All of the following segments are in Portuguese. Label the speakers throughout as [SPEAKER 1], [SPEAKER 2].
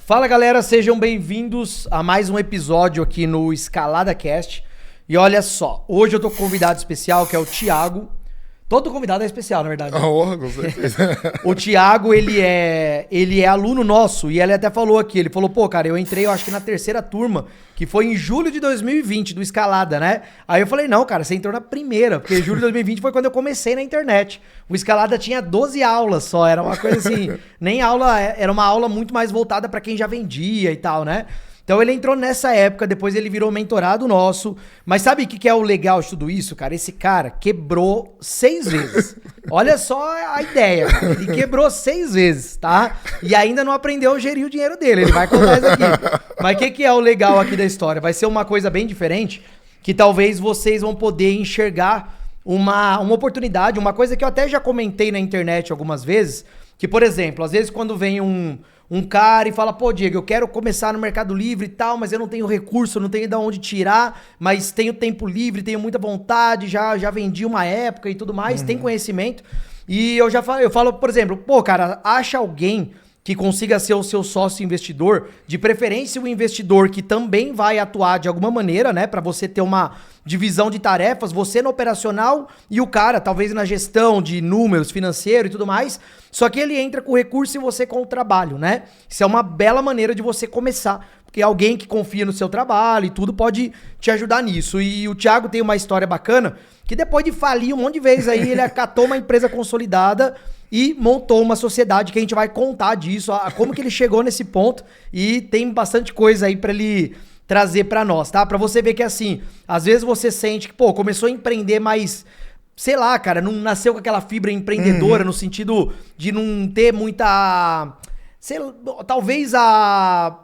[SPEAKER 1] Fala galera, sejam bem-vindos a mais um episódio aqui no Escalada Cast. E olha só, hoje eu tô com um convidado especial que é o Thiago. Todo convidado é especial, na verdade.
[SPEAKER 2] Com certeza.
[SPEAKER 1] O Thiago, ele é aluno nosso e ele até falou aqui, ele falou, pô, cara, eu entrei, eu acho que na terceira turma, que foi em julho de 2020, do Escalada, né? Aí eu falei, não, cara, você entrou na primeira, porque julho de 2020 foi quando eu comecei na internet. O Escalada tinha 12 aulas só, era uma coisa assim, nem aula, era uma aula muito mais voltada pra quem já vendia e tal, né? Então ele entrou nessa época, depois ele virou mentorado nosso. Mas sabe o que é o legal de tudo isso, cara? Esse cara quebrou 6 vezes. Olha só a ideia, cara. Ele quebrou 6 vezes, tá? E ainda não aprendeu a gerir o dinheiro dele. Ele vai contar isso aqui. Mas o que é o legal aqui da história? Vai ser uma coisa bem diferente, que talvez vocês vão poder enxergar uma oportunidade, uma coisa que eu até já comentei na internet algumas vezes, que, por exemplo, às vezes quando vem um cara e fala, pô, Diego, eu quero começar no Mercado Livre e tal, mas eu não tenho recurso, não tenho de onde tirar, mas tenho tempo livre, tenho muita vontade, já vendi uma época e tudo mais, tem conhecimento. E eu falo, por exemplo, pô, cara, acha alguém que consiga ser o seu sócio investidor, de preferência um investidor que também vai atuar de alguma maneira, né, para você ter uma divisão de tarefas, você no operacional e o cara talvez na gestão de números, financeiro e tudo mais, só que ele entra com o recurso e você com o trabalho, né? Isso é uma bela maneira de você começar, porque alguém que confia no seu trabalho e tudo pode te ajudar nisso. E o Thiago tem uma história bacana, que depois de falir um monte de vezes aí, ele acatou uma empresa consolidada e montou uma sociedade que a gente vai contar disso, como que ele chegou nesse ponto, e tem bastante coisa aí pra ele trazer pra nós, tá? Pra você ver que assim, às vezes você sente que, pô, começou a empreender, mas, sei lá, cara, não nasceu com aquela fibra empreendedora, no sentido de não ter muita, sei lá, talvez a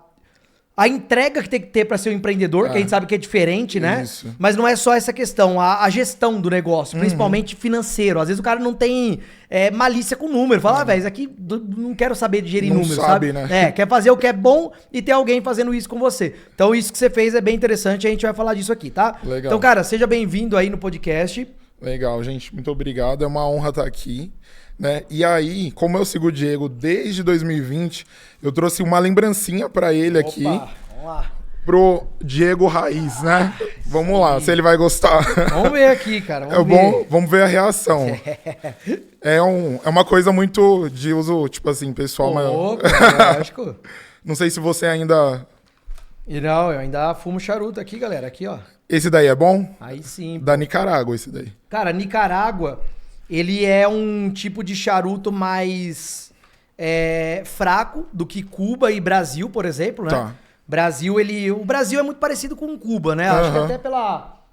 [SPEAKER 1] entrega que tem que ter para ser um empreendedor, que a gente sabe que é diferente, né? Isso. Mas não é só essa questão, a gestão do negócio, principalmente financeiro. Às vezes o cara não tem malícia com número. Fala, velho, isso aqui não quero saber de gerir número, sabe? Né? Quer fazer o que é bom e ter alguém fazendo isso com você. Então isso que você fez é bem interessante, a gente vai falar disso aqui, tá?
[SPEAKER 2] Legal.
[SPEAKER 1] Então, cara, seja bem-vindo aí no podcast.
[SPEAKER 2] Legal, gente. Muito obrigado. É uma honra estar aqui. Né? E aí, como eu sigo o Diego desde 2020, eu trouxe uma lembrancinha pra ele aqui.
[SPEAKER 1] Vamos lá.
[SPEAKER 2] Pro Diego Raiz, né? Vamos lá, se ele vai gostar.
[SPEAKER 1] Vamos ver aqui, cara.
[SPEAKER 2] Vamos ver a reação. É uma coisa muito de uso, tipo assim, pessoal.
[SPEAKER 1] Lógico.
[SPEAKER 2] Não sei se você ainda...
[SPEAKER 1] Não, eu ainda fumo charuto aqui, galera. Aqui, ó.
[SPEAKER 2] Esse daí é bom?
[SPEAKER 1] Aí sim.
[SPEAKER 2] Da Nicarágua, esse daí. Cara,
[SPEAKER 1] Nicarágua... Ele é um tipo de charuto mais fraco do que Cuba e Brasil, por exemplo, né? Tá. O Brasil é muito parecido com Cuba, né? Acho que até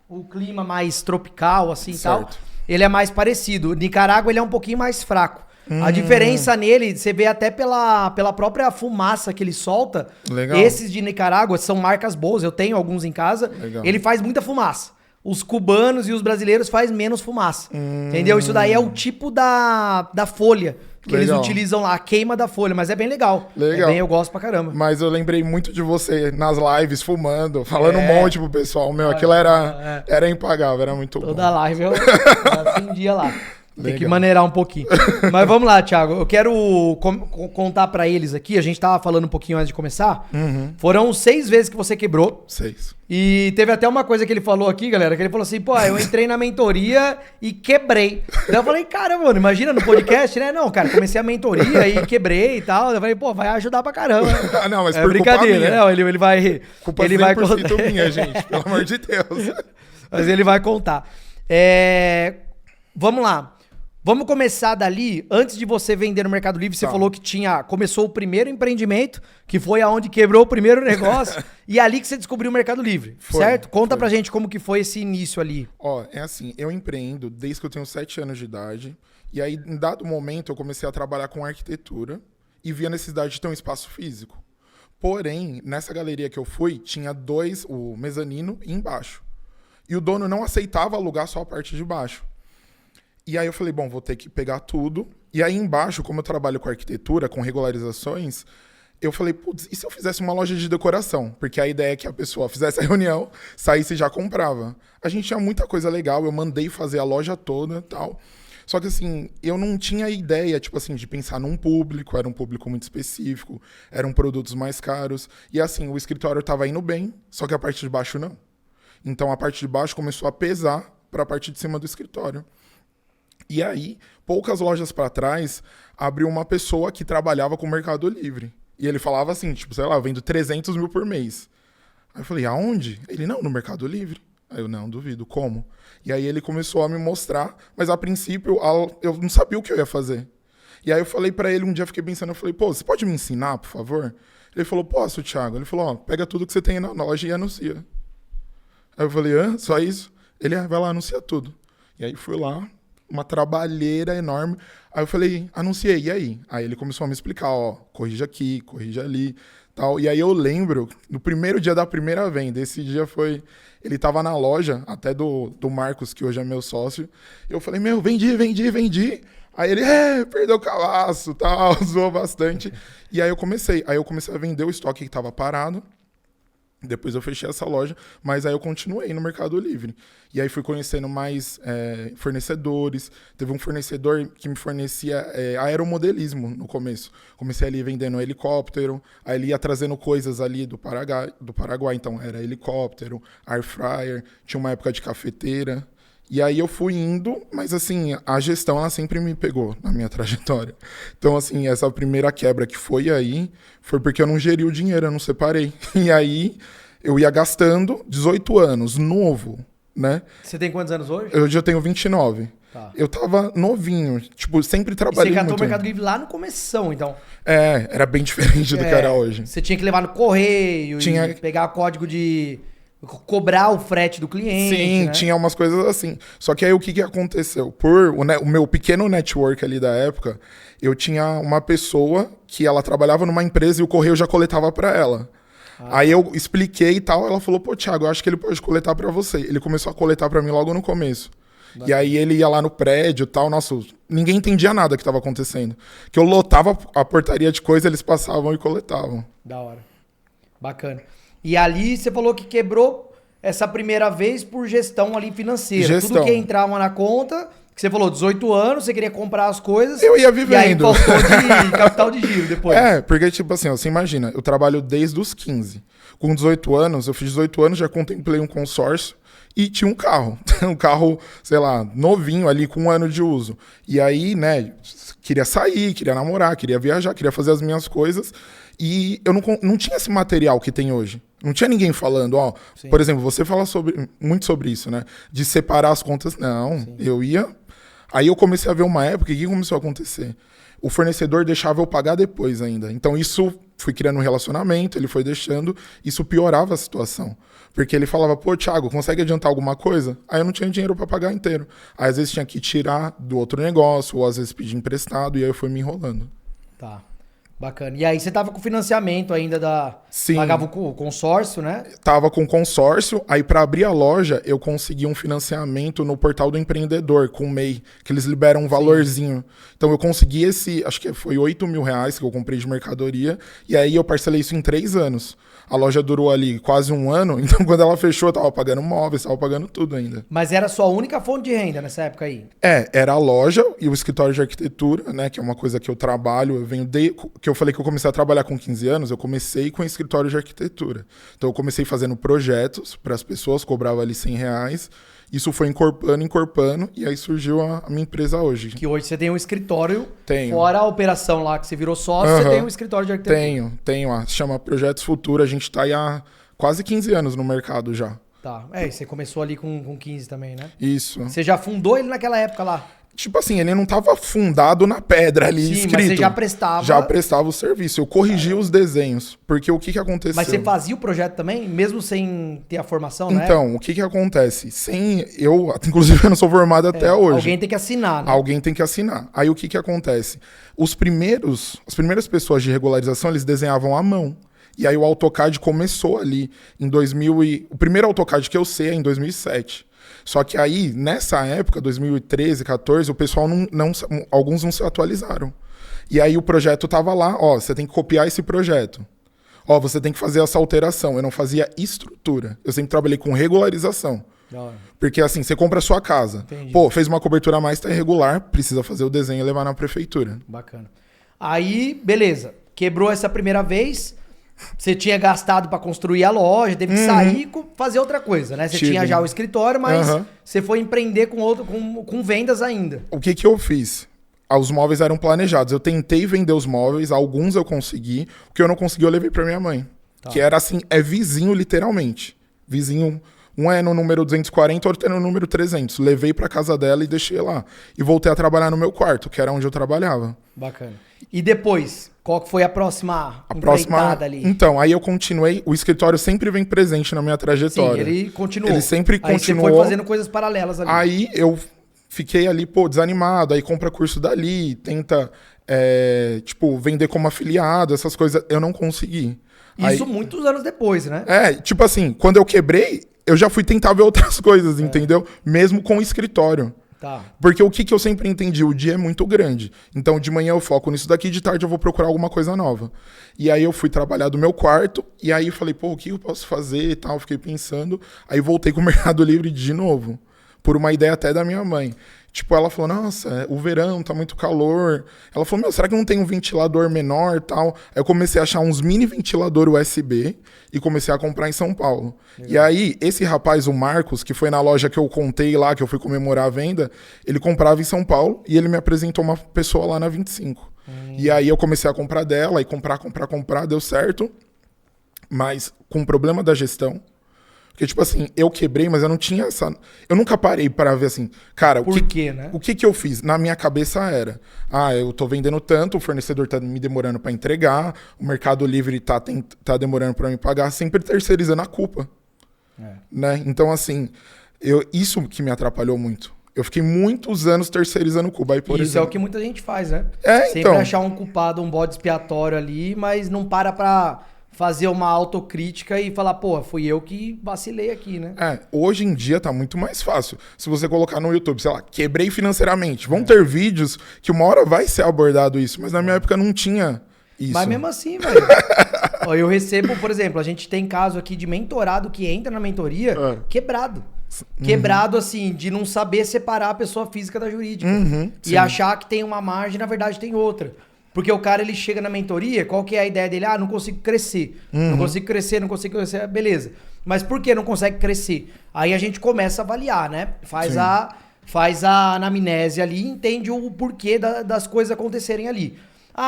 [SPEAKER 1] o clima mais tropical, assim, e tal. Ele é mais parecido. Nicarágua, ele é um pouquinho mais fraco. A diferença nele, você vê até pela própria fumaça que ele solta.
[SPEAKER 2] Legal.
[SPEAKER 1] Esses de Nicarágua são marcas boas, eu tenho alguns em casa.
[SPEAKER 2] Legal.
[SPEAKER 1] Ele faz muita fumaça. Os cubanos e os brasileiros fazem menos fumaça. Entendeu? Isso daí é o tipo da folha que eles utilizam lá, a queima da folha, mas é bem legal. Eu gosto pra caramba.
[SPEAKER 2] Mas eu lembrei muito de você nas lives, fumando, falando um monte pro pessoal. Aquilo era impagável, era muito bom.
[SPEAKER 1] Toda live eu acendia lá. Tem que maneirar um pouquinho. Mas vamos lá, Thiago. Eu quero contar pra eles aqui. A gente tava falando um pouquinho antes de começar. Foram 6 vezes que você quebrou.
[SPEAKER 2] 6.
[SPEAKER 1] E teve até uma coisa que ele falou aqui, galera, que ele falou assim, pô, eu entrei na mentoria e quebrei. Daí eu falei, cara, mano, imagina no podcast, né? Não, cara, comecei a mentoria e quebrei e tal. Eu falei, pô, vai ajudar pra caramba.
[SPEAKER 2] Não, mas
[SPEAKER 1] é por brincadeira,
[SPEAKER 2] culpa minha.
[SPEAKER 1] Não, ele vai...
[SPEAKER 2] Culpa
[SPEAKER 1] ele vai
[SPEAKER 2] contar. Minha, gente, pelo amor de Deus.
[SPEAKER 1] Mas ele vai contar. Vamos lá. Vamos começar dali. Antes de você vender no Mercado Livre, você falou que começou o primeiro empreendimento, que foi aonde quebrou o primeiro negócio, e ali que você descobriu o Mercado Livre, certo? Conta pra gente como que foi esse início ali.
[SPEAKER 2] Ó, é assim, eu empreendo desde que eu tenho 7 anos de idade, e aí, em dado momento, eu comecei a trabalhar com arquitetura e vi a necessidade de ter um espaço físico. Porém, nessa galeria que eu fui, tinha o mezanino e embaixo. E o dono não aceitava alugar só a parte de baixo. E aí eu falei, bom, vou ter que pegar tudo. E aí embaixo, como eu trabalho com arquitetura, com regularizações, eu falei, putz, e se eu fizesse uma loja de decoração? Porque a ideia é que a pessoa fizesse a reunião, saísse e já comprava. A gente tinha muita coisa legal, eu mandei fazer a loja toda e tal. Só que assim, eu não tinha ideia, tipo assim, de pensar num público, era um público muito específico, eram produtos mais caros. E assim, o escritório tava indo bem, só que a parte de baixo não. Então a parte de baixo começou a pesar para a parte de cima do escritório. E aí, poucas lojas para trás, abriu uma pessoa que trabalhava com o Mercado Livre. E ele falava assim, tipo, sei lá, eu vendo 300 mil por mês. Aí eu falei, aonde? Ele, não, no Mercado Livre. Aí eu, não, duvido, como? E aí ele começou a me mostrar, mas a princípio eu não sabia o que eu ia fazer. E aí eu falei pra ele, um dia eu fiquei pensando, eu falei, pô, você pode me ensinar, por favor? Ele falou, posso, Thiago? Ele falou, ó, pega tudo que você tem na loja e anuncia. Aí eu falei, hã? Só isso? Ele, vai lá, anuncia tudo. E aí fui lá, uma trabalheira enorme. Aí eu falei, anunciei, e aí? Aí ele começou a me explicar, ó, corrige aqui, corrige ali, tal. E aí eu lembro, no primeiro dia da primeira venda, esse dia foi... Ele tava na loja, até do Marcos, que hoje é meu sócio. Eu falei, meu, vendi. Aí ele, perdeu o calaço, tal, zoou bastante. E aí eu comecei a vender o estoque que tava parado. Depois eu fechei essa loja, mas aí eu continuei no Mercado Livre. E aí fui conhecendo mais fornecedores. Teve um fornecedor que me fornecia aeromodelismo no começo. Comecei ali vendendo helicóptero, aí ele ia trazendo coisas ali do Paraguai. Então era helicóptero, air fryer, tinha uma época de cafeteira. E aí eu fui indo, mas assim, a gestão ela sempre me pegou na minha trajetória. Então assim, essa primeira quebra que foi aí, foi porque eu não geri o dinheiro, eu não separei. E aí eu ia gastando, 18 anos, novo, né?
[SPEAKER 1] Você tem quantos anos hoje?
[SPEAKER 2] Hoje eu tenho 29. Tá. Eu tava novinho, tipo, sempre trabalhei muito.
[SPEAKER 1] Você catou o Mercado Livre lá no começão, então?
[SPEAKER 2] Era bem diferente do que era hoje.
[SPEAKER 1] Você tinha que levar no correio, e pegar código de... cobrar o frete do cliente.
[SPEAKER 2] Sim, né? Tinha umas coisas assim. Só que aí o que aconteceu? Por o meu pequeno network ali da época, eu tinha uma pessoa que ela trabalhava numa empresa e o correio já coletava para ela. Aí eu expliquei e tal, ela falou, pô, Thiago, eu acho que ele pode coletar para você. Ele começou a coletar para mim logo no começo. E aí ele ia lá no prédio e tal, nossa, ninguém entendia nada que estava acontecendo. Que eu lotava a portaria de coisa, eles passavam e coletavam.
[SPEAKER 1] Da hora. Bacana. E ali você falou que quebrou essa primeira vez por gestão ali financeira. Tudo que entrava na conta, que você falou, 18 anos, você queria comprar as coisas.
[SPEAKER 2] Eu ia vivendo.
[SPEAKER 1] E aí faltou de capital de giro depois.
[SPEAKER 2] Porque tipo assim, você imagina, eu trabalho desde os 15. Com 18 anos, eu fiz 18 anos, já contemplei um consórcio e tinha um carro. Um carro, sei lá, novinho ali, com 1 ano de uso. E aí, né, queria sair, queria namorar, queria viajar, queria fazer as minhas coisas. E eu não tinha esse material que tem hoje. Não tinha ninguém falando, ó. Sim. Por exemplo, você fala muito sobre isso, né? De separar as contas. Não, sim. Eu ia... Aí eu comecei a ver uma época, e o que começou a acontecer? O fornecedor deixava eu pagar depois ainda. Então isso, fui criando um relacionamento, ele foi deixando, isso piorava a situação. Porque ele falava, pô, Thiago, consegue adiantar alguma coisa? Aí eu não tinha dinheiro para pagar inteiro. Aí às vezes tinha que tirar do outro negócio, ou às vezes pedir emprestado, e aí eu fui me enrolando.
[SPEAKER 1] Tá. Bacana. E aí você tava com financiamento ainda
[SPEAKER 2] Sim.
[SPEAKER 1] Pagava o consórcio, né?
[SPEAKER 2] Tava com consórcio. Aí para abrir a loja, eu consegui um financiamento no portal do empreendedor, com o MEI, que eles liberam um valorzinho. Então eu consegui acho que foi R$8.000 que eu comprei de mercadoria. E aí eu parcelei isso em 3 anos. A loja durou ali quase 1 ano, então quando ela fechou, eu tava pagando móveis, tava pagando tudo ainda.
[SPEAKER 1] Mas era a sua única fonte de renda nessa época aí?
[SPEAKER 2] Era a loja e o escritório de arquitetura, né? Que é uma coisa que eu trabalho, eu venho que eu falei que eu comecei a trabalhar com 15 anos, eu comecei com escritório de arquitetura. Então eu comecei fazendo projetos para as pessoas, cobrava ali R$100. Isso foi encorpando, e aí surgiu a minha empresa hoje.
[SPEAKER 1] Que hoje você tem um escritório,
[SPEAKER 2] tenho.
[SPEAKER 1] Fora a operação lá que você virou sócio, você tem um escritório de arquitetura.
[SPEAKER 2] Tenho. Se chama Projetos Futura, a gente tá aí há quase 15 anos no mercado já.
[SPEAKER 1] Tá, e você começou ali com 15 também, né?
[SPEAKER 2] Isso.
[SPEAKER 1] Você já fundou ele naquela época lá?
[SPEAKER 2] Tipo assim, ele não tava fundado na pedra ali, escrito. Mas
[SPEAKER 1] você já prestava...
[SPEAKER 2] Já prestava o serviço. Eu corrigia os desenhos. Porque o que aconteceu...
[SPEAKER 1] Mas você fazia o projeto também, mesmo sem ter a formação, né?
[SPEAKER 2] Então, o que acontece? Inclusive, eu não sou formado até hoje.
[SPEAKER 1] Alguém tem que assinar, né?
[SPEAKER 2] Alguém tem que assinar. Aí, o que acontece? As primeiras pessoas de regularização, eles desenhavam à mão. E aí, o AutoCAD começou ali em 2000 O primeiro AutoCAD que eu sei é em 2007. Só que aí, nessa época, 2013, 2014, o pessoal alguns não se atualizaram. E aí o projeto tava lá, você tem que copiar esse projeto. Você tem que fazer essa alteração. Eu não fazia estrutura. Eu sempre trabalhei com regularização.
[SPEAKER 1] Da hora.
[SPEAKER 2] Porque assim, você compra a sua casa.
[SPEAKER 1] Entendi.
[SPEAKER 2] Pô, fez uma cobertura a mais, tá irregular, precisa fazer o desenho e levar na prefeitura.
[SPEAKER 1] Bacana. Aí, beleza. Quebrou essa primeira vez. Você tinha gastado pra construir a loja, teve que sair e fazer outra coisa, né? Você tinha já o escritório, mas você foi empreender com vendas ainda.
[SPEAKER 2] O que eu fiz? Os móveis eram planejados. Eu tentei vender os móveis, alguns eu consegui. O que eu não consegui, eu levei pra minha mãe. Tá. Que era assim, é vizinho literalmente. Vizinho, um é no número 240, outro é no número 300. Levei pra casa dela e deixei lá. E voltei a trabalhar no meu quarto, que era onde eu trabalhava.
[SPEAKER 1] Bacana. E depois, qual que foi a próxima empreitada ali?
[SPEAKER 2] Então, aí eu continuei. O escritório sempre vem presente na minha trajetória.
[SPEAKER 1] Sim, ele continuou.
[SPEAKER 2] Ele sempre
[SPEAKER 1] aí
[SPEAKER 2] continuou.
[SPEAKER 1] Você foi fazendo coisas paralelas ali.
[SPEAKER 2] Aí eu fiquei ali, desanimado. Aí compra curso dali, tenta, vender como afiliado, essas coisas. Eu não consegui.
[SPEAKER 1] Isso aí, muitos anos depois, né?
[SPEAKER 2] Tipo assim, quando eu quebrei, eu já fui tentar ver outras coisas, entendeu? Mesmo com o escritório.
[SPEAKER 1] Tá.
[SPEAKER 2] Porque o que eu sempre entendi, o dia é muito grande. Então, de manhã eu foco nisso daqui, de tarde eu vou procurar alguma coisa nova. E aí eu fui trabalhar do meu quarto, e aí eu falei, o que eu posso fazer e tal? Fiquei pensando. Aí voltei com o Mercado Livre de novo, por uma ideia até da minha mãe. Tipo, ela falou, nossa, o verão tá muito calor. Ela falou, será que não tem um ventilador menor e tal? Aí eu comecei a achar uns mini ventilador USB e comecei a comprar em São Paulo. Legal. E aí, esse rapaz, o Marcos, que foi na loja que eu contei lá, que eu fui comemorar a venda, ele comprava em São Paulo e ele me apresentou uma pessoa lá na 25. E aí eu comecei a comprar dela, e comprar, deu certo. Mas com o problema da gestão, porque, tipo assim, eu quebrei, mas eu não tinha essa... Eu nunca parei para ver assim, cara...
[SPEAKER 1] Por quê, né?
[SPEAKER 2] O que eu fiz? Na minha cabeça era... eu tô vendendo tanto, o fornecedor tá me demorando para entregar, o Mercado Livre tá demorando para me pagar, sempre terceirizando a culpa. Né? Então, assim, isso que me atrapalhou muito. Eu fiquei muitos anos terceirizando culpa. Aí,
[SPEAKER 1] isso é o que muita gente faz, né? Sempre
[SPEAKER 2] então...
[SPEAKER 1] achar um culpado, um bode expiatório ali, mas não pra fazer uma autocrítica e falar, fui eu que vacilei aqui, né?
[SPEAKER 2] Hoje em dia tá muito mais fácil. Se você colocar no YouTube, sei lá, quebrei financeiramente, vão ter vídeos que uma hora vai ser abordado isso, mas na minha época não tinha isso.
[SPEAKER 1] Mas mesmo assim, velho. Eu recebo, por exemplo, a gente tem caso aqui de mentorado que entra na mentoria quebrado. Quebrado, assim, de não saber separar a pessoa física da jurídica. E achar que tem uma margem, na verdade tem outra. Porque o cara, ele chega na mentoria, qual que é a ideia dele? Não consigo crescer. Não consigo crescer, beleza. Mas por que não consegue crescer? Aí a gente começa a avaliar, né? Faz a anamnese ali, entende o porquê das coisas acontecerem ali.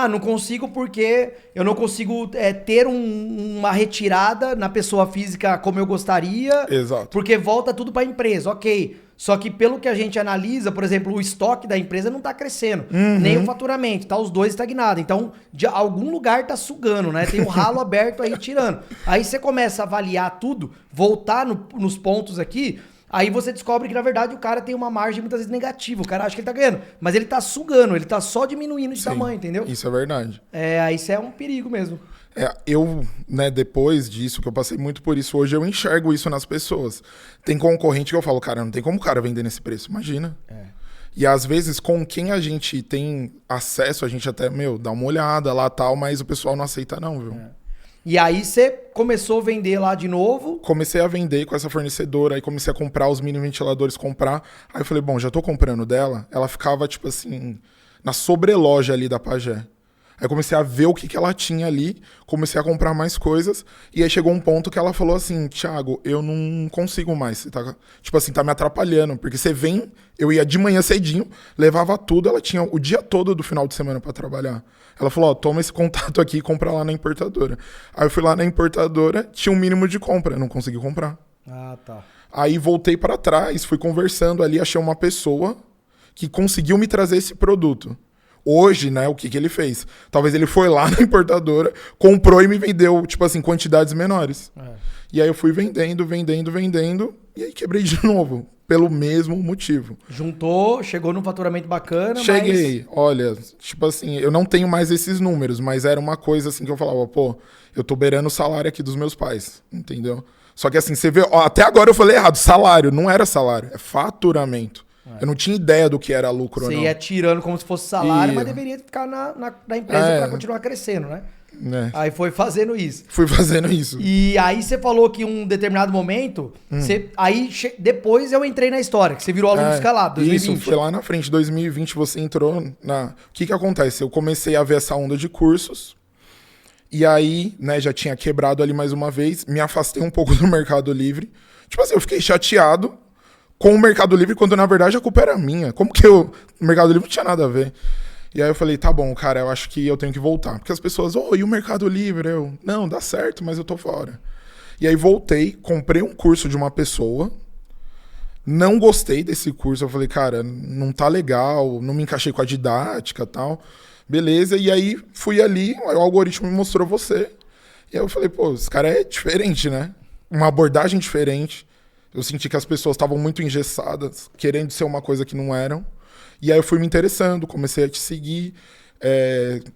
[SPEAKER 1] Não consigo porque eu não consigo ter uma retirada na pessoa física como eu gostaria.
[SPEAKER 2] Exato.
[SPEAKER 1] Porque volta tudo para a empresa, ok. Só que pelo que a gente analisa, por exemplo, o estoque da empresa não tá crescendo, nem o faturamento, tá os dois estagnados. Então, de algum lugar tá sugando, né? Tem um ralo aberto aí tirando. Aí você começa a avaliar tudo, voltar nos pontos aqui, aí você descobre que, na verdade, o cara tem uma margem muitas vezes negativa. O cara acha que ele tá ganhando, mas ele tá sugando, ele tá só diminuindo de tamanho, entendeu?
[SPEAKER 2] Isso é verdade.
[SPEAKER 1] Aí isso é um perigo mesmo.
[SPEAKER 2] Eu, depois disso, que eu passei muito por isso, hoje eu enxergo isso nas pessoas. Tem concorrente que eu falo, cara, não tem como o cara vender nesse preço, imagina. E às vezes, com quem a gente tem acesso, a gente até, dá uma olhada lá tal, mas o pessoal não aceita não, viu?
[SPEAKER 1] E aí você começou a vender lá de novo?
[SPEAKER 2] Comecei a vender com essa fornecedora, aí comecei a comprar os mini ventiladores, Aí eu falei, bom, já tô comprando dela. Ela ficava, tipo assim, na sobreloja ali da Pagé. Aí comecei a ver o que ela tinha ali, comecei a comprar mais coisas, e aí chegou um ponto que ela falou assim, Thiago, eu não consigo mais, você tá me atrapalhando, porque você vem, eu ia de manhã cedinho, levava tudo, ela tinha o dia todo do final de semana para trabalhar. Ela falou, toma esse contato aqui e compra lá na importadora. Aí eu fui lá na importadora, tinha um mínimo de compra, eu não consegui comprar.
[SPEAKER 1] Tá.
[SPEAKER 2] Aí voltei para trás, fui conversando ali, achei uma pessoa que conseguiu me trazer esse produto. Hoje, né, o que ele fez? Talvez ele foi lá na importadora, comprou e me vendeu, tipo assim, quantidades menores. E aí eu fui vendendo, e aí quebrei de novo, pelo mesmo motivo.
[SPEAKER 1] Juntou, chegou num faturamento bacana,
[SPEAKER 2] Cheguei, olha, tipo assim, eu não tenho mais esses números, mas era uma coisa assim que eu falava, eu tô beirando o salário aqui dos meus pais, entendeu? Só que assim, você vê, até agora eu falei errado, salário, não era salário, é faturamento. Eu não tinha ideia do que era lucro ou
[SPEAKER 1] Você
[SPEAKER 2] não.
[SPEAKER 1] ia tirando como se fosse salário, mas deveria ficar na empresa pra continuar crescendo, né? Aí foi fazendo isso.
[SPEAKER 2] Fui fazendo isso.
[SPEAKER 1] E aí você falou que em um determinado momento, depois eu entrei na história, que você virou aluno escalado, 2020.
[SPEAKER 2] Isso, foi lá na frente, 2020 você entrou na... O que acontece? Eu comecei a ver essa onda de cursos, e aí, né, já tinha quebrado ali mais uma vez, me afastei um pouco do Mercado Livre. Tipo assim, eu fiquei chateado com o Mercado Livre, quando na verdade a culpa era minha. Como que o Mercado Livre não tinha nada a ver? E aí eu falei, tá bom, cara, eu acho que eu tenho que voltar. Porque as pessoas, e o Mercado Livre? Não, dá certo, mas eu tô fora. E aí voltei, comprei um curso de uma pessoa, não gostei desse curso, eu falei, cara, não tá legal, não me encaixei com a didática e tal. Beleza, e aí fui ali, o algoritmo me mostrou você. E aí eu falei, pô, esse cara é diferente, né? Uma abordagem diferente. Eu senti que as pessoas estavam muito engessadas, querendo ser uma coisa que não eram. E aí eu fui me interessando, comecei a te seguir.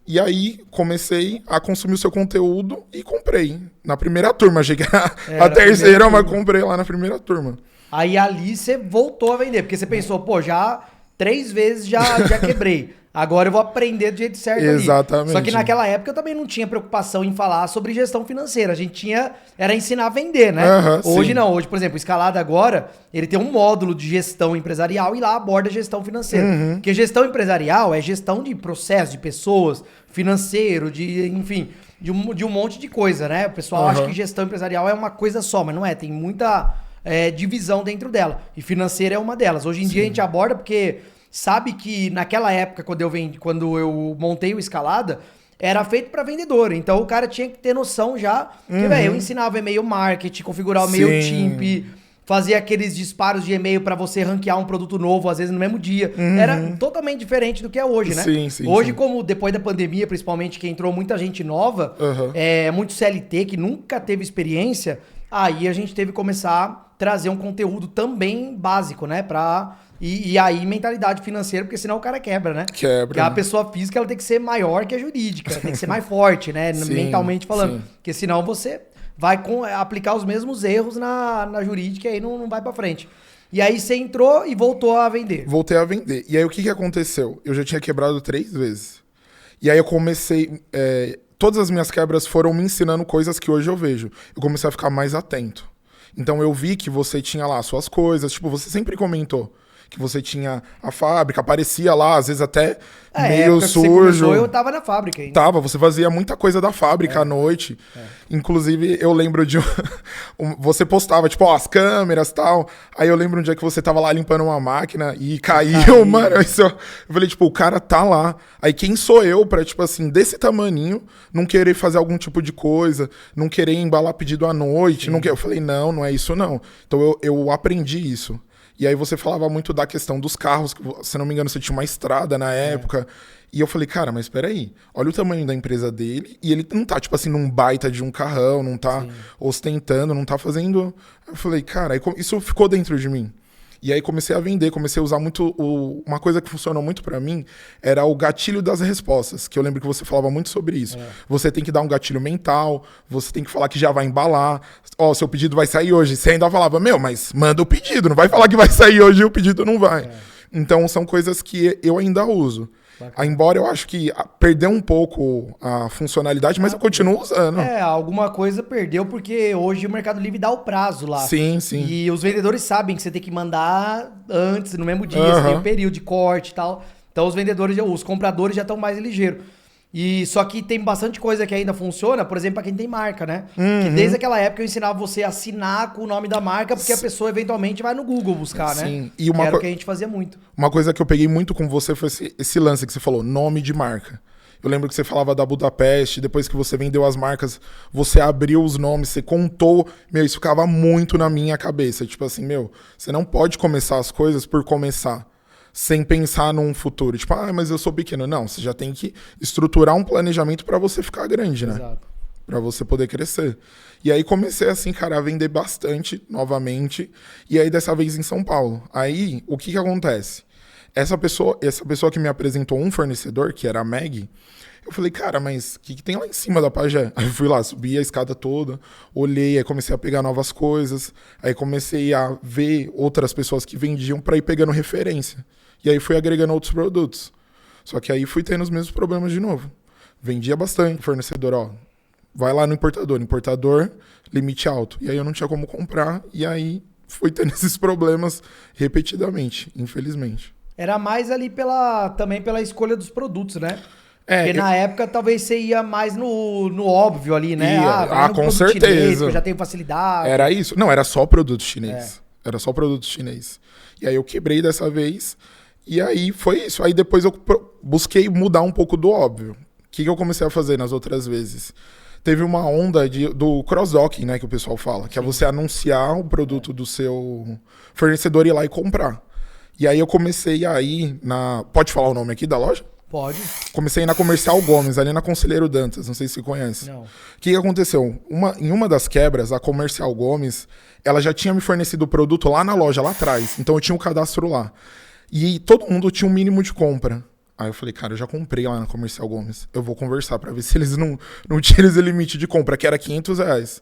[SPEAKER 2] E aí comecei a consumir o seu conteúdo e comprei. Na primeira turma, achei que era a terceira, mas comprei lá na primeira turma.
[SPEAKER 1] Aí ali você voltou a vender, porque você pensou, pô, já 3 vezes já quebrei. Agora eu vou aprender do jeito certo.
[SPEAKER 2] Exatamente.
[SPEAKER 1] Só que naquela época eu também não tinha preocupação em falar sobre gestão financeira. A gente era ensinar a vender, né? Hoje não. Hoje, por exemplo, o Escalada agora, ele tem um módulo de gestão empresarial e lá aborda gestão financeira. Porque gestão empresarial é gestão de processo, de pessoas, financeiro, enfim, de um monte de coisa, né? O pessoal acha que gestão empresarial é uma coisa só, mas não é. Tem muita divisão dentro dela. E financeira é uma delas. Hoje em dia a gente aborda porque... Sabe que naquela época, quando eu montei o Escalada, era feito para vendedor. Então o cara tinha que ter noção já. Que, velho, eu ensinava e-mail marketing, configurar o MailChimp, fazer aqueles disparos de e-mail para você ranquear um produto novo, às vezes no mesmo dia. Era totalmente diferente do que é hoje, né? Hoje, como depois da pandemia, principalmente, que entrou muita gente nova, muito CLT que nunca teve experiência, aí a gente teve que começar a trazer um conteúdo também básico, né? E aí, mentalidade financeira, porque senão o cara quebra, né? Porque a pessoa física ela tem que ser maior que a jurídica, tem que ser mais forte, né? Mentalmente falando. Porque senão você vai aplicar os mesmos erros na jurídica e aí não vai pra frente. E aí você entrou e voltou a vender.
[SPEAKER 2] Voltei a vender. E aí o que aconteceu? Eu já tinha quebrado 3 vezes. E aí eu comecei... todas as minhas quebras foram me ensinando coisas que hoje eu vejo. Eu comecei a ficar mais atento. Então eu vi que você tinha lá suas coisas. Tipo, você sempre comentou que você tinha a fábrica, aparecia lá, às vezes até meio sujo.
[SPEAKER 1] Eu tava na fábrica ainda.
[SPEAKER 2] Você fazia muita coisa da fábrica à noite. Inclusive, eu lembro de... você postava, tipo, as câmeras e tal. Aí eu lembro um dia que você tava lá limpando uma máquina e caiu, mano. Eu falei, tipo, o cara tá lá. Aí quem sou eu pra, tipo assim, desse tamaninho, não querer fazer algum tipo de coisa, não querer embalar pedido à noite. Eu falei, não é isso não. Então eu aprendi isso. E aí você falava muito da questão dos carros, que, se não me engano, você tinha uma estrada na época. E eu falei, cara, mas peraí, olha o tamanho da empresa dele, e ele não tá, tipo assim, num baita de um carrão, não tá ostentando, não tá fazendo... Eu falei, cara, isso ficou dentro de mim. E aí comecei a vender, comecei a usar muito... Uma coisa que funcionou muito pra mim era o gatilho das respostas, que eu lembro que você falava muito sobre isso. Você tem que dar um gatilho mental, você tem que falar que já vai embalar. Seu pedido vai sair hoje. Você ainda falava, mas manda o pedido, não vai falar que vai sair hoje e o pedido não vai. Então são coisas que eu ainda uso. Embora eu acho que perdeu um pouco a funcionalidade, mas eu continuo usando.
[SPEAKER 1] Alguma coisa perdeu, porque hoje o Mercado Livre dá o prazo lá.
[SPEAKER 2] Sim.
[SPEAKER 1] E os vendedores sabem que você tem que mandar antes, no mesmo dia, você tem um período de corte e tal. Então os compradores já estão mais ligeiros. Só que tem bastante coisa que ainda funciona, por exemplo, pra quem tem marca, né? Que desde aquela época eu ensinava você a assinar com o nome da marca, porque a pessoa eventualmente vai no Google buscar, né?
[SPEAKER 2] Sim.
[SPEAKER 1] E era o que a gente fazia muito.
[SPEAKER 2] Uma coisa que eu peguei muito com você foi esse lance que você falou, nome de marca. Eu lembro que você falava da Budapeste, depois que você vendeu as marcas, você abriu os nomes, você contou. Isso ficava muito na minha cabeça. Tipo assim, você não pode começar as coisas por começar, sem pensar num futuro. Tipo, mas eu sou pequeno. Não, você já tem que estruturar um planejamento para você ficar grande, né?
[SPEAKER 1] Exato.
[SPEAKER 2] Para você poder crescer. E aí comecei assim, cara, a vender bastante, novamente. E aí dessa vez em São Paulo. Aí, o que acontece? essa pessoa que me apresentou um fornecedor, que era a Meg, eu falei, cara, mas o que tem lá em cima da Pajé? Aí eu fui lá, subi a escada toda, olhei, aí comecei a pegar novas coisas, aí comecei a ver outras pessoas que vendiam pra ir pegando referência. E aí fui agregando outros produtos. Só que aí fui tendo os mesmos problemas de novo. Vendia bastante, fornecedor, ó, vai lá no importador, limite alto. E aí eu não tinha como comprar, e aí fui tendo esses problemas repetidamente, infelizmente.
[SPEAKER 1] Era mais ali também pela escolha dos produtos, né?
[SPEAKER 2] É,
[SPEAKER 1] Porque na época talvez você ia mais no óbvio ali, né?
[SPEAKER 2] Ia,
[SPEAKER 1] no
[SPEAKER 2] com
[SPEAKER 1] produto
[SPEAKER 2] certeza.
[SPEAKER 1] chinês, que eu já tenho facilidade.
[SPEAKER 2] Era isso? Não, era só produto chinês. Era só produto chinês. E aí eu quebrei dessa vez, e aí foi isso. Aí depois eu busquei mudar um pouco do óbvio. O que eu comecei a fazer nas outras vezes? Teve uma onda do cross-docking, né, que o pessoal fala, que é você anunciar o produto do seu fornecedor e ir lá e comprar. E aí eu comecei a ir na... Pode falar o nome aqui da loja?
[SPEAKER 1] Pode.
[SPEAKER 2] Comecei a ir na Comercial Gomes, ali na Conselheiro Dantas, não sei se você conhece.
[SPEAKER 1] Não.
[SPEAKER 2] O que aconteceu? Em uma das quebras, a Comercial Gomes, ela já tinha me fornecido o produto lá na loja, lá atrás. Então eu tinha um cadastro lá. E todo mundo tinha um mínimo de compra. Aí eu falei, cara, eu já comprei lá na Comercial Gomes. Eu vou conversar pra ver se eles não tiram esse limite de compra, que era R$500.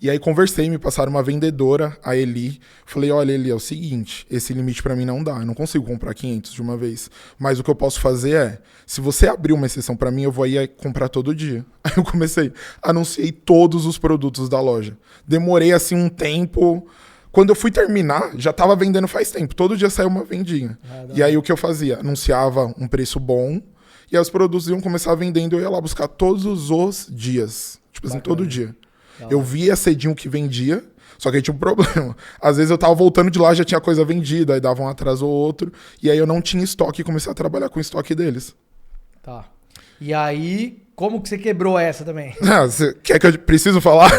[SPEAKER 2] E aí conversei, me passaram uma vendedora, a Eli. Falei, olha, Eli, é o seguinte, esse limite pra mim não dá, eu não consigo comprar 500 de uma vez. Mas o que eu posso fazer é, se você abrir uma exceção pra mim, eu vou ir comprar todo dia. Aí eu comecei, anunciei todos os produtos da loja. Demorei assim um tempo. Quando eu fui terminar, já tava vendendo faz tempo. Todo dia saiu uma vendinha. E aí o que eu fazia? Anunciava um preço bom, e aí os produtos iam começar vendendo, eu ia lá buscar todos os dias. Tipo assim, todo dia. Eu via cedinho que vendia, só que aí tinha um problema. Às vezes eu tava voltando de lá, já tinha coisa vendida, aí dava um atraso ou outro, e aí eu não tinha estoque e comecei a trabalhar com o estoque deles.
[SPEAKER 1] Tá. E aí, como que você quebrou essa também?
[SPEAKER 2] Você quer que eu preciso falar?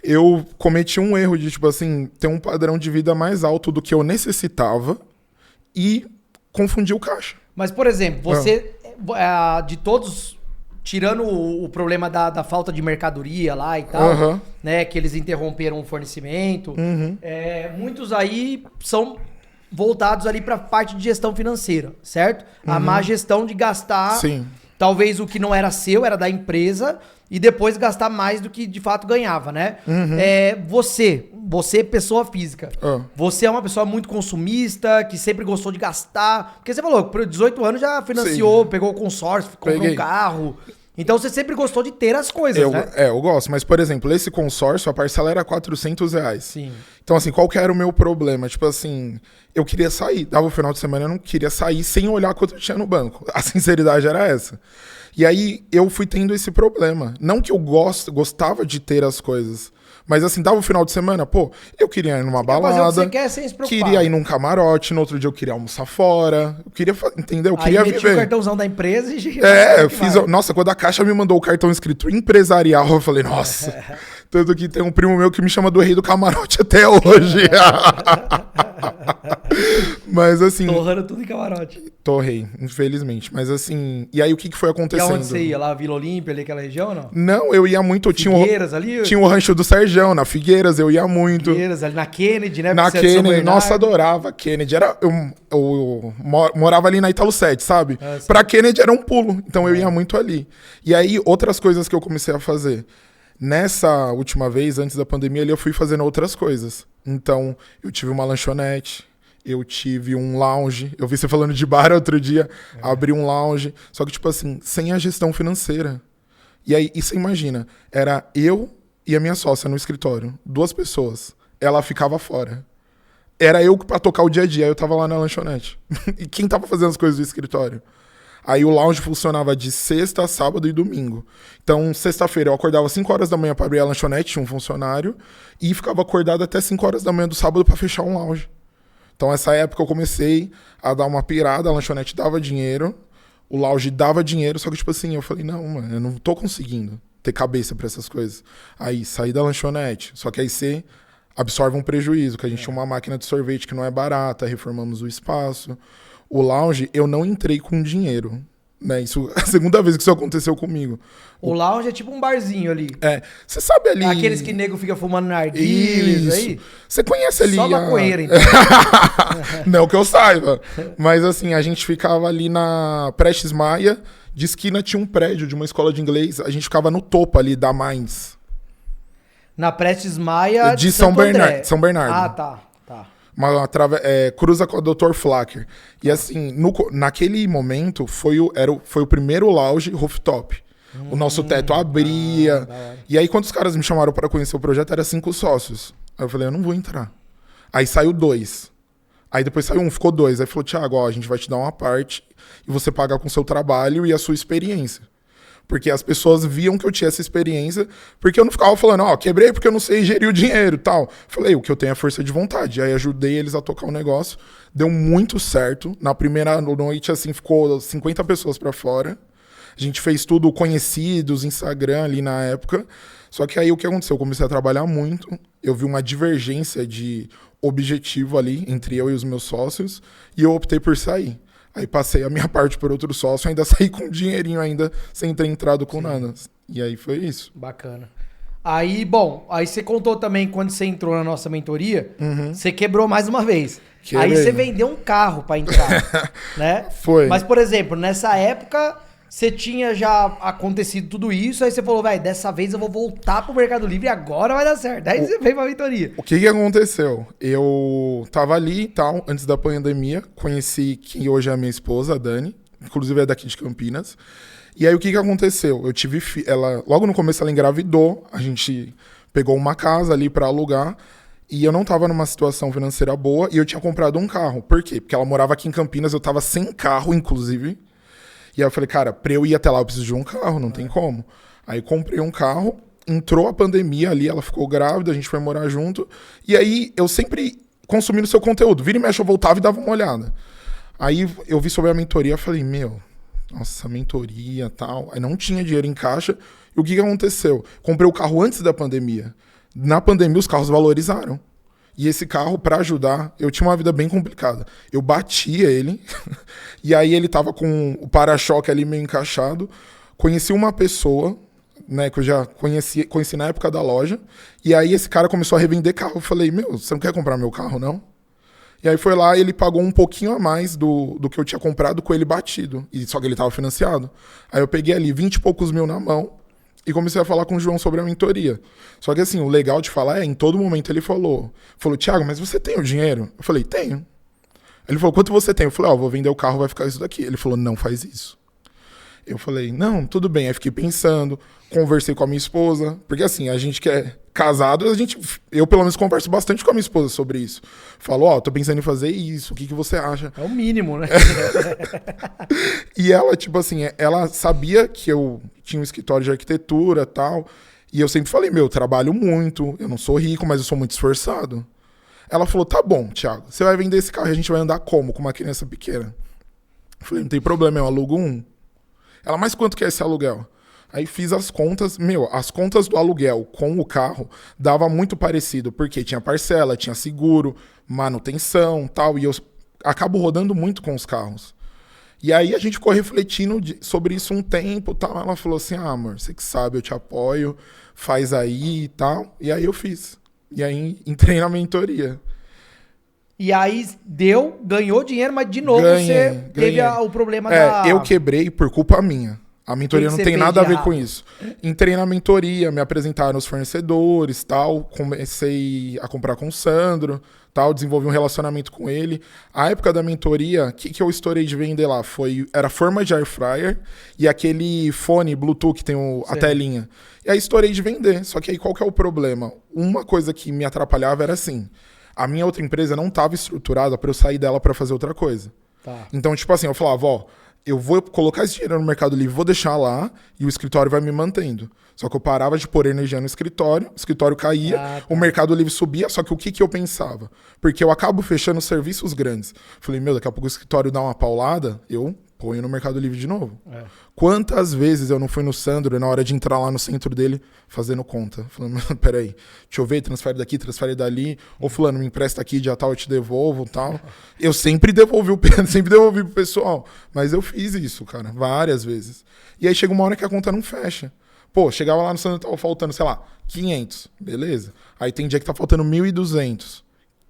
[SPEAKER 2] Eu cometi um erro de, tipo assim, ter um padrão de vida mais alto do que eu necessitava e confundir o caixa.
[SPEAKER 1] Mas, por exemplo, você, de todos... Tirando o problema da falta de mercadoria lá e tal, né? Que eles interromperam o fornecimento. Muitos aí são voltados ali pra parte de gestão financeira, certo? A má gestão de gastar, talvez o que não era seu, era da empresa, e depois gastar mais do que de fato ganhava, né? Você, pessoa física, você é uma pessoa muito consumista, que sempre gostou de gastar. Porque você falou, por 18 anos já financiou, pegou o consórcio, comprou um carro. Então você sempre gostou de ter as coisas, né?
[SPEAKER 2] Eu gosto. Mas, por exemplo, esse consórcio, a parcela era R$400.
[SPEAKER 1] Sim.
[SPEAKER 2] Então, assim, qual que era o meu problema? Tipo assim, eu queria sair. Dava o final de semana, eu não queria sair sem olhar quanto eu tinha no banco. A sinceridade era essa. E aí, eu fui tendo esse problema. Não que eu gostava de ter as coisas. Mas assim, dava o final de semana, pô, eu queria ir numa balada,
[SPEAKER 1] fazer o que você quer sem se preocupar.
[SPEAKER 2] Queria ir num camarote, no outro dia eu queria almoçar fora, eu queria, entendeu? Eu queria viver.
[SPEAKER 1] Aí meti o cartãozão da empresa e...
[SPEAKER 2] eu fiz... Nossa, quando a Caixa me mandou o cartão escrito empresarial, eu falei, nossa... Tanto que tem um primo meu que me chama do rei do camarote até hoje. Mas assim...
[SPEAKER 1] Torrando tudo em camarote.
[SPEAKER 2] Torrei, infelizmente. Mas assim... E aí o que foi acontecendo?
[SPEAKER 1] E aonde você ia? Lá, Vila Olímpia, ali, aquela região, não?
[SPEAKER 2] Não, eu ia muito...
[SPEAKER 1] Figueiras ali?
[SPEAKER 2] Tinha o rancho do Serjão, na Figueiras, eu ia muito.
[SPEAKER 1] Figueiras, ali na Kennedy, né?
[SPEAKER 2] Na Kennedy, nossa, adorava Kennedy. Eu morava ali na Italo 7, sabe? Pra Kennedy era um pulo, então eu ia muito ali. E aí, outras coisas que eu comecei a fazer. Nessa última vez, antes da pandemia, ali eu fui fazendo outras coisas. Então, eu tive uma lanchonete, eu tive um lounge. Eu vi você falando de bar outro dia, abri um lounge. Só que, tipo assim, sem a gestão financeira. E aí, e você imagina, era eu e a minha sócia no escritório, 2 pessoas. Ela ficava fora. Era eu pra tocar o dia a dia, eu tava lá na lanchonete. E quem tava fazendo as coisas do escritório? Aí o lounge funcionava de sexta, sábado e domingo. Então, sexta-feira eu acordava 5 horas da manhã pra abrir a lanchonete, tinha um funcionário, e ficava acordado até 5 horas da manhã do sábado pra fechar um lounge. Então, essa época eu comecei a dar uma pirada, a lanchonete dava dinheiro, o lounge dava dinheiro, só que tipo assim, eu falei, não, mano, eu não tô conseguindo ter cabeça pra essas coisas. Aí, saí da lanchonete, só que aí você absorve um prejuízo, que a gente tinha uma máquina de sorvete que não é barata, reformamos o espaço. O lounge, eu não entrei com dinheiro. Né? Isso é a segunda vez que isso aconteceu comigo.
[SPEAKER 1] O lounge é tipo um barzinho ali.
[SPEAKER 2] Você sabe ali...
[SPEAKER 1] Aqueles que nego fica fumando narguilhas aí.
[SPEAKER 2] Você conhece ali...
[SPEAKER 1] Só maconheiro, então.
[SPEAKER 2] Não que eu saiba. Mas assim, a gente ficava ali na Prestes Maia, de esquina tinha um prédio de uma escola de inglês, a gente ficava no topo ali da Mainz.
[SPEAKER 1] Na Prestes Maia
[SPEAKER 2] de São Bernardo.
[SPEAKER 1] Ah, tá.
[SPEAKER 2] Cruza com o Dr. Flacker. E assim, naquele momento, foi o primeiro lounge rooftop. O nosso teto abria. E aí, quando os caras me chamaram para conhecer o projeto, era 5 sócios. Aí eu falei, eu não vou entrar. Aí saiu 2. Aí depois saiu 1, ficou 2. Aí falou, Thiago, ó, a gente vai te dar uma parte e você paga com o seu trabalho e a sua experiência. Porque as pessoas viam que eu tinha essa experiência, porque eu não ficava falando, quebrei porque eu não sei gerir o dinheiro e tal. Falei, o que eu tenho é força de vontade. Aí ajudei eles a tocar o negócio. Deu muito certo. Na primeira noite, assim, ficou 50 pessoas pra fora. A gente fez tudo conhecidos, Instagram ali na época. Só que aí o que aconteceu? Eu comecei a trabalhar muito. Eu vi uma divergência de objetivo ali entre eu e os meus sócios. E eu optei por sair. Aí passei a minha parte por outro sócio, ainda saí com um dinheirinho ainda, sem ter entrado com nada. E aí foi isso.
[SPEAKER 1] Bacana. Aí, bom, aí você contou também, quando você entrou na nossa mentoria, você quebrou mais uma vez. Aí você vendeu um carro pra entrar, né?
[SPEAKER 2] Foi.
[SPEAKER 1] Mas, por exemplo, nessa época, você tinha já acontecido tudo isso, aí você falou, dessa vez eu vou voltar pro Mercado Livre e agora vai dar certo. Aí você veio pra mentoria.
[SPEAKER 2] O que aconteceu? Eu tava ali e tal, antes da pandemia, conheci quem hoje é a minha esposa, a Dani, inclusive é daqui de Campinas. E aí o que aconteceu? Eu tive ela logo no começo ela engravidou, a gente pegou uma casa ali pra alugar e eu não tava numa situação financeira boa e eu tinha comprado um carro. Por quê? Porque ela morava aqui em Campinas, eu tava sem carro, inclusive. E aí eu falei, cara, pra eu ir até lá eu preciso de um carro, não tem como. Aí comprei um carro, entrou a pandemia ali, ela ficou grávida, a gente foi morar junto. E aí eu sempre consumindo seu conteúdo. Vira e mexe, eu voltava e dava uma olhada. Aí eu vi sobre a mentoria, falei, nossa, mentoria e tal. Aí não tinha dinheiro em caixa. E o que aconteceu? Comprei o carro antes da pandemia. Na pandemia os carros valorizaram. E esse carro, pra ajudar, eu tinha uma vida bem complicada. Eu batia ele, e aí ele tava com o para-choque ali meio encaixado. Conheci uma pessoa, né, que eu já conheci na época da loja, e aí esse cara começou a revender carro. Eu falei, você não quer comprar meu carro, não? E aí foi lá, ele pagou um pouquinho a mais do que eu tinha comprado com ele batido. Só que ele tava financiado. Aí eu peguei ali 20 e poucos mil na mão, e comecei a falar com o João sobre a mentoria. Só que assim, o legal de falar em todo momento ele falou, Thiago, mas você tem o dinheiro? Eu falei, tenho. Ele falou, quanto você tem? Eu falei, vou vender o carro, vai ficar isso daqui. Ele falou, não faz isso. Eu falei, não, tudo bem. Aí fiquei pensando, conversei com a minha esposa, porque assim, a gente que é casado, eu pelo menos converso bastante com a minha esposa sobre isso. Falo, tô pensando em fazer isso, o que você acha?
[SPEAKER 1] É o mínimo, né?
[SPEAKER 2] E ela, tipo assim, ela sabia que eu tinha um escritório de arquitetura e tal, e eu sempre falei, eu trabalho muito, eu não sou rico, mas eu sou muito esforçado. Ela falou, tá bom, Thiago, você vai vender esse carro e a gente vai andar como? Com uma criança pequena. Eu falei, não tem problema, eu alugo um. Ela, mas quanto que é esse aluguel? Aí fiz as contas, as contas do aluguel com o carro dava muito parecido, porque tinha parcela, tinha seguro, manutenção, tal, e eu acabo rodando muito com os carros. E aí a gente ficou refletindo sobre isso um tempo, tal. Ela falou assim, amor, você que sabe, eu te apoio, faz aí e tal. E aí eu fiz. E aí entrei na mentoria.
[SPEAKER 1] E aí ganhou dinheiro, mas de novo teve o problema
[SPEAKER 2] Eu quebrei por culpa minha. A mentoria não tem nada a ver com isso. Entrei na mentoria, me apresentaram os fornecedores, tal, comecei a comprar com o Sandro, tal, desenvolvi um relacionamento com ele. A época da mentoria, o que eu estourei de vender lá? Era forma de air fryer e aquele fone Bluetooth que tem a telinha. E aí estourei de vender. Só que aí qual que é o problema? Uma coisa que me atrapalhava era assim, a minha outra empresa não estava estruturada para eu sair dela para fazer outra coisa. Tá. Então, tipo assim, eu falava, eu vou colocar esse dinheiro no Mercado Livre, vou deixar lá e o escritório vai me mantendo. Só que eu parava de pôr energia no escritório, o escritório caía, o Mercado Livre subia, só que o que eu pensava? Porque eu acabo fechando serviços grandes. Falei, daqui a pouco o escritório dá uma paulada, eu Põe no Mercado Livre de novo.
[SPEAKER 1] É.
[SPEAKER 2] Quantas vezes eu não fui no Sandro na hora de entrar lá no centro dele fazendo conta? Falando, peraí, deixa eu ver, transfere daqui, transfere dali. Ou fulano, me empresta aqui, dia tal, eu te devolvo e tal. Eu sempre devolvi sempre devolvi pro pessoal. Mas eu fiz isso, cara, várias vezes. E aí chega uma hora que a conta não fecha. Pô, chegava lá no Sandro, tava faltando, sei lá, 500. Beleza. Aí tem dia que tá faltando 1.200.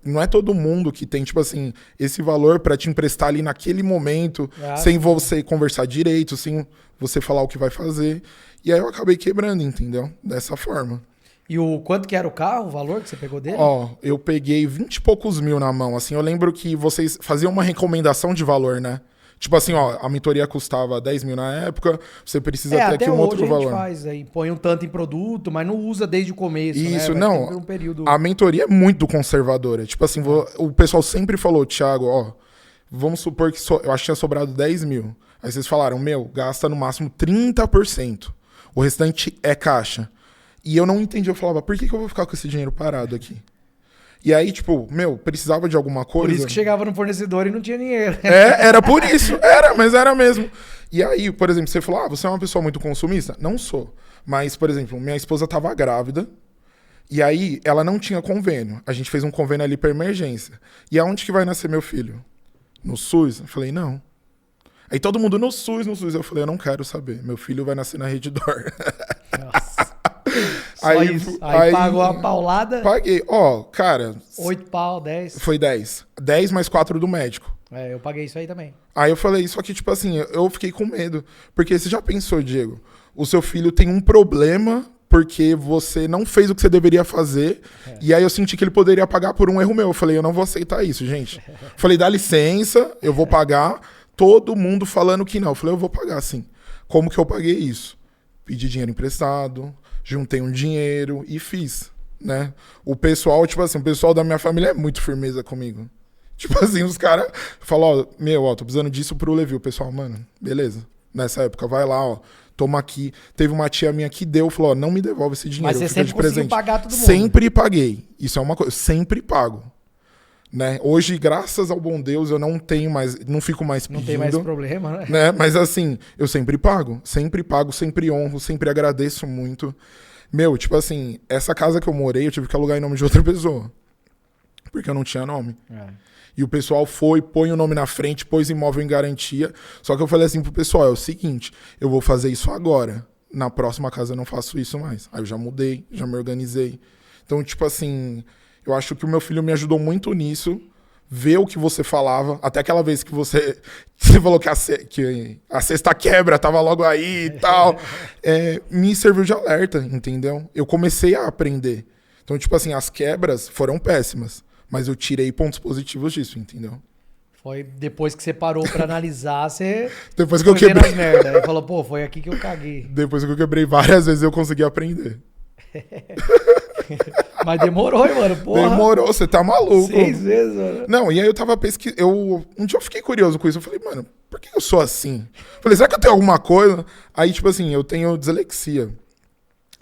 [SPEAKER 2] Não é todo mundo que tem, tipo assim, esse valor pra te emprestar ali naquele momento, sem você conversar direito, sem você falar o que vai fazer. E aí eu acabei quebrando, entendeu? Dessa forma.
[SPEAKER 1] E o quanto que era o carro, o valor que você pegou dele?
[SPEAKER 2] Ó, eu peguei 20 e poucos mil na mão, assim. Eu lembro que vocês faziam uma recomendação de valor, né? Tipo assim, ó, a mentoria custava 10 mil na época, você precisa ter aqui um outro valor.
[SPEAKER 1] A gente faz aí, põe um tanto em produto, mas não usa desde o começo,
[SPEAKER 2] isso,
[SPEAKER 1] né?
[SPEAKER 2] não.
[SPEAKER 1] Um período...
[SPEAKER 2] A mentoria é muito conservadora. Tipo assim, o pessoal sempre falou, Thiago, ó, vamos supor que eu acho que tinha sobrado 10 mil. Aí vocês falaram, gasta no máximo 30%. O restante é caixa. E eu não entendi, eu falava, por que eu vou ficar com esse dinheiro parado aqui? E aí, tipo, precisava de alguma coisa.
[SPEAKER 1] Por isso que chegava no fornecedor e não tinha dinheiro.
[SPEAKER 2] Era por isso. Mas era mesmo. E aí, por exemplo, você falou, você é uma pessoa muito consumista? Não sou. Mas, por exemplo, minha esposa tava grávida e aí ela não tinha convênio. A gente fez um convênio ali pra emergência. E aonde que vai nascer meu filho? No SUS? Eu falei, não. Aí todo mundo no SUS. Eu falei, eu não quero saber. Meu filho vai nascer na Redditor.
[SPEAKER 1] Nossa. Aí pagou a paulada?
[SPEAKER 2] Paguei. Cara...
[SPEAKER 1] 8 pau, 10.
[SPEAKER 2] Foi 10. 10 mais 4 do médico.
[SPEAKER 1] Eu paguei isso aí também.
[SPEAKER 2] Aí eu falei, só que tipo assim, eu fiquei com medo. Porque você já pensou, Diego? O seu filho tem um problema porque você não fez o que você deveria fazer. E aí eu senti que ele poderia pagar por um erro meu. Eu falei, eu não vou aceitar isso, gente. Falei, dá licença, eu vou pagar. Todo mundo falando que não. Eu falei, eu vou pagar sim. Como que eu paguei isso? Pedi dinheiro emprestado... Juntei um dinheiro e fiz, né? O pessoal, tipo assim, o pessoal da minha família é muito firmeza comigo. Tipo assim, os caras falam, tô precisando disso pro Levi. O pessoal, mano, beleza. Nessa época, vai lá, toma aqui. Teve uma tia minha que deu, falou, não me devolve esse dinheiro.
[SPEAKER 1] Mas você sempre conseguiu pagar todo mundo.
[SPEAKER 2] Sempre paguei. Isso é uma coisa, sempre pago. Né? Hoje, graças ao bom Deus, eu não fico mais pedindo.
[SPEAKER 1] Não tem mais problema, né?
[SPEAKER 2] Mas assim, eu sempre pago, sempre honro, sempre agradeço muito. Tipo assim, essa casa que eu morei, eu tive que alugar em nome de outra pessoa. Porque eu não tinha nome. E o pessoal põe o nome na frente, pôs imóvel em garantia. Só que eu falei assim pro pessoal, é o seguinte, eu vou fazer isso agora. Na próxima casa eu não faço isso mais. Aí eu já mudei, já me organizei. Então, tipo assim... Eu acho que o meu filho me ajudou muito nisso, ver o que você falava, até aquela vez que você falou que a sexta quebra tava logo aí e tal, me serviu de alerta, entendeu? Eu comecei a aprender. Então, tipo assim, as quebras foram péssimas, mas eu tirei pontos positivos disso, entendeu?
[SPEAKER 1] Foi depois que você parou pra analisar, você...
[SPEAKER 2] Depois que eu quebrei...
[SPEAKER 1] merda. Aí falou, pô, foi aqui que eu caguei.
[SPEAKER 2] Depois que eu quebrei várias vezes, eu consegui aprender.
[SPEAKER 1] Mas demorou, hein, mano? Porra.
[SPEAKER 2] Demorou, você tá maluco.
[SPEAKER 1] 6 vezes, mano.
[SPEAKER 2] Não, e aí eu tava pesquisando. Um dia eu fiquei curioso com isso. Eu falei, mano, por que eu sou assim? Falei, será que eu tenho alguma coisa? Aí, tipo assim, eu tenho dislexia.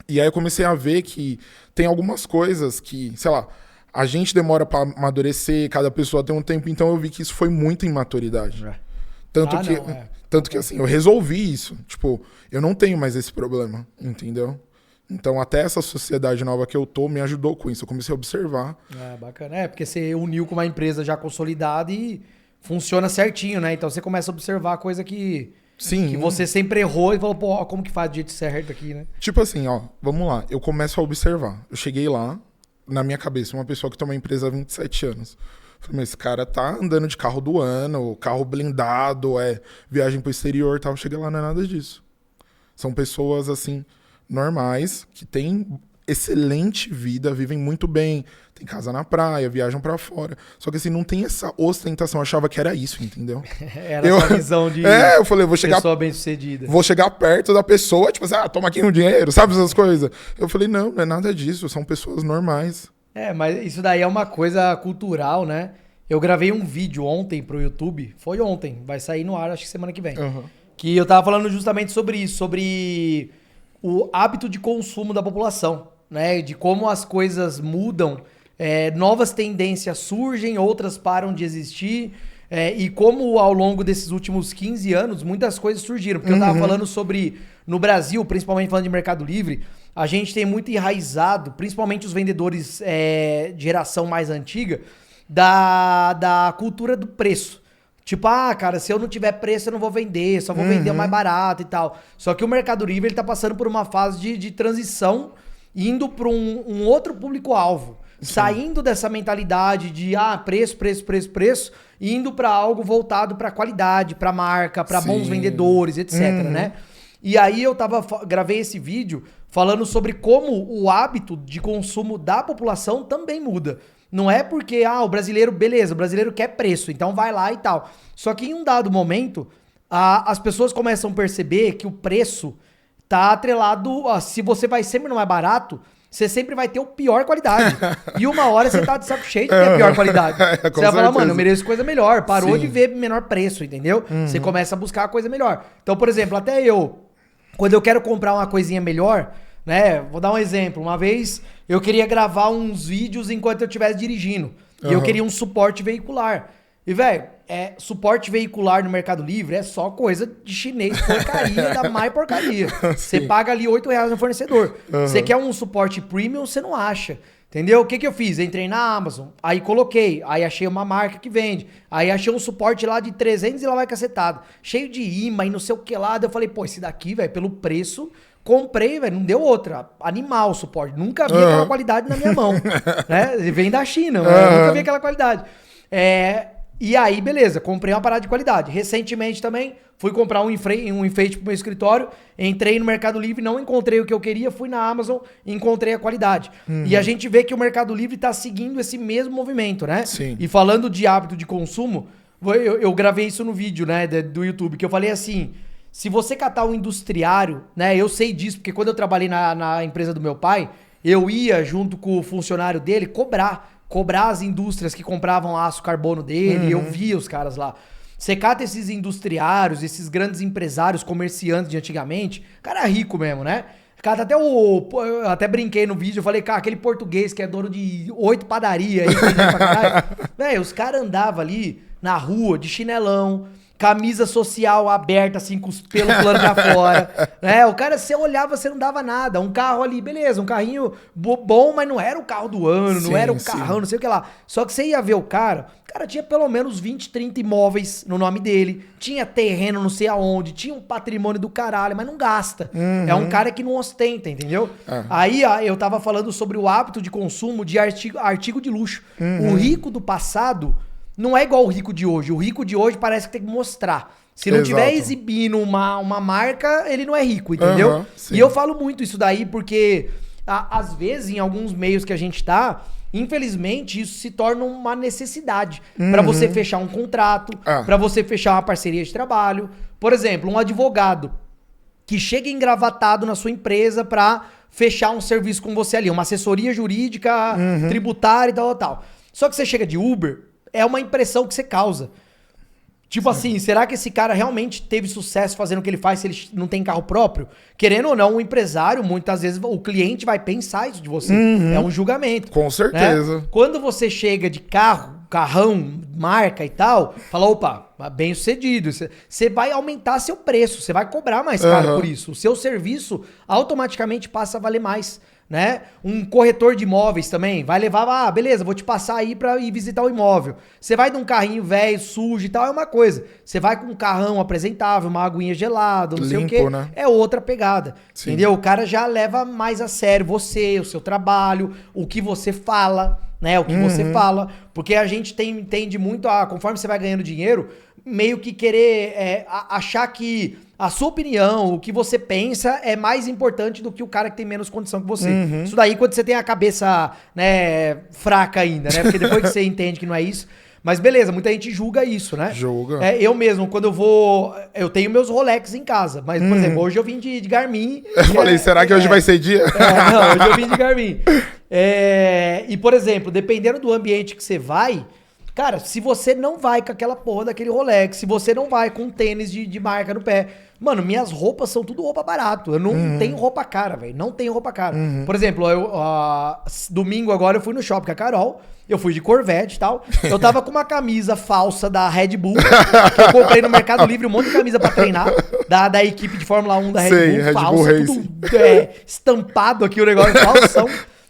[SPEAKER 2] E aí eu comecei a ver que tem algumas coisas que, sei lá, a gente demora pra amadurecer, cada pessoa tem um tempo. Então eu vi que isso foi muita imaturidade. Tanto que, assim, eu resolvi isso. Tipo, eu não tenho mais esse problema, entendeu? Então, até essa sociedade nova que eu tô me ajudou com isso. Eu comecei a observar.
[SPEAKER 1] Bacana. Porque você uniu com uma empresa já consolidada e funciona certinho, né? Então, você começa a observar coisa que você sempre errou e falou, pô, como que faz do jeito certo aqui, né?
[SPEAKER 2] Tipo assim, vamos lá. Eu começo a observar. Eu cheguei lá, na minha cabeça, uma pessoa que tem uma empresa há 27 anos. Falei, mas esse cara tá andando de carro do ano, carro blindado, viagem pro exterior e tal. Cheguei lá, não é nada disso. São pessoas, assim... normais, que têm excelente vida, vivem muito bem, tem casa na praia, viajam pra fora. Só que assim, não tem essa ostentação. Eu achava que era isso, entendeu?
[SPEAKER 1] Era essa visão de
[SPEAKER 2] eu falei, vou chegar,
[SPEAKER 1] pessoa bem-sucedida.
[SPEAKER 2] Vou chegar perto da pessoa, tipo assim, toma aqui um dinheiro, sabe essas coisas? Eu falei, não é nada disso, são pessoas normais.
[SPEAKER 1] Mas isso daí é uma coisa cultural, né? Eu gravei um vídeo ontem pro YouTube, foi ontem, vai sair no ar, acho que semana que vem. Que eu tava falando justamente sobre isso, sobre... o hábito de consumo da população, né? De como as coisas mudam, novas tendências surgem, outras param de existir. E como ao longo desses últimos 15 anos, muitas coisas surgiram. Porque eu tava falando sobre, no Brasil, principalmente falando de Mercado Livre, a gente tem muito enraizado, principalmente os vendedores de geração mais antiga, da cultura do preço. Tipo, cara, se eu não tiver preço eu não vou vender, só vou vender o mais barato e tal. Só que o Mercado Livre ele tá passando por uma fase de transição, indo para um outro público-alvo. Saindo dessa mentalidade de preço, indo para algo voltado para qualidade, para marca, para bons vendedores, etc, né? E aí eu gravei esse vídeo falando sobre como o hábito de consumo da população também muda. Não é porque, o brasileiro, beleza, o brasileiro quer preço, então vai lá e tal. Só que em um dado momento, as pessoas começam a perceber que o preço tá atrelado, se você vai sempre no mais barato, você sempre vai ter o pior qualidade. E uma hora você tá de saco cheio de ter a pior qualidade. Você vai falar, mano, eu mereço coisa melhor. Parou de ver menor preço, entendeu? Você começa a buscar a coisa melhor. Então, por exemplo, até eu, quando eu quero comprar uma coisinha melhor, né? Vou dar um exemplo. Uma vez eu queria gravar uns vídeos enquanto eu estivesse dirigindo. E eu queria um suporte veicular. E, velho, suporte veicular no Mercado Livre é só coisa de chinês, porcaria, da mais porcaria. Você paga ali R$8 no fornecedor. Você quer um suporte premium, você não acha. Entendeu? O que eu fiz? Entrei na Amazon, aí coloquei, aí achei uma marca que vende, aí achei um suporte lá de 300 e lá vai cacetada. Cheio de imã e não sei o que lá. Daí eu falei, pô, esse daqui, velho, pelo preço... Comprei, velho, não deu outra. Animal o suporte. Nunca vi aquela qualidade na minha mão. Né? Vem da China, mas nunca vi aquela qualidade. E aí, beleza, comprei uma parada de qualidade. Recentemente também, fui comprar um enfeite pro meu escritório, entrei no Mercado Livre, não encontrei o que eu queria, fui na Amazon e encontrei a qualidade. E a gente vê que o Mercado Livre tá seguindo esse mesmo movimento, né?
[SPEAKER 2] Sim.
[SPEAKER 1] E falando de hábito de consumo, eu gravei isso no vídeo, né, do YouTube, que eu falei assim... Se você catar um industriário, né? Eu sei disso, porque quando eu trabalhei na empresa do meu pai, eu ia junto com o funcionário dele cobrar as indústrias que compravam aço carbono dele, eu via os caras lá. Você cata esses industriários, esses grandes empresários, comerciantes de antigamente, cara rico mesmo, né? Cara, eu até brinquei no vídeo, eu falei, cara, aquele português que é dono de 8 padarias aí, pra caralho. Véi, os caras andavam ali na rua de chinelão, camisa social aberta, assim, com os pelos pulando pra fora. Né? O cara, você olhava, você não dava nada. Um carro ali, beleza, um carrinho bom, mas não era o carro do ano, não era o carrão, não sei o que lá. Só que você ia ver o cara tinha pelo menos 20, 30 imóveis no nome dele, tinha terreno não sei aonde, tinha um patrimônio do caralho, mas não gasta. É um cara que não ostenta, entendeu? Aí eu tava falando sobre o hábito de consumo de artigo de luxo. O rico do passado... Não é igual o rico de hoje. O rico de hoje parece que tem que mostrar. Se não tiver exibindo uma marca, ele não é rico, entendeu? E eu falo muito isso daí porque, às vezes, em alguns meios que a gente tá, infelizmente, isso se torna uma necessidade. Pra você fechar um contrato, pra você fechar uma parceria de trabalho. Por exemplo, um advogado que chega engravatado na sua empresa pra fechar um serviço com você ali. Uma assessoria jurídica, tributária e tal. Só que você chega de Uber... É uma impressão que você causa. Tipo assim, será que esse cara realmente teve sucesso fazendo o que ele faz se ele não tem carro próprio? Querendo ou não, o empresário, muitas vezes, o cliente vai pensar isso de você. É um julgamento.
[SPEAKER 2] Com certeza.
[SPEAKER 1] Né? Quando você chega de carrão, marca e tal, fala, opa, bem sucedido. Você vai aumentar seu preço, você vai cobrar mais caro por isso. O seu serviço automaticamente passa a valer mais. Né? Um corretor de imóveis também vai levar, beleza, vou te passar aí pra ir visitar o imóvel. Você vai de um carrinho velho, sujo e tal, é uma coisa. Você vai com um carrão apresentável, uma aguinha gelada, não sei o quê, né? É outra pegada. Sim. Entendeu? O cara já leva mais a sério você, o seu trabalho, o que você fala, né? O que você fala. Porque a gente tende muito conforme você vai ganhando dinheiro, meio que querer achar que a sua opinião, o que você pensa é mais importante do que o cara que tem menos condição que você. Isso daí quando você tem a cabeça, né, fraca ainda, né? Porque depois que você entende que não é isso... Mas beleza, muita gente julga isso, né?
[SPEAKER 2] Julga.
[SPEAKER 1] Eu mesmo, quando eu vou... Eu tenho meus Rolex em casa. Mas, por exemplo, hoje eu vim de Garmin.
[SPEAKER 2] Eu falei, será que hoje vai ser dia?
[SPEAKER 1] Não, hoje eu vim de Garmin. E, por exemplo, dependendo do ambiente que você vai... Cara, se você não vai com aquela porra daquele Rolex, se você não vai com um tênis de marca no pé... Mano, minhas roupas são tudo roupa barato. Eu não tenho roupa cara, velho. Não tenho roupa cara. Por exemplo, domingo agora eu fui no shopping com a Carol. Eu fui de Corvette e tal. Eu tava com uma camisa falsa da Red Bull, que eu comprei no Mercado Livre, um monte de camisa pra treinar, da equipe de Fórmula 1 da Red Bull,
[SPEAKER 2] Red
[SPEAKER 1] falsa,
[SPEAKER 2] Bull
[SPEAKER 1] tudo estampado aqui, o negócio falsão.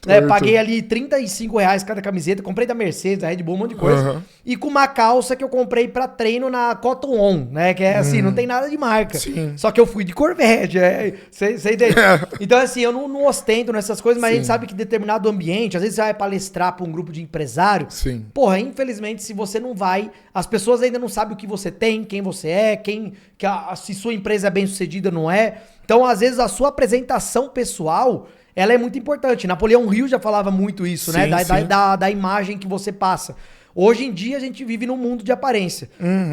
[SPEAKER 1] Né, paguei ali R$35 cada camiseta, comprei da Mercedes, da Red Bull, um monte de coisa. E com uma calça que eu comprei pra treino na Cotton On, né? Que é assim, não tem nada de marca.
[SPEAKER 2] Sim.
[SPEAKER 1] Só que eu fui de Corvette, você entende? Então assim, eu não ostento nessas coisas, mas a gente sabe que determinado ambiente, às vezes você vai palestrar pra um grupo de empresário.
[SPEAKER 2] Sim.
[SPEAKER 1] Porra, infelizmente, se você não vai, as pessoas ainda não sabem o que você tem, quem você é, se sua empresa é bem sucedida ou não é. Então, às vezes, a sua apresentação pessoal, ela é muito importante. Napoleão Hill já falava muito isso, né? Da imagem que você passa. Hoje em dia, a gente vive num mundo de aparência.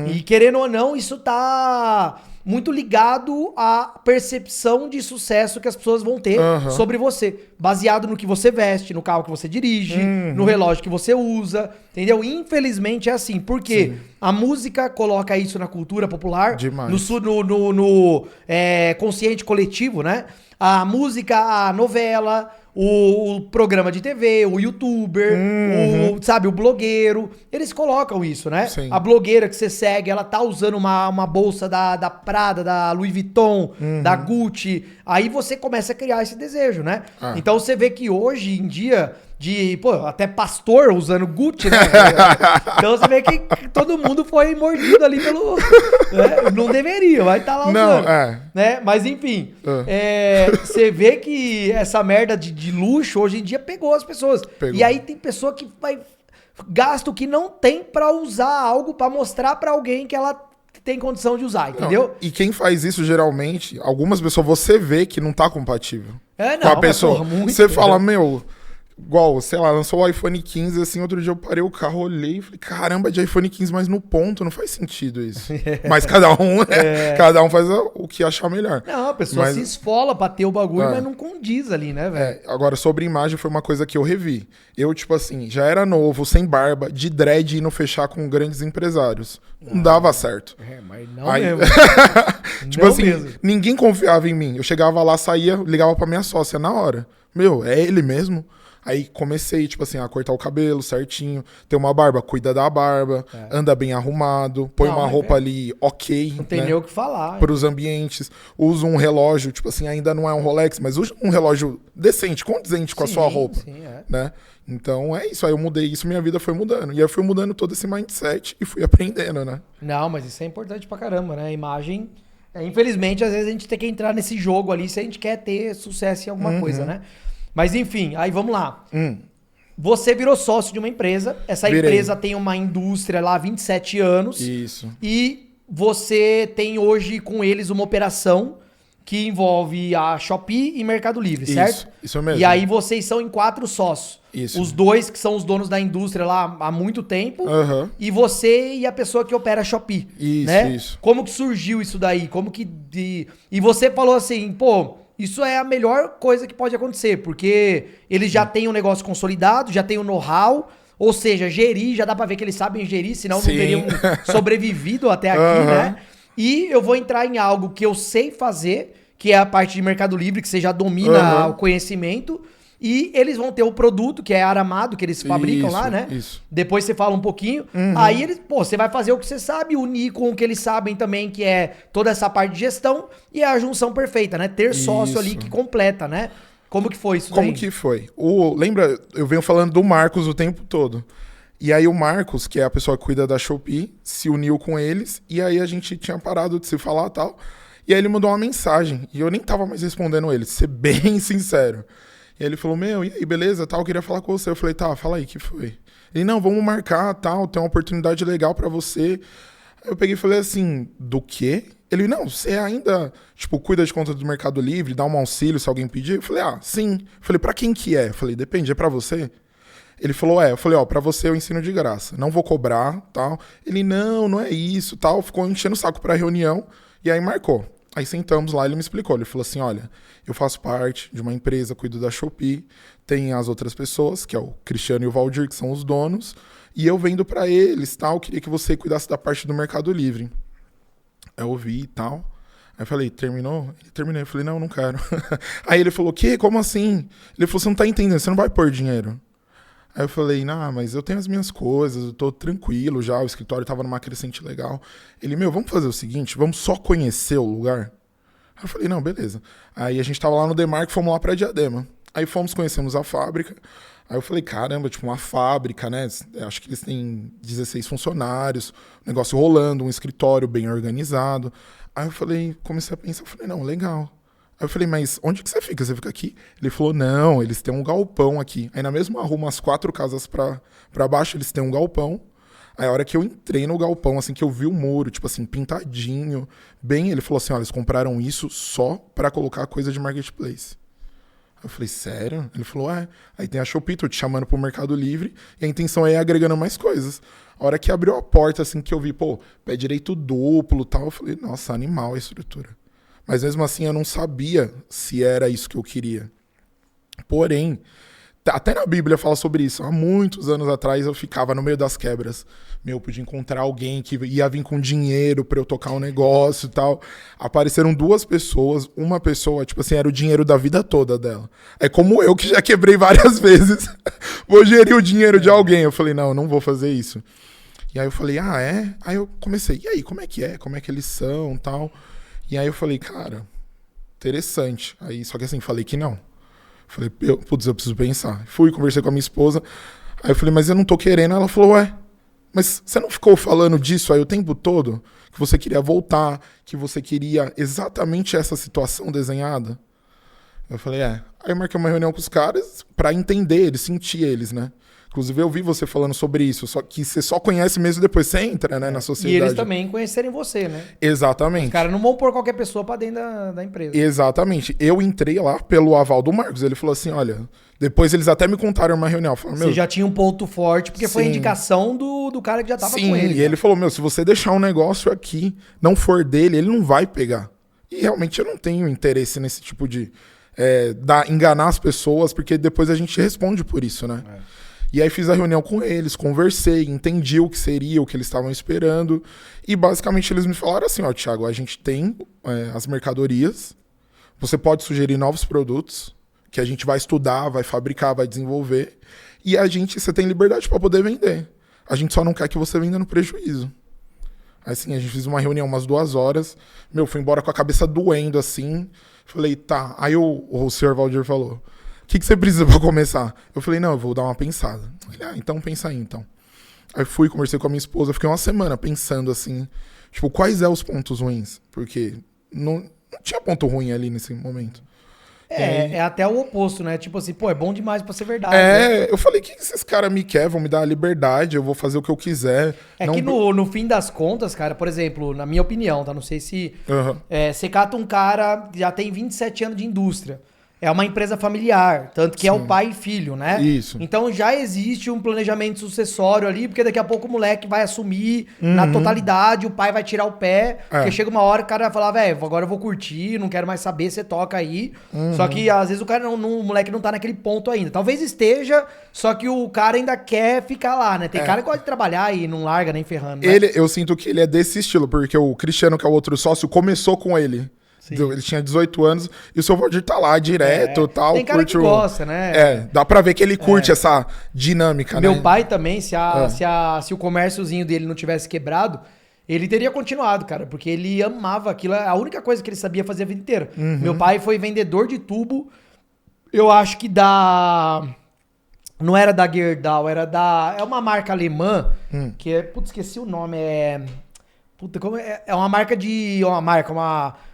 [SPEAKER 1] E, querendo ou não, isso tá muito ligado à percepção de sucesso que as pessoas vão ter sobre você. Baseado no que você veste, no carro que você dirige, no relógio que você usa, entendeu? Infelizmente é assim, porque a música coloca isso na cultura popular,
[SPEAKER 2] demais,
[SPEAKER 1] no consciente coletivo, né? A música, a novela, o programa de TV, o youtuber, o blogueiro, eles colocam isso, né?
[SPEAKER 2] Sim.
[SPEAKER 1] A blogueira que você segue, ela tá usando uma bolsa da Prada, da Louis Vuitton, da Gucci, aí você começa a criar esse desejo, né? Então você vê que hoje em dia, até pastor usando Gucci, né? Então você vê que todo mundo foi mordido ali pelo... né? Não deveria, vai estar lá usando. Né? Mas enfim, você vê que essa merda de luxo hoje em dia pegou as pessoas. E aí tem pessoa que gasta o que não tem pra usar algo pra mostrar pra alguém que ela tem condição de usar, entendeu?
[SPEAKER 2] Não. E quem faz isso geralmente, algumas pessoas você vê que não tá compatível com a pessoa.
[SPEAKER 1] Porra, muito,
[SPEAKER 2] você fala, igual, sei lá, lançou o iPhone 15, assim, outro dia eu parei o carro, olhei e falei, caramba, de iPhone 15, mas no ponto, não faz sentido isso. Mas cada um faz o que achar melhor.
[SPEAKER 1] Não, a pessoa se esfola pra ter o bagulho, mas não condiz ali, né, velho?
[SPEAKER 2] Agora, sobre imagem, foi uma coisa que eu revi. Eu, tipo assim, já era novo, sem barba, de dread, indo fechar com grandes empresários. Não dava certo.
[SPEAKER 1] Mas não mesmo.
[SPEAKER 2] Tipo não assim, mesmo. Ninguém confiava em mim. Eu chegava lá, saía, ligava pra minha sócia na hora. É ele mesmo? Aí comecei, tipo assim, a cortar o cabelo certinho, ter uma barba, cuida da barba, anda bem arrumado, põe uma roupa ali ok.
[SPEAKER 1] Não tem nem o que falar.
[SPEAKER 2] Pros ambientes. Usa um relógio, tipo assim, ainda não é um Rolex, mas usa um relógio decente, condizente com a sua roupa. Né? Então é isso, aí eu mudei isso, minha vida foi mudando. E aí eu fui mudando todo esse mindset e fui aprendendo, né?
[SPEAKER 1] Não, mas isso é importante pra caramba, né? A imagem... infelizmente, às vezes a gente tem que entrar nesse jogo ali se a gente quer ter sucesso em alguma coisa, né? Mas enfim, aí vamos lá. Você virou sócio de uma empresa. Essa empresa tem uma indústria lá há 27 anos.
[SPEAKER 2] Isso.
[SPEAKER 1] E você tem hoje com eles uma operação que envolve a Shopee e Mercado Livre, certo?
[SPEAKER 2] Isso mesmo.
[SPEAKER 1] E aí vocês são em 4 sócios.
[SPEAKER 2] Isso.
[SPEAKER 1] Os 2 que são os donos da indústria lá há muito tempo. E você e a pessoa que opera a Shopee.
[SPEAKER 2] Isso.
[SPEAKER 1] Como que surgiu isso daí? E você falou assim, isso é a melhor coisa que pode acontecer, porque eles já têm um negócio consolidado, já têm o know-how, ou seja, gerir, já dá pra ver que eles sabem gerir, senão não teriam sobrevivido até aqui, né? E eu vou entrar em algo que eu sei fazer, que é a parte de Mercado Livre, que você já domina o conhecimento, e eles vão ter o produto, que é aramado, que eles fabricam lá, né?
[SPEAKER 2] Isso.
[SPEAKER 1] Depois você fala um pouquinho. Aí você vai fazer o que você sabe, unir com o que eles sabem também, que é toda essa parte de gestão, e é a junção perfeita, né? Ter sócio ali que completa, né? Como que foi isso daí?
[SPEAKER 2] Como que foi? Lembra, eu venho falando do Marcos o tempo todo. E aí o Marcos, que é a pessoa que cuida da Shopee, se uniu com eles, e aí a gente tinha parado de se falar e tal. E aí ele mandou uma mensagem, e eu nem tava mais respondendo ele, ser bem sincero. E ele falou, e aí, beleza, tal, eu queria falar com você. Eu falei, tá, fala aí, que foi? Ele, não, vamos marcar, tal, tem uma oportunidade legal pra você. Aí eu peguei e falei assim, do quê? Ele, não, você ainda, cuida de conta do Mercado Livre, dá um auxílio se alguém pedir? Eu falei, sim. Eu falei, pra quem que é? Eu falei, depende, é pra você? Ele falou, Eu falei, pra você eu ensino de graça, não vou cobrar, tal. Ele, não é isso, tal. Ficou enchendo o saco pra reunião, e aí marcou. Aí sentamos lá, ele me explicou, ele falou assim, olha, eu faço parte de uma empresa, cuido da Shopee, tem as outras pessoas, que é o Cristiano e o Valdir, que são os donos, e eu vendo pra eles, tal, queria que você cuidasse da parte do Mercado Livre. Eu ouvi e tal. Aí eu falei, terminou? Ele terminei. Eu falei, não quero. Aí ele falou, o quê? Como assim? Ele falou, você não tá entendendo, você não vai pôr dinheiro. Aí eu falei, não, mas eu tenho as minhas coisas, eu tô tranquilo já, o escritório tava numa crescente legal. Ele, vamos fazer o seguinte, vamos só conhecer o lugar? Aí eu falei, não, beleza. Aí a gente tava lá no Demarco, fomos lá pra Diadema. Aí fomos, conhecemos a fábrica. Aí eu falei, caramba, tipo, uma fábrica, né? Acho que eles têm 16 funcionários, negócio rolando, um escritório bem organizado. Aí eu falei, comecei a pensar, eu falei, não, legal. Aí eu falei, mas onde que você fica? Você fica aqui? Ele falou, não, eles têm um galpão aqui. Aí na mesma rua, umas 4 casas pra baixo, eles têm um galpão. Aí a hora que eu entrei no galpão, assim, que eu vi o muro, tipo assim, pintadinho, bem, ele falou assim, ó, eles compraram isso só pra colocar coisa de marketplace. Eu falei, sério? Ele falou, Aí tem a Shopee, tô te chamando pro Mercado Livre, e a intenção é ir agregando mais coisas. A hora que abriu a porta, assim, que eu vi, pé direito duplo e tal, eu falei, nossa, animal a estrutura. Mas mesmo assim eu não sabia se era isso que eu queria. Porém, até na Bíblia fala sobre isso. Há muitos anos atrás eu ficava no meio das quebras. Eu podia encontrar alguém que ia vir com dinheiro pra eu tocar um negócio e tal. Apareceram 2 pessoas. Uma pessoa, tipo assim, era o dinheiro da vida toda dela. É como eu que já quebrei várias vezes. Vou gerir o dinheiro de alguém. Eu falei, não, eu não vou fazer isso. E aí eu falei, é? Aí eu comecei, e aí, como é que é? Como é que eles são e tal? E aí eu falei, cara, interessante. Aí, só que assim, falei que não. Falei, putz, eu preciso pensar. Fui, conversei com a minha esposa. Aí eu falei, mas eu não tô querendo. Ela falou, mas você não ficou falando disso aí o tempo todo? Que você queria voltar, que você queria exatamente essa situação desenhada? Eu falei, Aí eu marquei uma reunião com os caras pra entender eles, sentir eles, né? Inclusive, eu vi você falando sobre isso, só que você só conhece mesmo depois que você entra, né, na sociedade.
[SPEAKER 1] E eles também conhecerem você, né?
[SPEAKER 2] Exatamente.
[SPEAKER 1] Os caras não vão pôr qualquer pessoa pra dentro da empresa.
[SPEAKER 2] Exatamente. Eu entrei lá pelo aval do Marcos. Ele falou assim, olha... Depois eles até me contaram uma reunião. Falaram,
[SPEAKER 1] você já tinha um ponto forte, porque foi a indicação do cara que já tava com ele.
[SPEAKER 2] E ele falou, se você deixar um negócio aqui, não for dele, ele não vai pegar. E realmente eu não tenho interesse nesse tipo de... enganar as pessoas, porque depois a gente responde por isso, né? E aí fiz a reunião com eles, conversei, entendi o que seria, o que eles estavam esperando. E basicamente eles me falaram assim, Thiago, a gente tem as mercadorias, você pode sugerir novos produtos, que a gente vai estudar, vai fabricar, vai desenvolver. E você tem liberdade para poder vender. A gente só não quer que você venda no prejuízo. Aí assim, a gente fez uma reunião umas 2 horas. Fui embora com a cabeça doendo assim. Falei, tá. Aí o senhor Valdir falou, o que você precisa para começar? Eu falei, não, eu vou dar uma pensada. Ele, então pensa aí, então. Aí fui, conversei com a minha esposa, fiquei uma semana pensando assim, tipo, quais os pontos ruins? Porque não tinha ponto ruim ali nesse momento.
[SPEAKER 1] É até o oposto, né? Tipo assim, é bom demais pra ser verdade. Né?
[SPEAKER 2] Eu falei, o que esses caras me querem? Vão me dar a liberdade, eu vou fazer o que eu quiser.
[SPEAKER 1] Que no fim das contas, cara, por exemplo, na minha opinião, tá? Não sei se... você cata um cara que já tem 27 anos de indústria. É uma empresa familiar, tanto que é o pai e filho, né?
[SPEAKER 2] Isso.
[SPEAKER 1] Então já existe um planejamento sucessório ali, porque daqui a pouco o moleque vai assumir na totalidade, o pai vai tirar o pé, porque chega uma hora que o cara vai falar, velho, agora eu vou curtir, não quero mais saber, você toca aí. Só que às vezes o moleque não tá naquele ponto ainda. Talvez esteja, só que o cara ainda quer ficar lá, né? Tem cara que gosta de trabalhar e não larga nem ferrando. Né?
[SPEAKER 2] Eu sinto que ele é desse estilo, porque o Cristiano, que é o outro sócio, começou com ele. Sim. Ele tinha 18 anos e o seu Valdir tá lá direto e tal.
[SPEAKER 1] Tem cara que gosta, né?
[SPEAKER 2] Dá pra ver que ele curte essa dinâmica, né?
[SPEAKER 1] Meu pai também, se o comérciozinho dele não tivesse quebrado, ele teria continuado, cara, porque ele amava aquilo. A única coisa que ele sabia fazer a vida inteira. Meu pai foi vendedor de tubo, eu acho que não era da Gerdau, era é uma marca alemã, que é... Putz, esqueci o nome, é uma marca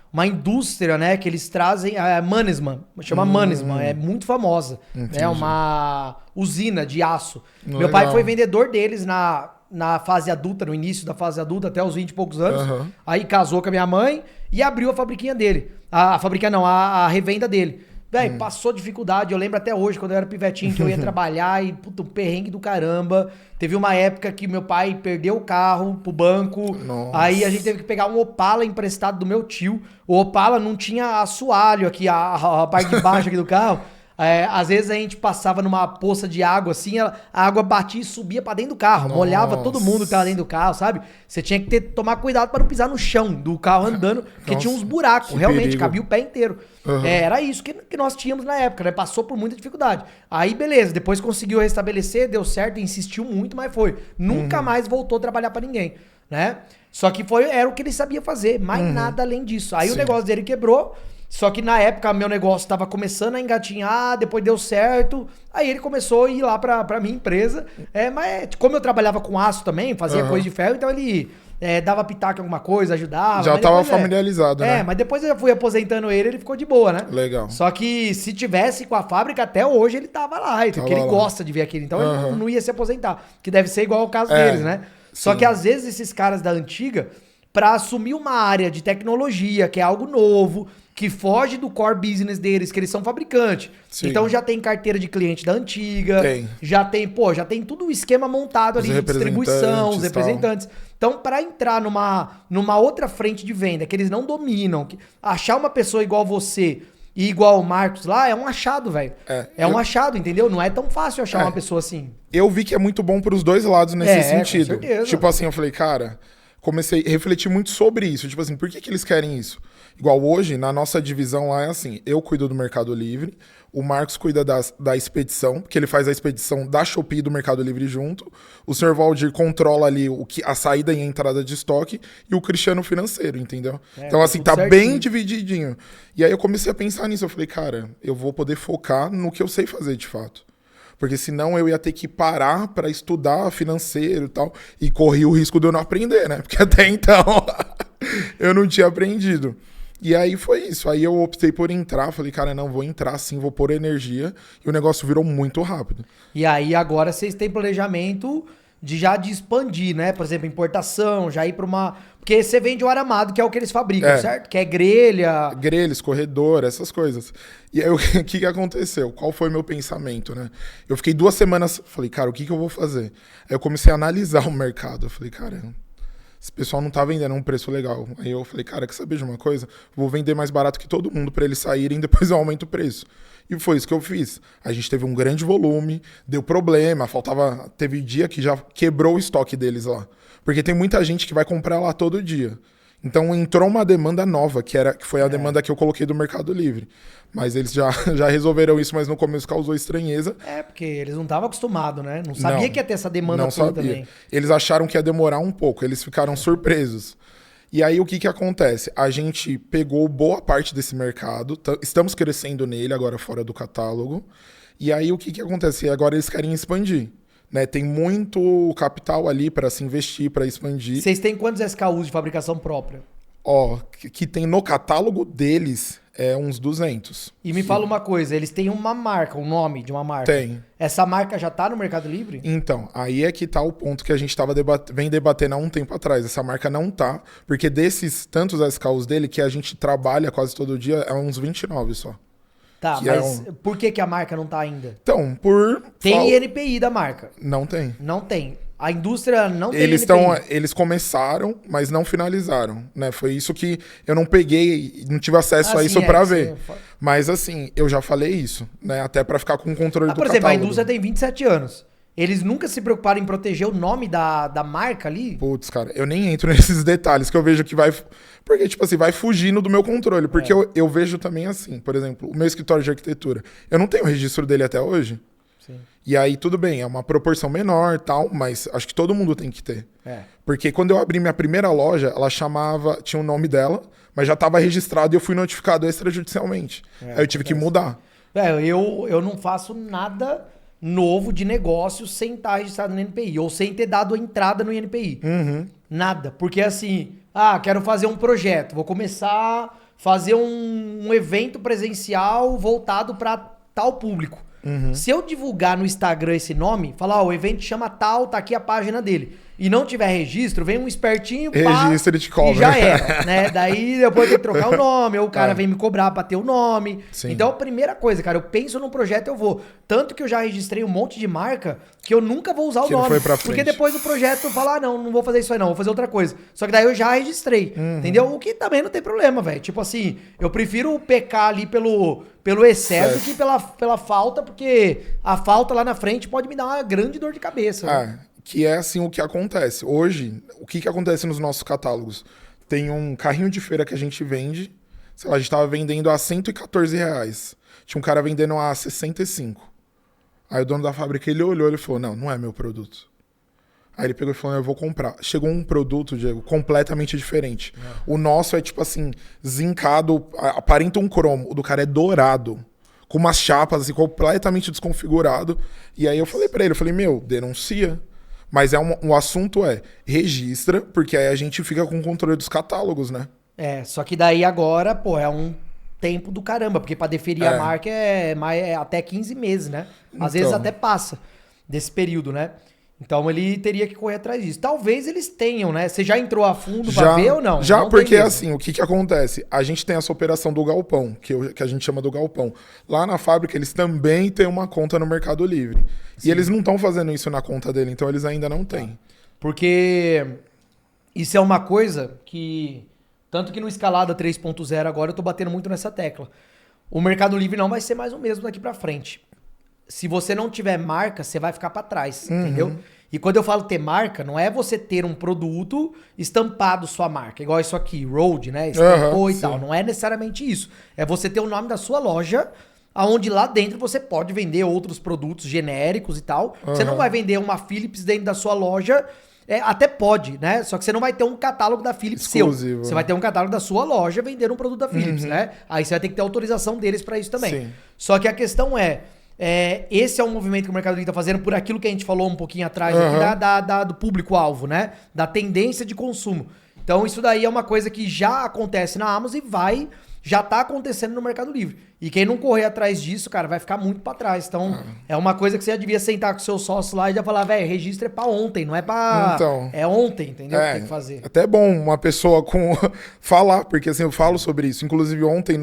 [SPEAKER 1] uma indústria, né, que eles trazem, Mannesmann, chama Mannesmann, é muito famosa, é uma usina de aço.
[SPEAKER 2] Legal.
[SPEAKER 1] Meu pai foi vendedor deles na fase adulta, no início da fase adulta, até os 20 e poucos anos, aí casou com a minha mãe e abriu a fabriquinha dele, a revenda dele. Véi, passou dificuldade, eu lembro até hoje, quando eu era pivetinho, que eu ia trabalhar e, um perrengue do caramba. Teve uma época que meu pai perdeu o carro pro banco, aí a gente teve que pegar um Opala emprestado do meu tio. O Opala não tinha assoalho aqui, a parte de baixo aqui do carro. Às vezes a gente passava numa poça de água, assim, a água batia e subia pra dentro do carro. Molhava todo mundo que tava dentro do carro, sabe? Você tinha que tomar cuidado pra não pisar no chão do carro andando, porque tinha uns buracos, realmente, perigo. Cabia o pé inteiro. Era isso que nós tínhamos na época, né? Passou por muita dificuldade. Aí, beleza, depois conseguiu restabelecer, deu certo, insistiu muito, mas foi. Nunca mais voltou a trabalhar pra ninguém, né? Só que era o que ele sabia fazer, mais nada além disso. Aí o negócio dele quebrou. Só que na época meu negócio estava começando a engatinhar, depois deu certo. Aí ele começou a ir lá pra minha empresa. Mas como eu trabalhava com aço também, fazia coisa de ferro, então ele dava pitaco em alguma coisa, ajudava.
[SPEAKER 2] Já estava familiarizado, né?
[SPEAKER 1] Mas depois eu fui aposentando ele ficou de boa, né?
[SPEAKER 2] Legal.
[SPEAKER 1] Só que se tivesse com a fábrica, até hoje ele tava lá. Porque ele gosta de ver aquilo. Então ele não ia se aposentar. Que deve ser igual ao caso deles, né? Só que às vezes esses caras da antiga, pra assumir uma área de tecnologia, que é algo novo, que foge do core business deles, que eles são fabricantes. Sim. Então já tem carteira de cliente da antiga, já tem tudo o esquema montado ali de distribuição, os representantes. Então, para entrar numa outra frente de venda que eles não dominam, achar uma pessoa igual você e igual o Marcos lá é um achado, velho. Um achado, entendeu? Não é tão fácil achar uma pessoa assim.
[SPEAKER 2] Eu vi que é muito bom pros dois lados nesse sentido.
[SPEAKER 1] Com certeza.
[SPEAKER 2] Tipo assim, eu falei, cara, comecei a refletir muito sobre isso. Tipo assim, por que eles querem isso? Igual hoje, na nossa divisão lá é assim, eu cuido do Mercado Livre, o Marcos cuida da expedição, porque ele faz a expedição da Shopee e do Mercado Livre junto, o Sr. Valdir controla ali a saída e a entrada de estoque, e o Cristiano financeiro, entendeu? Então assim, tá certinho. Bem divididinho. E aí eu comecei a pensar nisso, eu falei, cara, eu vou poder focar no que eu sei fazer de fato. Porque senão eu ia ter que parar para estudar financeiro e tal, e corri o risco de eu não aprender, né? Porque até então eu não tinha aprendido. E aí foi isso, aí eu optei por entrar, falei, cara, não, vou entrar sim, vou pôr energia, e o negócio virou muito rápido.
[SPEAKER 1] E aí agora vocês têm planejamento de expandir, né? Por exemplo, importação, já ir para uma... Porque você vende o aramado, que é o que eles fabricam, certo? Que é grelha...
[SPEAKER 2] Grelha, escorredor, essas coisas. E aí o que aconteceu? Qual foi meu pensamento, né? Eu fiquei 2 semanas, falei, cara, o que eu vou fazer? Aí eu comecei a analisar o mercado, eu falei, cara... Esse pessoal não tá vendendo a um preço legal. Aí eu falei, cara, quer saber de uma coisa? Vou vender mais barato que todo mundo para eles saírem, depois eu aumento o preço. E foi isso que eu fiz. A gente teve um grande volume, deu problema, teve dia que já quebrou o estoque deles lá. Porque tem muita gente que vai comprar lá todo dia. Então entrou uma demanda nova, que foi a demanda que eu coloquei do Mercado Livre. Mas eles já resolveram isso, mas no começo causou estranheza.
[SPEAKER 1] Porque eles não estavam acostumados, né? Não sabia que ia ter essa demanda toda também.
[SPEAKER 2] Eles acharam que ia demorar um pouco, eles ficaram surpresos. E aí o que acontece? A gente pegou boa parte desse mercado, estamos crescendo nele agora fora do catálogo. E aí o que acontece? Agora eles querem expandir. Né, tem muito capital ali para se investir, para expandir.
[SPEAKER 1] Vocês têm quantos SKUs de fabricação própria?
[SPEAKER 2] Que tem no catálogo deles uns 200.
[SPEAKER 1] E me fala uma coisa, eles têm uma marca, um nome de uma marca.
[SPEAKER 2] Tem.
[SPEAKER 1] Essa marca já tá no Mercado Livre?
[SPEAKER 2] Então, aí é que tá o ponto que a gente vem debatendo há um tempo atrás. Essa marca não tá, porque desses tantos SKUs dele que a gente trabalha quase todo dia, é uns 29 só.
[SPEAKER 1] Tá, mas por que a marca não tá ainda?
[SPEAKER 2] Então,
[SPEAKER 1] Tem INPI da marca?
[SPEAKER 2] Não tem.
[SPEAKER 1] Não tem. A indústria não tem
[SPEAKER 2] INPI. Eles começaram, mas não finalizaram, né? Foi isso que eu não peguei, não tive acesso a isso pra ver. Mas assim, eu já falei isso, né? Até pra ficar com o controle do catálogo.
[SPEAKER 1] Por exemplo, a indústria tem 27 anos. Eles nunca se preocuparam em proteger o nome da marca ali?
[SPEAKER 2] Putz, cara, eu nem entro nesses detalhes que eu vejo que vai... Porque, tipo assim, vai fugindo do meu controle. Porque eu vejo também assim, por exemplo, o meu escritório de arquitetura. Eu não tenho o registro dele até hoje. Sim. E aí, tudo bem, é uma proporção menor e tal, mas acho que todo mundo tem que ter. Porque quando eu abri minha primeira loja, ela tinha o nome dela, mas já estava registrado e eu fui notificado extrajudicialmente. Aí eu tive que mudar.
[SPEAKER 1] Eu não faço nada... novo de negócio sem estar registrado no INPI ou sem ter dado a entrada no INPI. Nada. Porque assim, quero fazer um projeto, vou começar a fazer um evento presencial voltado para tal público. Se eu divulgar no Instagram esse nome, falar, o evento chama tal, tá aqui a página dele. e não tiver registro, vem um espertinho,
[SPEAKER 2] Registra e te cobra.
[SPEAKER 1] E já era, né? Daí depois tem que trocar o nome, ou o cara vem me cobrar pra ter o nome.
[SPEAKER 2] Sim.
[SPEAKER 1] Então a primeira coisa, cara, eu penso num projeto, eu vou. Tanto que eu já registrei um monte de marca que eu nunca vou usar o
[SPEAKER 2] Que não
[SPEAKER 1] nome.
[SPEAKER 2] foi pra frente.
[SPEAKER 1] Porque depois do projeto eu falo, não vou fazer isso aí não, vou fazer outra coisa. Só que daí eu já registrei, entendeu? O que também não tem problema, velho. Tipo assim, eu prefiro pecar ali pelo excesso que pela falta, porque a falta lá na frente pode me dar uma grande dor de cabeça. Né?
[SPEAKER 2] Que é assim o que acontece. Hoje, o que acontece nos nossos catálogos? Tem um carrinho de feira que a gente vende, sei lá, a gente tava vendendo a R$114. Tinha um cara vendendo a 65. Aí o dono da fábrica, ele olhou e falou, não é meu produto. Aí ele pegou e falou, eu vou comprar. Chegou um produto, Diego, completamente diferente. O nosso é tipo assim, zincado, aparenta um cromo. O do cara é dourado, com umas chapas assim, completamente desconfigurado. E aí eu falei pra ele, denuncia. Mas o assunto registra, porque aí a gente fica com o controle dos catálogos, né?
[SPEAKER 1] Só que daí agora, pô, é um tempo do caramba, porque pra deferir a marca é até 15 meses, né? Às vezes até passa desse período, né? Então ele teria que correr atrás disso. Talvez eles tenham, né? Você já entrou a fundo pra ver ou não?
[SPEAKER 2] Já,
[SPEAKER 1] não
[SPEAKER 2] porque assim, o que acontece? A gente tem essa operação do galpão, que a gente chama do galpão. Lá na fábrica, eles também têm uma conta no Mercado Livre. Sim. E eles não estão fazendo isso na conta dele, então eles ainda não têm.
[SPEAKER 1] Porque isso é uma coisa que... Tanto que no Escalada 3.0 agora eu tô batendo muito nessa tecla. O Mercado Livre não vai ser mais o mesmo daqui pra frente. Se você não tiver marca, você vai ficar pra trás, entendeu? E quando eu falo ter marca, não é você ter um produto estampado sua marca, igual isso aqui, Road, né? Estampou e tal. Não é necessariamente isso. É você ter o nome da sua loja, onde lá dentro você pode vender outros produtos genéricos e tal. Você não vai vender uma Philips dentro da sua loja, até pode, né? Só que você não vai ter um catálogo da Philips
[SPEAKER 2] exclusivo.
[SPEAKER 1] Seu. Você vai ter um catálogo da sua loja vendendo um produto da Philips, né? Aí você vai ter que ter autorização deles pra isso também.
[SPEAKER 2] Sim.
[SPEAKER 1] Só que a questão esse é um movimento que o Mercado Livre está fazendo por aquilo que a gente falou um pouquinho atrás aqui do público-alvo, né? Da tendência de consumo. Então isso daí é uma coisa que já acontece na Amazon e já tá acontecendo no Mercado Livre. E quem não correr atrás disso, cara, vai ficar muito para trás. Então é uma coisa que você já devia sentar com o seu sócio lá e já falar, velho, registro é pra ontem, não é pra...
[SPEAKER 2] Então,
[SPEAKER 1] é ontem, entendeu? Que tem que fazer.
[SPEAKER 2] Até bom uma pessoa falar, porque assim, eu falo sobre isso. Inclusive ontem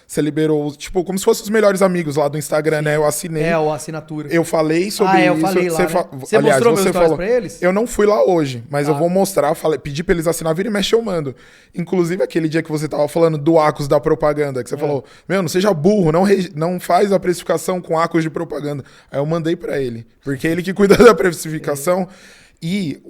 [SPEAKER 2] você liberou, tipo, como se fossem os melhores amigos lá do Instagram, né? Eu assinei.
[SPEAKER 1] A assinatura.
[SPEAKER 2] Eu falei sobre isso.
[SPEAKER 1] Eu falei lá, né? Você
[SPEAKER 2] aliás,
[SPEAKER 1] mostrou meus stories pra eles?
[SPEAKER 2] Eu não fui lá hoje, mas eu vou mostrar. Pedi pra eles assinar, vira e mexe, eu mando. Inclusive, aquele dia que você tava falando do Acos da propaganda, que você falou, não seja burro, não faz a precificação com Acos de propaganda. Aí eu mandei pra ele, porque ele que cuida da precificação. E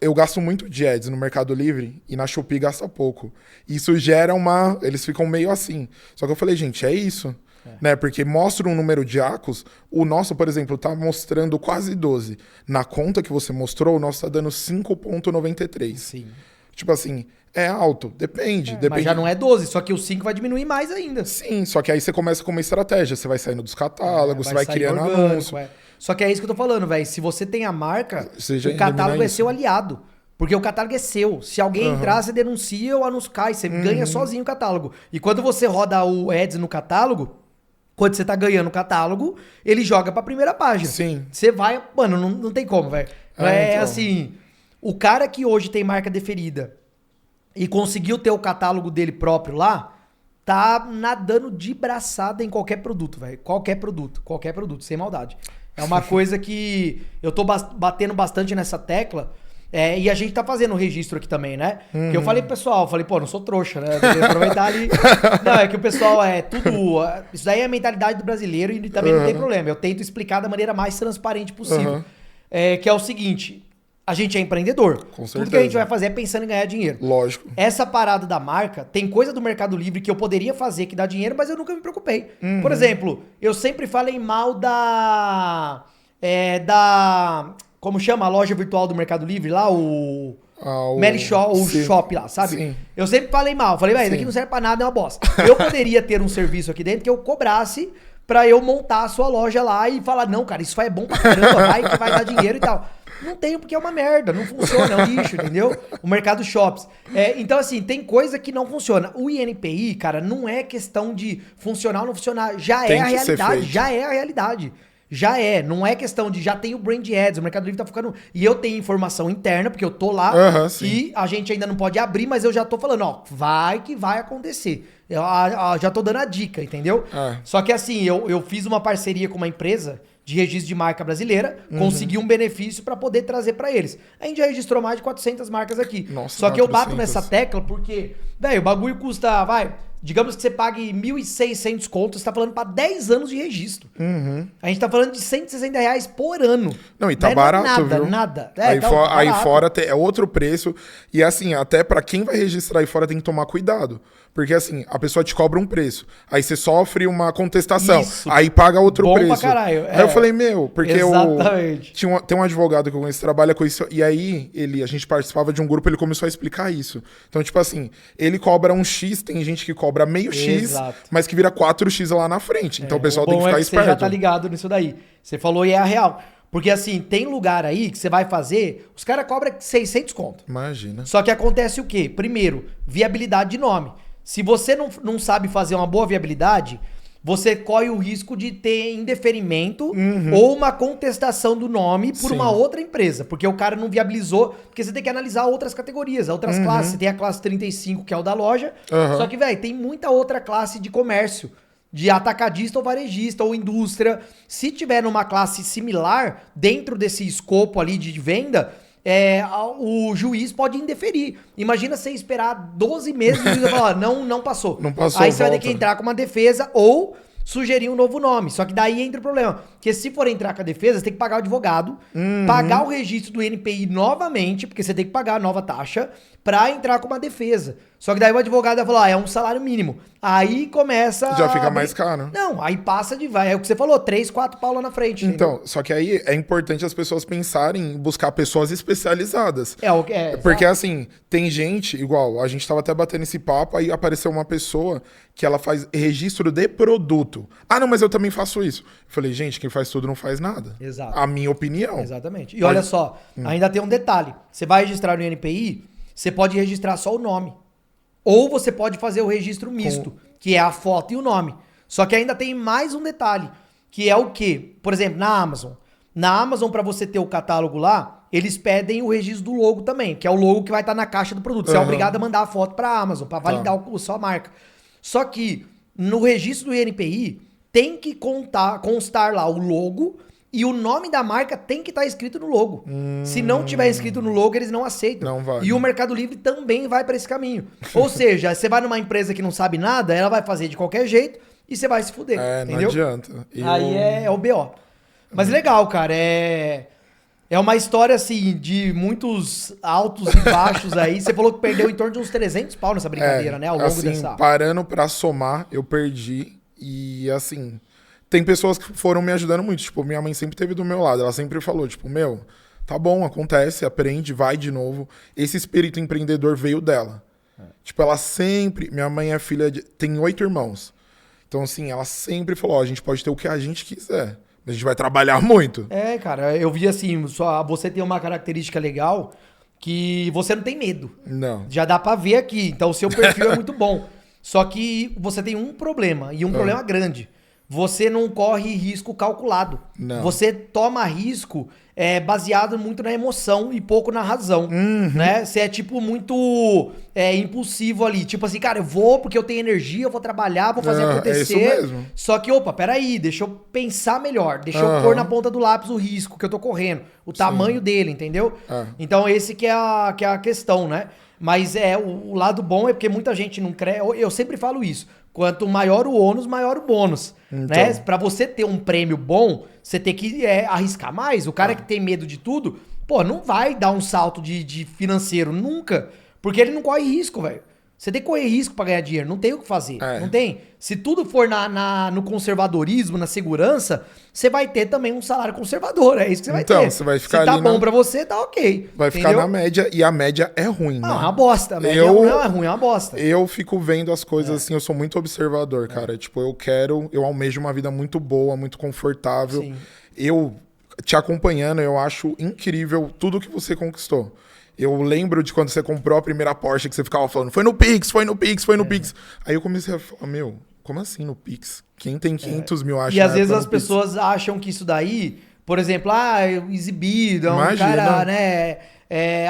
[SPEAKER 2] eu gasto muito de ads no Mercado Livre e na Shopee gasta pouco. Isso gera eles ficam meio assim. Só que eu falei, gente, é isso. Né? Porque mostra um número de acos. O nosso, por exemplo, tá mostrando quase 12. Na conta que você mostrou, o nosso tá dando 5,93.
[SPEAKER 1] Sim.
[SPEAKER 2] Tipo assim, é alto. Depende.
[SPEAKER 1] Mas já não é 12, só que o 5 vai diminuir mais ainda.
[SPEAKER 2] Sim, só que aí você começa com uma estratégia. Você vai saindo dos catálogos, você vai criando anúncio.
[SPEAKER 1] Só que é isso que eu tô falando, velho. Se você tem a marca, o catálogo é seu aliado. Porque o catálogo é seu. Se alguém entrar, você denuncia, o anúncio cai. Você ganha sozinho o catálogo. E quando você roda o ads no catálogo, quando você tá ganhando o catálogo, ele joga pra primeira página.
[SPEAKER 2] Sim.
[SPEAKER 1] Você vai... Mano, não tem como, velho. Então. Assim... O cara que hoje tem marca deferida e conseguiu ter o catálogo dele próprio lá, tá nadando de braçada em qualquer produto, velho. Qualquer produto, sem maldade. É uma coisa que eu tô batendo bastante nessa tecla. E a gente tá fazendo o registro aqui também, né? Que eu falei pro pessoal, não sou trouxa, né? Tem que aproveitar ali. Não, é que o pessoal tudo... Isso daí é a mentalidade do brasileiro e também não tem problema. Eu tento explicar da maneira mais transparente possível. Que é o seguinte... A gente é empreendedor.
[SPEAKER 2] Com certeza.
[SPEAKER 1] Tudo que a gente vai fazer é pensando em ganhar dinheiro.
[SPEAKER 2] Lógico.
[SPEAKER 1] Essa parada da marca, tem coisa do Mercado Livre que eu poderia fazer que dá dinheiro, mas eu nunca me preocupei. Por exemplo, eu sempre falei mal da... Como chama a loja virtual do Mercado Livre lá? O Melishop, o Shop lá, sabe?
[SPEAKER 2] Sim.
[SPEAKER 1] Eu sempre falei mal. Falei, velho, isso aqui não serve pra nada, é uma bosta. Eu poderia ter um serviço aqui dentro que eu cobrasse pra eu montar a sua loja lá e falar, não, cara, isso é bom pra caramba, vai que vai dar dinheiro e tal. Não tenho porque é uma merda, não funciona, é um lixo, entendeu? O mercado shops. Então, assim, tem coisa que não funciona. O INPI, cara, não é questão de funcionar ou não funcionar. Já é a realidade. Não é questão de já tem o Brand Ads, o Mercado Livre tá ficando... E eu tenho informação interna, porque eu tô lá, e a gente ainda não pode abrir, mas eu já tô falando, ó, vai que vai acontecer. Eu já tô dando a dica, entendeu? Só que assim, eu fiz uma parceria com uma empresa de registro de marca brasileira, consegui um benefício pra poder trazer pra eles. A gente já registrou mais de 400 marcas aqui.
[SPEAKER 2] Nossa,
[SPEAKER 1] só que
[SPEAKER 2] 400.
[SPEAKER 1] eu bato nessa tecla porque, velho, o bagulho custa, digamos que você pague 1.600 contos, você tá falando pra 10 anos de registro. A gente tá falando de R$160 por ano.
[SPEAKER 2] Não, e tá barato,
[SPEAKER 1] nada,
[SPEAKER 2] viu?
[SPEAKER 1] Nada.
[SPEAKER 2] Aí fora é outro preço. E assim, até pra quem vai registrar aí fora tem que tomar cuidado. Porque assim, a pessoa te cobra um preço. Aí você sofre uma contestação.
[SPEAKER 1] Isso.
[SPEAKER 2] Aí paga outro
[SPEAKER 1] Bom
[SPEAKER 2] preço.
[SPEAKER 1] Pra caralho.
[SPEAKER 2] Aí eu falei, porque
[SPEAKER 1] exatamente.
[SPEAKER 2] tem um advogado que eu conheço que trabalha com isso. E aí, a gente participava de um grupo, ele começou a explicar isso. Então, tipo assim, ele cobra um X, tem gente que cobra meio X, mas que vira 4X lá na frente. Então o pessoal tem que ficar esperto.
[SPEAKER 1] Você já tá ligado nisso daí. Você falou e é a real. Porque assim, tem lugar aí que você vai fazer, os caras cobram 600 conto.
[SPEAKER 2] Imagina.
[SPEAKER 1] Só que acontece o quê? Primeiro, viabilidade de nome. Se você não sabe fazer uma boa viabilidade, você corre o risco de ter indeferimento ou uma contestação do nome por uma outra empresa. Porque o cara não viabilizou, porque você tem que analisar outras categorias, outras classes. Você tem a classe 35, que é o da loja. Só que, velho, tem muita outra classe de comércio. De atacadista ou varejista ou indústria. Se tiver numa classe similar, dentro desse escopo ali de venda... o juiz pode indeferir. Imagina você esperar 12 meses e o juiz vai falar, não passou.
[SPEAKER 2] Não passou.
[SPEAKER 1] Aí você vai ter que entrar com uma defesa ou sugerir um novo nome. Só que daí entra o problema. Porque se for entrar com a defesa, você tem que pagar o advogado, pagar o registro do NPI novamente, porque você tem que pagar a nova taxa, pra entrar com uma defesa. Só que daí o advogado vai falar, é um salário mínimo. Aí começa...
[SPEAKER 2] Já fica mais caro.
[SPEAKER 1] Não, aí passa de... É o que você falou, 3, 4 pau lá na frente.
[SPEAKER 2] Então,
[SPEAKER 1] entendeu?
[SPEAKER 2] só que aí é importante as pessoas pensarem em buscar pessoas especializadas. Porque assim, tem gente, igual, a gente tava até batendo esse papo, aí apareceu uma pessoa que ela faz registro de produto. Ah, não, mas eu também faço isso. Eu falei, gente, quem faz tudo não faz nada.
[SPEAKER 1] Exato.
[SPEAKER 2] A minha opinião.
[SPEAKER 1] Exatamente. E olha só, ainda tem um detalhe. Você vai registrar no INPI, você pode registrar só o nome. Ou você pode fazer o registro misto, que é a foto e o nome. Só que ainda tem mais um detalhe, que é o quê? Por exemplo, na Amazon. Na Amazon, para você ter o catálogo lá, eles pedem o registro do logo também, que é o logo que vai estar na caixa do produto. Você é obrigado a mandar a foto para a Amazon, para validar a sua marca. Só que no registro do INPI, tem que constar lá o logo e o nome da marca tem que estar escrito no logo. Se não tiver escrito no logo, eles não aceitam.
[SPEAKER 2] Não vai.
[SPEAKER 1] E o Mercado Livre também vai para esse caminho. Ou seja, você vai numa empresa que não sabe nada, ela vai fazer de qualquer jeito e você vai se fuder. Entendeu?
[SPEAKER 2] Não adianta.
[SPEAKER 1] Aí é o BO. Mas legal, cara. É uma história, assim, de muitos altos e baixos aí. Você falou que perdeu em torno de uns 300 pau nessa brincadeira, né? Ao longo
[SPEAKER 2] assim,
[SPEAKER 1] dessa...
[SPEAKER 2] parando pra somar, eu perdi. E, assim, tem pessoas que foram me ajudando muito. Tipo, minha mãe sempre esteve do meu lado. Ela sempre falou, tipo, tá bom, acontece, aprende, vai de novo. Esse espírito empreendedor veio dela. Tipo, ela sempre... Minha mãe é filha de... Tem 8 irmãos. Então, assim, ela sempre falou, a gente pode ter o que a gente quiser. A gente vai trabalhar muito.
[SPEAKER 1] Cara, eu vi assim, você tem uma característica legal que você não tem medo.
[SPEAKER 2] Não.
[SPEAKER 1] Já dá pra ver aqui. Então o seu perfil é muito bom. Só que você tem um problema, e um problema grande. Você não corre risco calculado.
[SPEAKER 2] Não.
[SPEAKER 1] Você toma risco baseado muito na emoção e pouco na razão. Né? Você é tipo muito impulsivo ali. Tipo assim, cara, eu vou porque eu tenho energia, eu vou trabalhar, vou fazer acontecer.
[SPEAKER 2] É isso mesmo.
[SPEAKER 1] Só que, peraí, deixa eu pensar melhor. Deixa eu pôr na ponta do lápis o risco que eu tô correndo. O tamanho dele, entendeu? Então esse que é a questão, né? Mas o lado bom é porque muita gente não crê. Eu sempre falo isso. Quanto maior o ônus, maior o bônus.
[SPEAKER 2] Então.
[SPEAKER 1] Né? Pra você ter um prêmio bom, você tem que arriscar mais. O cara que tem medo de tudo, não vai dar um salto de financeiro nunca. Porque ele não corre risco, velho. Você tem que correr risco pra ganhar dinheiro. Não tem o que fazer. Não tem. Se tudo for no conservadorismo, na segurança, você vai ter também um salário conservador. É isso que você vai ter.
[SPEAKER 2] Então, você vai ficar
[SPEAKER 1] Se tá bom pra você, tá ok.
[SPEAKER 2] Vai ficar na média, e a média é ruim, né?
[SPEAKER 1] Não, é uma bosta. A média não é ruim, é uma bosta.
[SPEAKER 2] Eu fico vendo as coisas assim, eu sou muito observador, cara. Tipo, eu almejo uma vida muito boa, muito confortável.
[SPEAKER 1] Sim.
[SPEAKER 2] Eu, te acompanhando, eu acho incrível tudo que você conquistou. Eu lembro de quando você comprou a primeira Porsche, que você ficava falando, foi no Pix, foi no Pix, foi no Pix. Aí eu comecei a falar, como assim no Pix? Quem tem 500 mil acha
[SPEAKER 1] E às vezes
[SPEAKER 2] no
[SPEAKER 1] as
[SPEAKER 2] Pix?
[SPEAKER 1] pessoas acham que isso daí, por exemplo, exibido, é um
[SPEAKER 2] Imagina.
[SPEAKER 1] cara, né,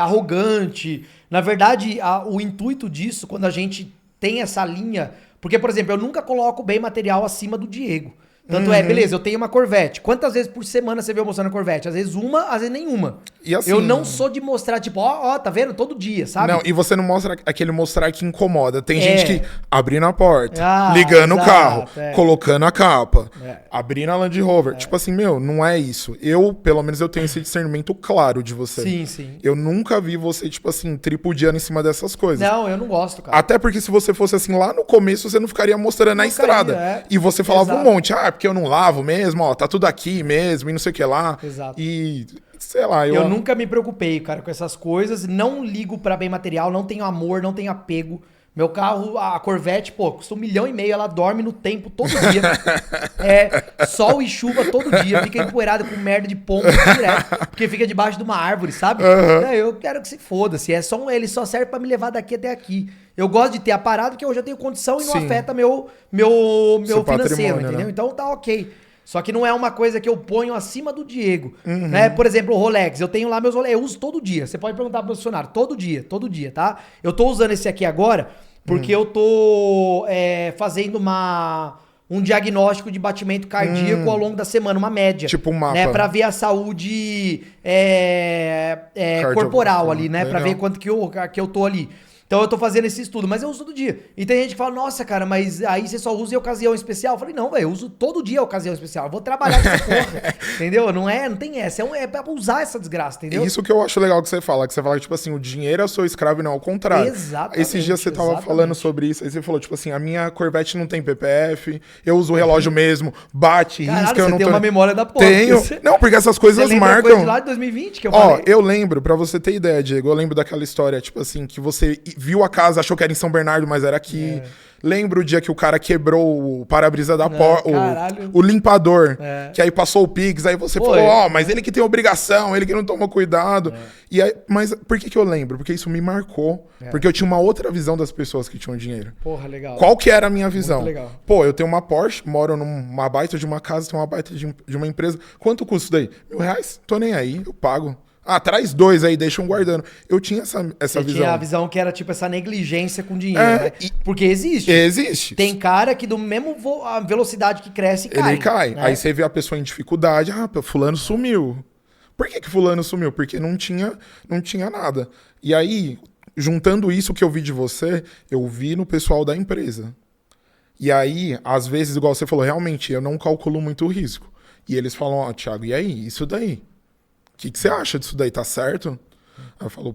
[SPEAKER 1] arrogante. Na verdade, o intuito disso, quando a gente tem essa linha... Porque, por exemplo, eu nunca coloco bem material acima do Diego. Tanto beleza, eu tenho uma Corvette. Quantas vezes por semana você vê eu mostrando a Corvette? Às vezes uma, às vezes nenhuma.
[SPEAKER 2] E assim,
[SPEAKER 1] eu não sou de mostrar, tipo, ó, tá vendo? Todo dia, sabe?
[SPEAKER 2] Não, e você não mostra aquele mostrar que incomoda. Tem gente que abrindo a porta,
[SPEAKER 1] Ah,
[SPEAKER 2] ligando o
[SPEAKER 1] exato,
[SPEAKER 2] carro, colocando a capa,
[SPEAKER 1] É.
[SPEAKER 2] abrindo a Land Rover. Tipo assim, meu, não é isso. Eu, pelo menos, eu tenho esse discernimento claro de você.
[SPEAKER 1] Sim, sim.
[SPEAKER 2] Eu nunca vi você, tipo assim, tripudiando em cima dessas coisas.
[SPEAKER 1] Não, eu não gosto, cara.
[SPEAKER 2] Até porque se você fosse assim lá no começo, você não ficaria mostrando na estrada. E você falava
[SPEAKER 1] Exato.
[SPEAKER 2] um monte, porque eu não lavo mesmo, ó, tá tudo aqui mesmo, e não sei o que lá.
[SPEAKER 1] Exato.
[SPEAKER 2] E, sei lá,
[SPEAKER 1] Eu nunca me preocupei, cara, com essas coisas. Não ligo pra bem material, não tenho amor, não tenho apego. Meu carro, a Corvette, pô, custa 1,5 milhão, ela dorme no tempo todo dia. Sol e chuva todo dia, fica empoeirada com merda de pombo direto, porque fica debaixo de uma árvore, sabe? Eu quero que se foda, ele só serve pra me levar daqui até aqui. Eu gosto de ter a parada porque eu já tenho condição e não afeta meu financeiro, entendeu? Né? Então tá ok. Só que não é uma coisa que eu ponho acima do Diego, né? Por exemplo, o Rolex, eu tenho lá meus Rolex, eu uso todo dia. Você pode perguntar pro funcionário, todo dia, tá? Eu tô usando esse aqui agora porque eu tô fazendo um diagnóstico de batimento cardíaco ao longo da semana, uma média.
[SPEAKER 2] Tipo um mapa.
[SPEAKER 1] Né? Pra ver a saúde corporal ali, né? Legal. Pra ver quanto que eu tô ali. Então eu tô fazendo esse estudo, mas eu uso todo dia. E tem gente que fala, nossa, cara, mas aí você só usa em ocasião especial. Eu falei, não, velho, eu uso todo dia ocasião especial. Eu vou trabalhar com essa porra, entendeu? Não tem essa. É pra usar essa desgraça, entendeu?
[SPEAKER 2] Isso que eu acho legal que você fala que, tipo assim, o dinheiro é o seu escravo e não ao contrário.
[SPEAKER 1] Exatamente.
[SPEAKER 2] Esses dias você tava falando sobre isso, aí você falou, tipo assim, a minha Corvette não tem PPF, eu uso o relógio mesmo, bate,
[SPEAKER 1] Caralho,
[SPEAKER 2] risca, eu não
[SPEAKER 1] tem uma memória da porra.
[SPEAKER 2] Tenho. Não, porque essas coisas marcam.
[SPEAKER 1] Coisa de lá de 2020 que eu falei.
[SPEAKER 2] Eu lembro, pra você ter ideia, Diego, eu lembro daquela história, tipo assim, que você viu a casa, achou que era em São Bernardo, mas era aqui. Lembro o dia que o cara quebrou o para-brisa da porta, o limpador, que aí passou o Pix, aí você falou, mas ele que tem obrigação, ele que não tomou cuidado. E aí, mas por que eu lembro? Porque isso me marcou, porque eu tinha uma outra visão das pessoas que tinham dinheiro.
[SPEAKER 1] Porra, legal.
[SPEAKER 2] Qual que era a minha visão?
[SPEAKER 1] Muito legal.
[SPEAKER 2] Pô, eu tenho uma Porsche, moro numa baita de uma casa, tenho uma baita de uma empresa. Quanto custa isso daí? R$1.000? Tô nem aí, eu pago. Traz 2 aí, deixa um guardando. Eu tinha essa visão.
[SPEAKER 1] Tinha a visão que era tipo essa negligência com dinheiro, né? Porque existe.
[SPEAKER 2] Existe.
[SPEAKER 1] Tem cara que do mesmo a velocidade que cresce, cai.
[SPEAKER 2] Ele cai.
[SPEAKER 1] Né?
[SPEAKER 2] Aí você vê a pessoa em dificuldade. Fulano sumiu. Por que fulano sumiu? Porque não tinha nada. E aí, juntando isso que eu vi de você, eu vi no pessoal da empresa. E aí, às vezes, igual você falou, realmente, eu não calculo muito o risco. E eles falam, Thiago, e aí? Isso daí? O que você acha disso daí? Tá certo? Aí eu falo,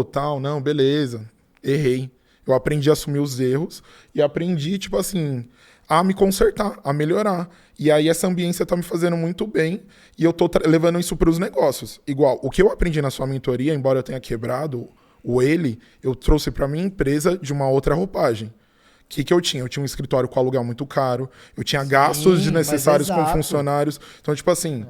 [SPEAKER 2] tal, não, beleza. Errei. Eu aprendi a assumir os erros e aprendi, tipo assim, a me consertar, a melhorar. E aí essa ambiência tá me fazendo muito bem e eu tô levando isso pros negócios. Igual, o que eu aprendi na sua mentoria, embora eu tenha quebrado eu trouxe pra minha empresa de uma outra roupagem. O que eu tinha? Eu tinha um escritório com aluguel muito caro, eu tinha gastos desnecessários com funcionários. Então, tipo assim...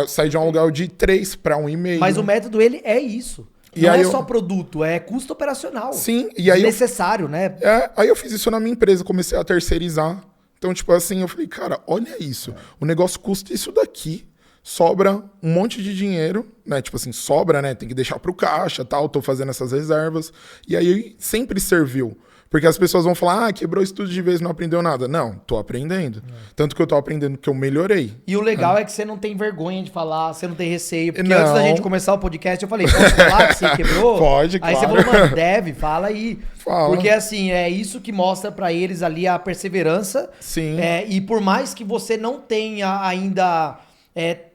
[SPEAKER 2] sair de um aluguel de 3 para 1,5.
[SPEAKER 1] Mas o método ele é isso. Não é só produto, é custo operacional.
[SPEAKER 2] Sim. E aí
[SPEAKER 1] necessário, né?
[SPEAKER 2] Aí eu fiz isso na minha empresa, comecei a terceirizar. Então, tipo assim, eu falei, cara, olha isso. O negócio custa isso daqui. Sobra um monte de dinheiro, né? Tipo assim, sobra, né? Tem que deixar pro caixa, tal. Tô fazendo essas reservas. E aí sempre serviu. Porque as pessoas vão falar, quebrou isso tudo de vez, não aprendeu nada. Não, tô aprendendo. Tanto que eu tô aprendendo que eu melhorei.
[SPEAKER 1] E o legal é que você não tem vergonha de falar, você não tem receio. Porque antes da gente começar o podcast, eu falei, posso falar que você quebrou?
[SPEAKER 2] Pode,
[SPEAKER 1] aí
[SPEAKER 2] claro.
[SPEAKER 1] você falou, mano, fala aí.
[SPEAKER 2] Fala.
[SPEAKER 1] Porque assim, é isso que mostra pra eles ali a perseverança.
[SPEAKER 2] Sim.
[SPEAKER 1] E por mais que você não tenha ainda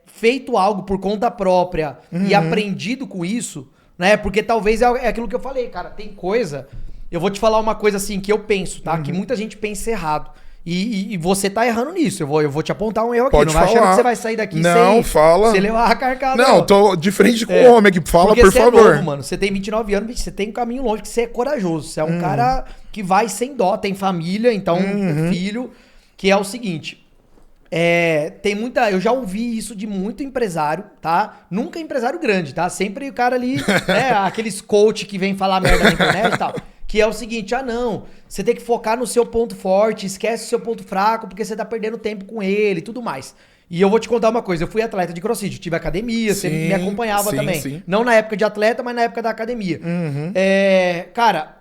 [SPEAKER 1] feito algo por conta própria e aprendido com isso, né? Porque talvez é aquilo que eu falei, cara, tem coisa... Eu vou te falar uma coisa assim que eu penso, tá? Que muita gente pensa errado. E você tá errando nisso. Eu vou te apontar um erro aqui.
[SPEAKER 2] Pode
[SPEAKER 1] não vai
[SPEAKER 2] falar.
[SPEAKER 1] achando que você vai sair daqui
[SPEAKER 2] fala.
[SPEAKER 1] sem levar a carcada.
[SPEAKER 2] Não, tô de frente com o homem aqui. Fala, por favor.
[SPEAKER 1] Você é novo, mano. Você tem 29 anos, você tem um caminho longe, que você é corajoso. Você é um cara que vai sem dó, tem família, então filho. Que é o seguinte... eu já ouvi isso de muito empresário, tá? Nunca empresário grande, tá? Sempre o cara ali, né? Aqueles coach que vem falar merda na internet e tal. que é o seguinte, não, você tem que focar no seu ponto forte, esquece o seu ponto fraco, porque você tá perdendo tempo com ele e tudo mais. E eu vou te contar uma coisa, eu fui atleta de crossfit, tive academia, você me acompanhava também.
[SPEAKER 2] Sim.
[SPEAKER 1] Não na época de atleta, mas na época da academia. Cara,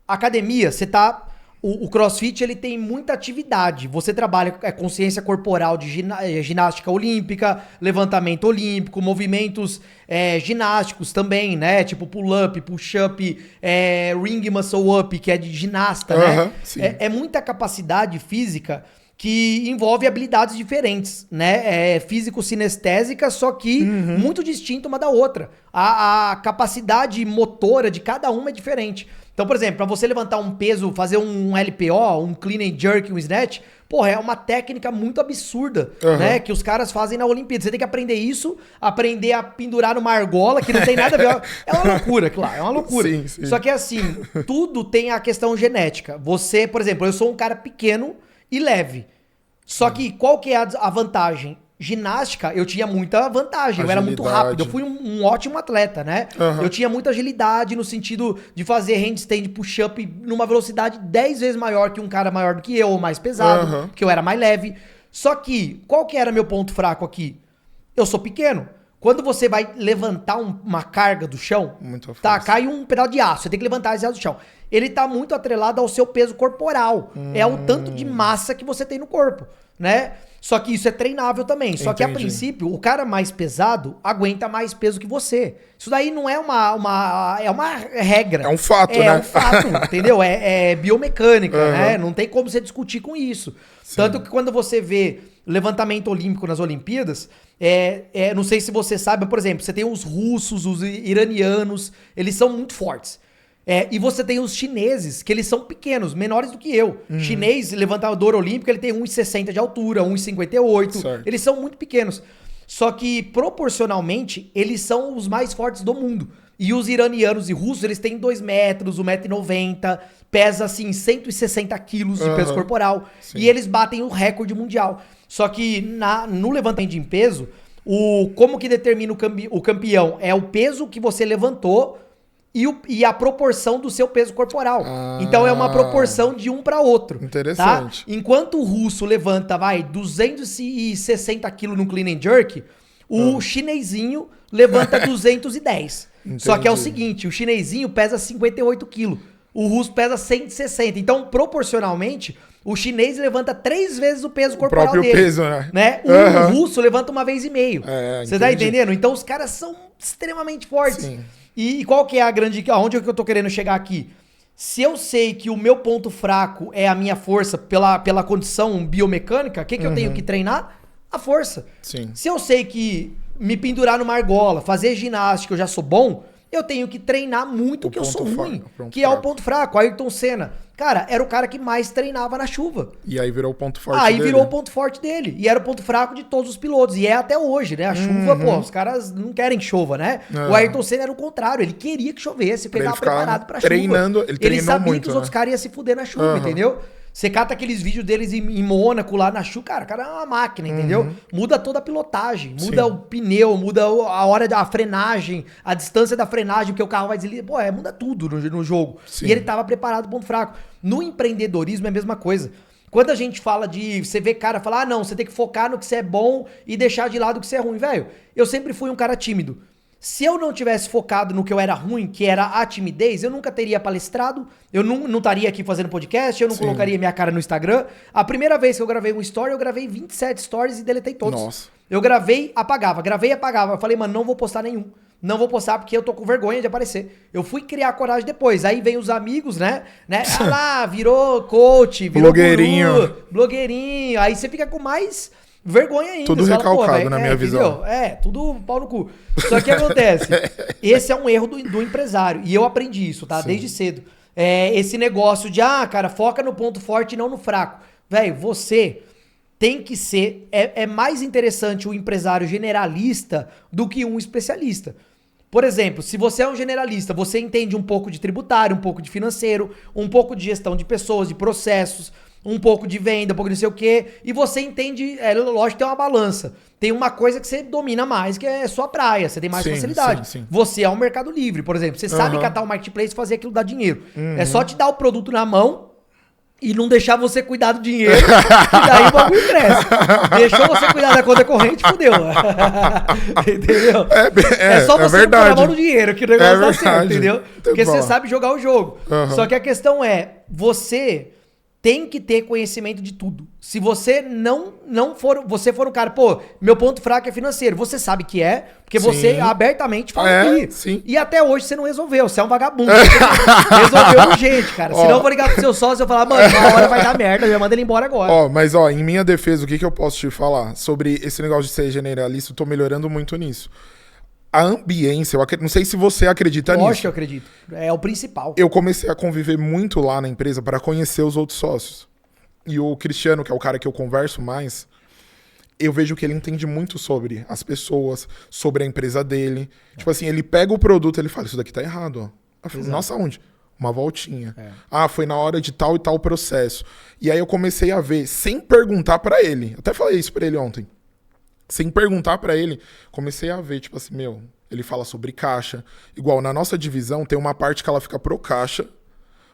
[SPEAKER 1] academia, você tá... O crossfit, ele tem muita atividade. Você trabalha consciência corporal de ginástica olímpica, levantamento olímpico, movimentos ginásticos também, né? Tipo pull-up, push-up, ring muscle up, que é de ginasta, né? É muita capacidade física que envolve habilidades diferentes, né? Físico-sinestésica, só que muito distinta uma da outra. A capacidade motora de cada uma é diferente. Então, por exemplo, pra você levantar um peso, fazer um LPO, um clean and jerk, um snatch, porra, é uma técnica muito absurda, né? Que os caras fazem na Olimpíada. Você tem que aprender isso, aprender a pendurar numa argola, que não tem nada a ver. É uma loucura, claro, é uma loucura.
[SPEAKER 2] Sim.
[SPEAKER 1] Só que assim, tudo tem a questão genética. Você, por exemplo, eu sou um cara pequeno e leve. Só que qual que é a vantagem? Ginástica, eu tinha muita vantagem, eu era muito rápido, eu fui um ótimo atleta, né? Eu tinha muita agilidade no sentido de fazer handstand, push-up numa velocidade 10 vezes maior que um cara maior do que eu, ou mais pesado, porque eu era mais leve. Só que, qual que era meu ponto fraco aqui? Eu sou pequeno. Quando você vai levantar uma carga do chão, cai um pedaço de aço, você tem que levantar esse aço do chão. Ele tá muito atrelado ao seu peso corporal. É o tanto de massa que você tem no corpo, né? Só que isso é treinável também. Só que a princípio, o cara mais pesado aguenta mais peso que você. Isso daí não é é uma regra.
[SPEAKER 2] É um fato, né?
[SPEAKER 1] É um fato, entendeu? É biomecânica, né? Não tem como você discutir com isso. Sim. Tanto que quando você vê levantamento olímpico nas Olimpíadas, não sei se você sabe, por exemplo, você tem os russos, os iranianos, eles são muito fortes. E você tem os chineses, que eles são pequenos, menores do que eu. Chinês, levantador olímpico, ele tem 1,60 de altura, 1,58. Eles são muito pequenos. Só que, proporcionalmente, eles são os mais fortes do mundo. E os iranianos e russos, eles têm 2 metros, 1,90 m, pesa, assim, 160 quilos de peso corporal. Sim. E eles batem o recorde mundial. Só que no levantamento em peso, como que determina o campeão? É o peso que você levantou e a proporção do seu peso corporal. Então é uma proporção de um para outro.
[SPEAKER 2] Interessante.
[SPEAKER 1] Tá? Enquanto o russo levanta, 260 quilos no clean and jerk, o chinesinho levanta 210. Entendi. Só que é o seguinte, o chinesinho pesa 58 quilos, o russo pesa 160. Então, proporcionalmente, o chinês levanta 3 vezes o peso corporal dele. O próprio
[SPEAKER 2] peso, né?
[SPEAKER 1] O russo levanta 1,5 vezes. Você tá entendendo? Então, os caras são extremamente fortes. Sim. E qual que é a grande... Aonde é que eu tô querendo chegar aqui? Se eu sei que o meu ponto fraco é a minha força pela condição biomecânica, o que eu tenho que treinar? A força.
[SPEAKER 2] Sim.
[SPEAKER 1] Se eu sei que me pendurar numa argola, fazer ginástica, eu já sou bom, eu tenho que treinar muito que eu sou ruim. Que é o ponto fraco. Ayrton Senna, cara, era o cara que mais treinava na chuva.
[SPEAKER 2] E aí virou o ponto forte dele.
[SPEAKER 1] Aí virou o ponto forte dele. E era o ponto fraco de todos os pilotos. E é até hoje, né? A chuva, os caras não querem que chova, né? O Ayrton Senna era o contrário. Ele queria que chovesse, porque ele tava preparado pra chuva. Ele sabia muito, que os outros caras iam se fuder na chuva, entendeu? Você cata aqueles vídeos deles em Mônaco, lá na chuva, cara, o cara é uma máquina, entendeu? Muda toda a pilotagem, muda o pneu, muda a hora da frenagem, a distância da frenagem, porque o carro vai deslizar. Muda tudo no jogo. Sim. E ele tava preparado pro ponto fraco. No empreendedorismo é a mesma coisa. Quando a gente fala você vê cara falar, não, você tem que focar no que você é bom e deixar de lado o que você é ruim. Velho, eu sempre fui um cara tímido. Se eu não tivesse focado no que eu era ruim, que era a timidez, eu nunca teria palestrado, eu não estaria aqui fazendo podcast, eu não colocaria minha cara no Instagram. A primeira vez que eu gravei um story, eu gravei 27 stories e deletei todos. Nossa. Eu gravei, apagava. Eu falei, mano, não vou postar nenhum. Não vou postar porque eu tô com vergonha de aparecer. Eu fui criar coragem depois. Aí vem os amigos, né? Ah lá, virou coach, virou blogueirinho. Aí você fica com mais... vergonha ainda.
[SPEAKER 2] Tudo recalcado na minha visão.
[SPEAKER 1] Tudo pau no cu. Só que o que acontece? Esse é um erro do empresário. E eu aprendi isso, tá? Sim. Desde cedo. Esse negócio de, cara, foca no ponto forte e não no fraco. Velho, você tem que ser... É mais interessante um empresário generalista do que um especialista. Por exemplo, se você é um generalista, você entende um pouco de tributário, um pouco de financeiro, um pouco de gestão de pessoas, de processos... um pouco de venda, um pouco de não sei o quê, e você entende, lógico que tem uma balança. Tem uma coisa que você domina mais, que é sua praia, você tem mais facilidade.
[SPEAKER 2] Sim.
[SPEAKER 1] Você é um mercado livre, por exemplo. Você sabe catar o marketplace e fazer aquilo dar dinheiro. É só te dar o produto na mão e não deixar você cuidar do dinheiro, e daí o bagulho cresce. Deixou você cuidar da conta corrente, fudeu. Entendeu? É só você não pôr a mão no dinheiro que o negócio dá certo, entendeu? Porque você sabe jogar o jogo. Só que a questão é, você tem que ter conhecimento de tudo. Se você não for, você for um cara, pô, meu ponto fraco é financeiro, você sabe que é, porque você abertamente fala aqui.
[SPEAKER 2] Sim.
[SPEAKER 1] E até hoje você não resolveu, você é um vagabundo. Resolveu urgente, cara. Senão eu vou ligar pro seu sócio e falar, mano, uma hora vai dar merda, já manda ele embora agora.
[SPEAKER 2] Mas em minha defesa, o que eu posso te falar sobre esse negócio de ser generalista? Eu tô melhorando muito nisso. A ambiência, não sei se você acredita nisso.
[SPEAKER 1] Lógico que eu acredito. É o principal.
[SPEAKER 2] Eu comecei a conviver muito lá na empresa para conhecer os outros sócios. E o Cristiano, que é o cara que eu converso mais, eu vejo que ele entende muito sobre as pessoas, sobre a empresa dele. Tipo assim, ele pega o produto e ele fala, isso daqui tá errado, ó. Eu falo, nossa, onde? Uma voltinha. Foi na hora de tal e tal processo. E aí eu comecei a ver, sem perguntar para ele. Até falei isso para ele ontem. Sem perguntar pra ele, comecei a ver, tipo assim, ele fala sobre caixa. Igual, na nossa divisão, tem uma parte que ela fica pro caixa,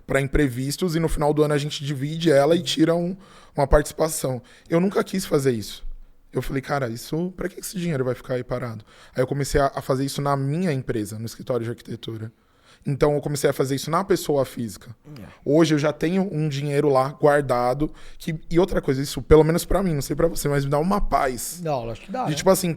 [SPEAKER 2] pra imprevistos, e no final do ano a gente divide ela e tira uma participação. Eu nunca quis fazer isso. Eu falei, cara, pra que esse dinheiro vai ficar aí parado? Aí eu comecei a fazer isso na minha empresa, no escritório de arquitetura. Então eu comecei a fazer isso na pessoa física. Hoje eu já tenho um dinheiro lá guardado. E outra coisa, isso pelo menos pra mim, não sei pra você, mas me dá uma paz.
[SPEAKER 1] Não, acho que dá.
[SPEAKER 2] De tipo assim,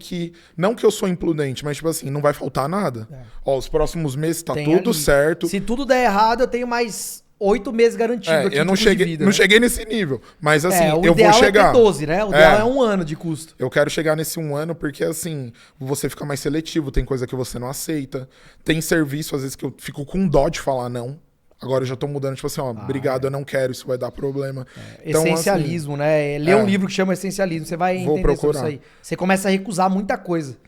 [SPEAKER 2] não que eu sou imprudente, mas tipo assim, não vai faltar nada. Os próximos meses tá tudo certo.
[SPEAKER 1] Se tudo der errado, eu tenho mais 8 meses garantido aqui.
[SPEAKER 2] Eu não cheguei nesse nível. Mas assim, eu vou chegar.
[SPEAKER 1] O ideal é ter 12, né? O ideal é 1 ano de custo.
[SPEAKER 2] Eu quero chegar nesse 1 ano porque assim, você fica mais seletivo, tem coisa que você não aceita. Tem serviço, às vezes, que eu fico com dó de falar não. Agora eu já tô mudando, tipo assim, obrigado, eu não quero, isso vai dar problema.
[SPEAKER 1] Então, essencialismo, assim, né? Lê um livro que chama Essencialismo, você vai entender sobre isso aí. Você começa a recusar muita coisa.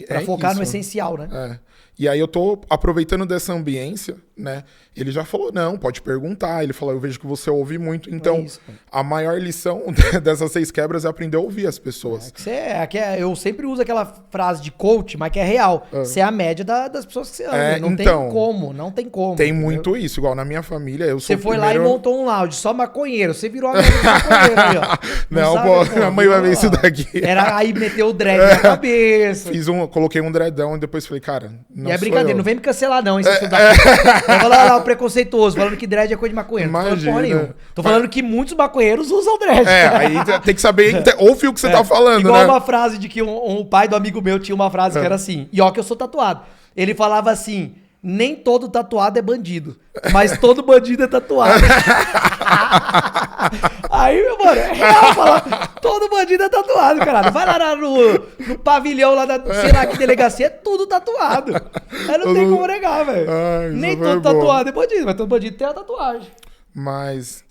[SPEAKER 1] Pra focar no essencial, né?
[SPEAKER 2] E aí eu tô aproveitando dessa ambiência, né? Ele já falou, não, pode perguntar. Ele falou, eu vejo que você ouve muito. Então, a maior lição dessas 6 quebras é aprender a ouvir as pessoas.
[SPEAKER 1] Eu sempre uso aquela frase de coach, mas que é real. Você é a média das pessoas que você ama. Não tem como.
[SPEAKER 2] Tem muito isso. Igual na minha família, eu sou
[SPEAKER 1] Você foi lá e montou um lounge, só maconheiro. Você virou a média do maconheiro aí, ó.
[SPEAKER 2] Não, pô, minha mãe vai ver isso daqui.
[SPEAKER 1] Aí meteu o dread na cabeça.
[SPEAKER 2] Coloquei um dreadão e depois falei, cara, não
[SPEAKER 1] é brincadeira, não vem me cancelar não, esse Vai falar lá o preconceituoso, falando que dread é coisa de maconheiro.
[SPEAKER 2] Imagina.
[SPEAKER 1] Tô falando que muitos maconheiros usam dread.
[SPEAKER 2] Aí tem que saber ouvir o que você tá falando,
[SPEAKER 1] igual
[SPEAKER 2] né?
[SPEAKER 1] Igual uma frase de que um pai do amigo meu tinha uma frase que era assim, e ó que eu sou tatuado. Ele falava assim, nem todo tatuado é bandido, mas todo bandido é tatuado. Aí, meu mano, é real falar, todo bandido é tatuado, caralho. Vai lá no pavilhão lá da, sei lá que delegacia, é tudo tatuado. Aí não tem como negar, velho. Nem todo tatuado é bandido, mas todo bandido tem a tatuagem.
[SPEAKER 2] Mas,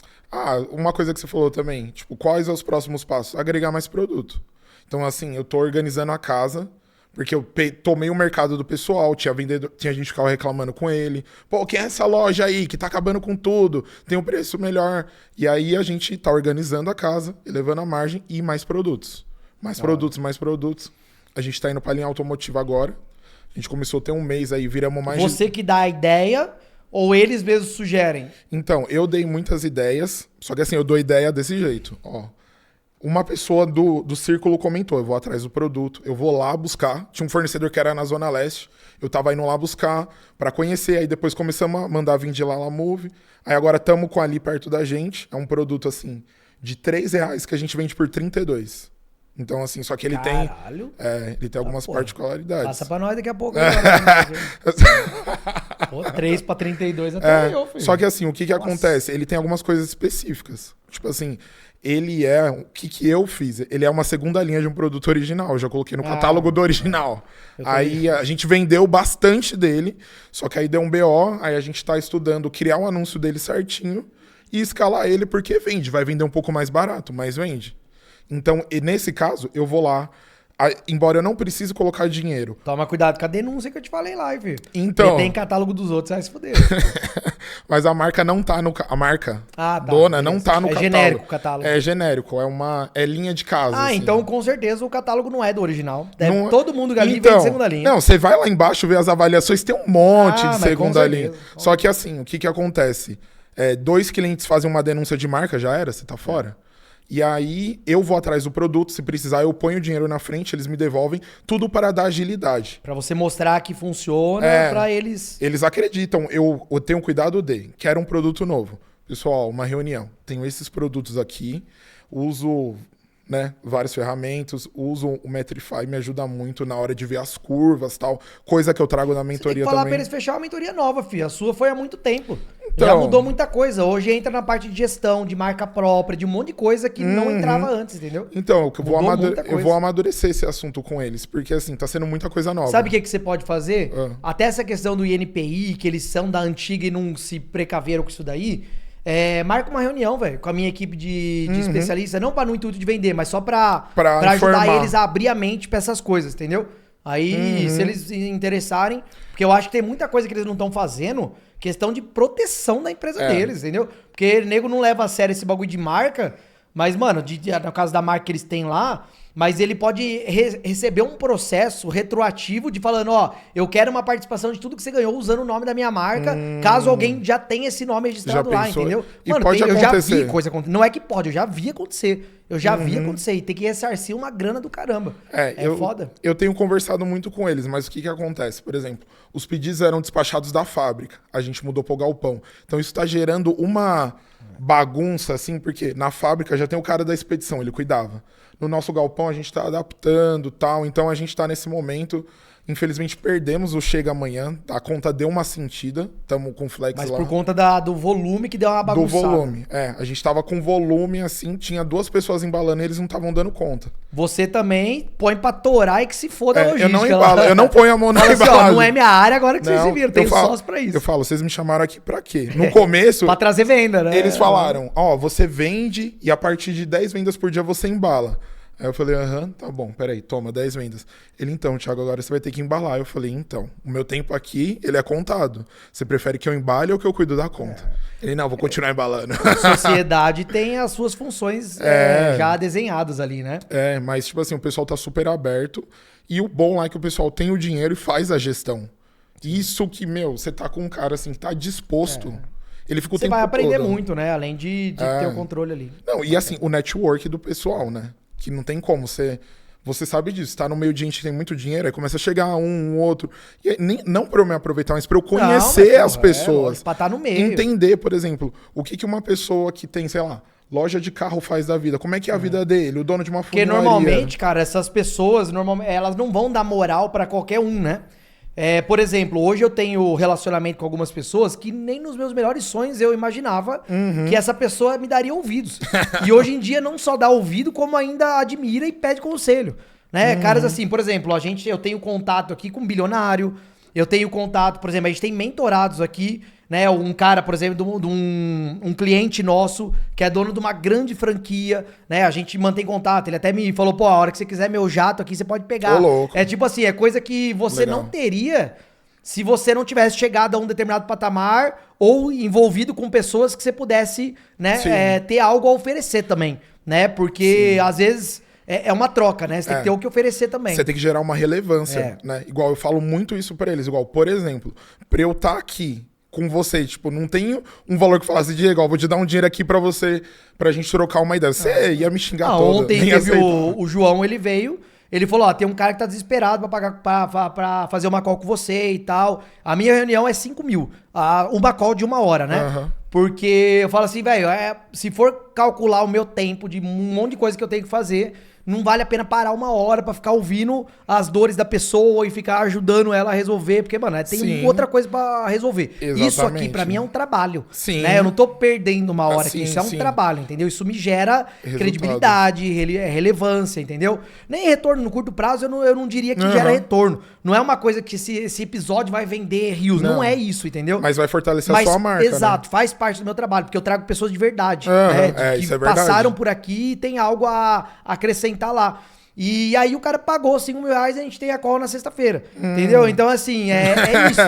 [SPEAKER 2] uma coisa que você falou também, tipo, quais são os próximos passos? Agregar mais produto. Então, assim, eu tô organizando a casa, porque eu tomei o mercado do pessoal, tinha gente que ficava reclamando com ele. Pô, quem é essa loja aí que tá acabando com tudo? Tem um preço melhor. E aí a gente tá organizando a casa, elevando a margem e mais produtos. Mais produtos. A gente tá indo pra linha automotiva agora. A gente começou a ter um mês aí, viramos mais...
[SPEAKER 1] Você que dá a ideia ou eles mesmos sugerem?
[SPEAKER 2] Então, eu dei muitas ideias, só que assim, eu dou ideia desse jeito, ó. Uma pessoa do círculo comentou, eu vou atrás do produto, eu vou lá buscar. Tinha um fornecedor que era na Zona Leste, eu tava indo lá buscar pra conhecer, aí depois começamos a mandar vir de lá na Move. Aí agora estamos com ali perto da gente, é um produto assim, de R$3 que a gente vende por 32. Então assim, só que ele ele tem algumas particularidades.
[SPEAKER 1] Passa pra nós daqui a pouco. 3 pra 32 até eu, filho.
[SPEAKER 2] Só que assim, o que acontece? Ele tem algumas coisas específicas. Tipo assim... Ele o que eu fiz? Ele é uma segunda linha de um produto original. Eu já coloquei no catálogo do original. Aí a gente vendeu bastante dele, só que aí deu um BO, aí a gente tá estudando criar um anúncio dele certinho e escalar ele porque vende. Vai vender um pouco mais barato, mas vende. Então, nesse caso, eu vou lá, embora eu não precise colocar dinheiro.
[SPEAKER 1] Toma cuidado com a denúncia que eu te falei lá, filho.
[SPEAKER 2] Então.
[SPEAKER 1] Porque tem catálogo dos outros, você vai se fuder.
[SPEAKER 2] Mas a marca não tá no... A marca dona não tá no catálogo.
[SPEAKER 1] É genérico o catálogo.
[SPEAKER 2] É genérico, é linha de casa.
[SPEAKER 1] Ah,
[SPEAKER 2] assim.
[SPEAKER 1] então com certeza o catálogo não é do original.
[SPEAKER 2] Todo
[SPEAKER 1] mundo ali vem de segunda linha.
[SPEAKER 2] Não, você vai lá embaixo ver as avaliações, tem um monte de segunda linha. Só que assim, o que acontece? 2 clientes fazem uma denúncia de marca, já era, você tá fora. E aí eu vou atrás do produto, se precisar eu ponho o dinheiro na frente, eles me devolvem, tudo para dar agilidade.
[SPEAKER 1] Pra você mostrar que funciona, pra eles...
[SPEAKER 2] Eles acreditam, eu tenho cuidado quero um produto novo. Pessoal, uma reunião, tenho esses produtos aqui, uso... né, várias ferramentas, uso o Metrify, me ajuda muito na hora de ver as curvas, tal, coisa que eu trago na mentoria também. Você tem que falar
[SPEAKER 1] pra eles fechar uma mentoria nova, filho. A sua foi há muito tempo.
[SPEAKER 2] Então,
[SPEAKER 1] já mudou muita coisa. Hoje entra na parte de gestão, de marca própria, de um monte de coisa que não entrava antes, entendeu?
[SPEAKER 2] Então, eu vou amadurecer esse assunto com eles, porque assim, tá sendo muita coisa nova.
[SPEAKER 1] Sabe o que você pode fazer? Até essa questão do INPI, que eles são da antiga e não se precaveram com isso daí... marca uma reunião, velho, com a minha equipe de especialistas, não para no intuito de vender, mas só pra ajudar eles a abrir a mente pra essas coisas, entendeu? Aí, se eles se interessarem, porque eu acho que tem muita coisa que eles não estão fazendo, questão de proteção da empresa deles, entendeu? Porque o nego não leva a sério esse bagulho de marca, mas, mano, no caso da marca que eles têm lá, mas ele pode receber um processo retroativo de falando, ó, eu quero uma participação de tudo que você ganhou usando o nome da minha marca, caso alguém já tenha esse nome registrado lá, entendeu?
[SPEAKER 2] E mano, pode acontecer.
[SPEAKER 1] Eu já vi coisa acontecer. Não é que pode, eu já vi acontecer. Eu já vi acontecer. E tem que ressarcir uma grana do caramba. Foda.
[SPEAKER 2] Eu tenho conversado muito com eles, mas o que acontece? Por exemplo, os pedidos eram despachados da fábrica. A gente mudou pro galpão. Então isso tá gerando uma bagunça, assim, porque na fábrica já tem o cara da expedição, ele cuidava. No nosso galpão a gente está adaptando e tal, então a gente está nesse momento. Infelizmente perdemos o Chega Amanhã, a conta deu uma sentida, estamos com flex lá.
[SPEAKER 1] Mas por conta do volume que deu uma bagunçada.
[SPEAKER 2] Do volume, a gente tava com volume assim, tinha 2 pessoas embalando e eles não estavam dando conta.
[SPEAKER 1] Você também põe pra torar e que se foda a logística.
[SPEAKER 2] Eu não embalo, eu não ponho a mão na embalagem.
[SPEAKER 1] Assim, ó, não é minha área agora que vocês se viram, tem sócio pra isso.
[SPEAKER 2] Eu falo, vocês me chamaram aqui pra quê? No começo...
[SPEAKER 1] Pra trazer venda, né?
[SPEAKER 2] Eles falaram, você vende e a partir de 10 vendas por dia você embala. Aí eu falei, tá bom, peraí, toma, 10 vendas. Ele, então, Thiago, agora você vai ter que embalar. Eu falei, então, o meu tempo aqui, ele é contado. Você prefere que eu embale ou que eu cuido da conta? Ele, não, vou continuar embalando.
[SPEAKER 1] A sociedade tem as suas funções já desenhadas ali, né?
[SPEAKER 2] Mas, tipo assim, o pessoal tá super aberto. E o bom lá é que o pessoal tem o dinheiro e faz a gestão. Isso que, você tá com um cara, assim, que tá disposto... Ele fica o tempo todo.
[SPEAKER 1] Você vai aprender muito, né? Além de ter o controle ali.
[SPEAKER 2] Não, e assim, o network do pessoal, né? Que não tem como, você sabe disso, tá no meio de gente que tem muito dinheiro, aí começa a chegar um outro. E aí, não pra eu me aproveitar, mas pra eu conhecer as pessoas.
[SPEAKER 1] Pra estar no meio.
[SPEAKER 2] Entender, por exemplo, o que uma pessoa que tem, sei lá, loja de carro faz da vida. Como é que é a vida dele, o dono de uma funilaria.
[SPEAKER 1] Porque normalmente, cara, essas pessoas, elas não vão dar moral pra qualquer um, né? Por exemplo, hoje eu tenho relacionamento com algumas pessoas que nem nos meus melhores sonhos eu imaginava que essa pessoa me daria ouvidos. E hoje em dia não só dá ouvido, como ainda admira e pede conselho. Né? Caras assim, por exemplo, eu tenho contato aqui com um bilionário, eu tenho contato, por exemplo, a gente tem mentorados aqui, né? Um cara, por exemplo, de um cliente nosso que é dono de uma grande franquia, né? A gente mantém contato. Ele até me falou, a hora que você quiser meu jato aqui, você pode pegar.
[SPEAKER 2] Ô, louco.
[SPEAKER 1] É tipo assim, é coisa que você não teria se você não tivesse chegado a um determinado patamar ou envolvido com pessoas que você pudesse, né, ter algo a oferecer também, né? Porque às vezes é uma troca, né? Você tem que ter o que oferecer também.
[SPEAKER 2] Você tem que gerar uma relevância, né? Igual eu falo muito isso pra eles. Igual, por exemplo, pra eu estar aqui com você, tipo, não tenho um valor que falasse, Diego, vou te dar um dinheiro aqui pra você, pra gente trocar uma ideia. Você ia me xingar toda.
[SPEAKER 1] Ontem teve o João, ele veio, ele falou, tem um cara que tá desesperado pra pagar, pra fazer uma call com você e tal. A minha reunião é 5 mil, uma call de 1 hora, né? Porque eu falo assim, velho, se for calcular o meu tempo de um monte de coisa que eu tenho que fazer, não vale a pena parar 1 hora pra ficar ouvindo as dores da pessoa e ficar ajudando ela a resolver, porque, mano, tem outra coisa pra resolver. Exatamente. Isso aqui, pra mim, é um trabalho. Né? Eu não tô perdendo 1 hora aqui, isso é um trabalho, entendeu? Isso me gera credibilidade, relevância, entendeu? Nem retorno no curto prazo, eu não diria que gera retorno. Não é uma coisa que esse episódio vai vender rios, não é isso, entendeu?
[SPEAKER 2] Mas vai fortalecer a sua marca,
[SPEAKER 1] exato, faz parte do meu trabalho, porque eu trago pessoas de verdade, né?
[SPEAKER 2] Isso é
[SPEAKER 1] verdade. Passaram por aqui e tem algo a acrescentar lá. E aí o cara pagou 5 mil reais e a gente tem a call na sexta-feira. Entendeu? Então, assim, é isso.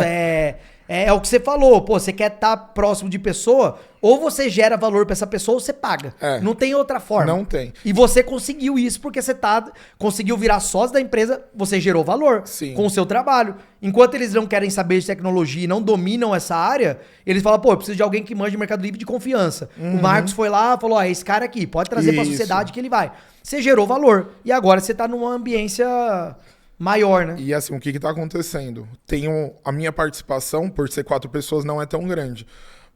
[SPEAKER 1] É o que você falou. Pô, você quer estar próximo de pessoa, ou você gera valor pra essa pessoa ou você paga. Não tem outra forma.
[SPEAKER 2] Não tem.
[SPEAKER 1] E você conseguiu isso porque você conseguiu virar sócio da empresa, você gerou valor com o seu trabalho. Enquanto eles não querem saber de tecnologia e não dominam essa área, eles falam, pô, eu preciso de alguém que manje de Mercado Livre de confiança. O Marcos foi lá, falou, esse cara aqui, pode trazer pra sociedade que ele vai. Você gerou valor. E agora você tá numa ambiência maior, né?
[SPEAKER 2] E assim, o que tá acontecendo? A minha participação, por ser 4 pessoas, não é tão grande.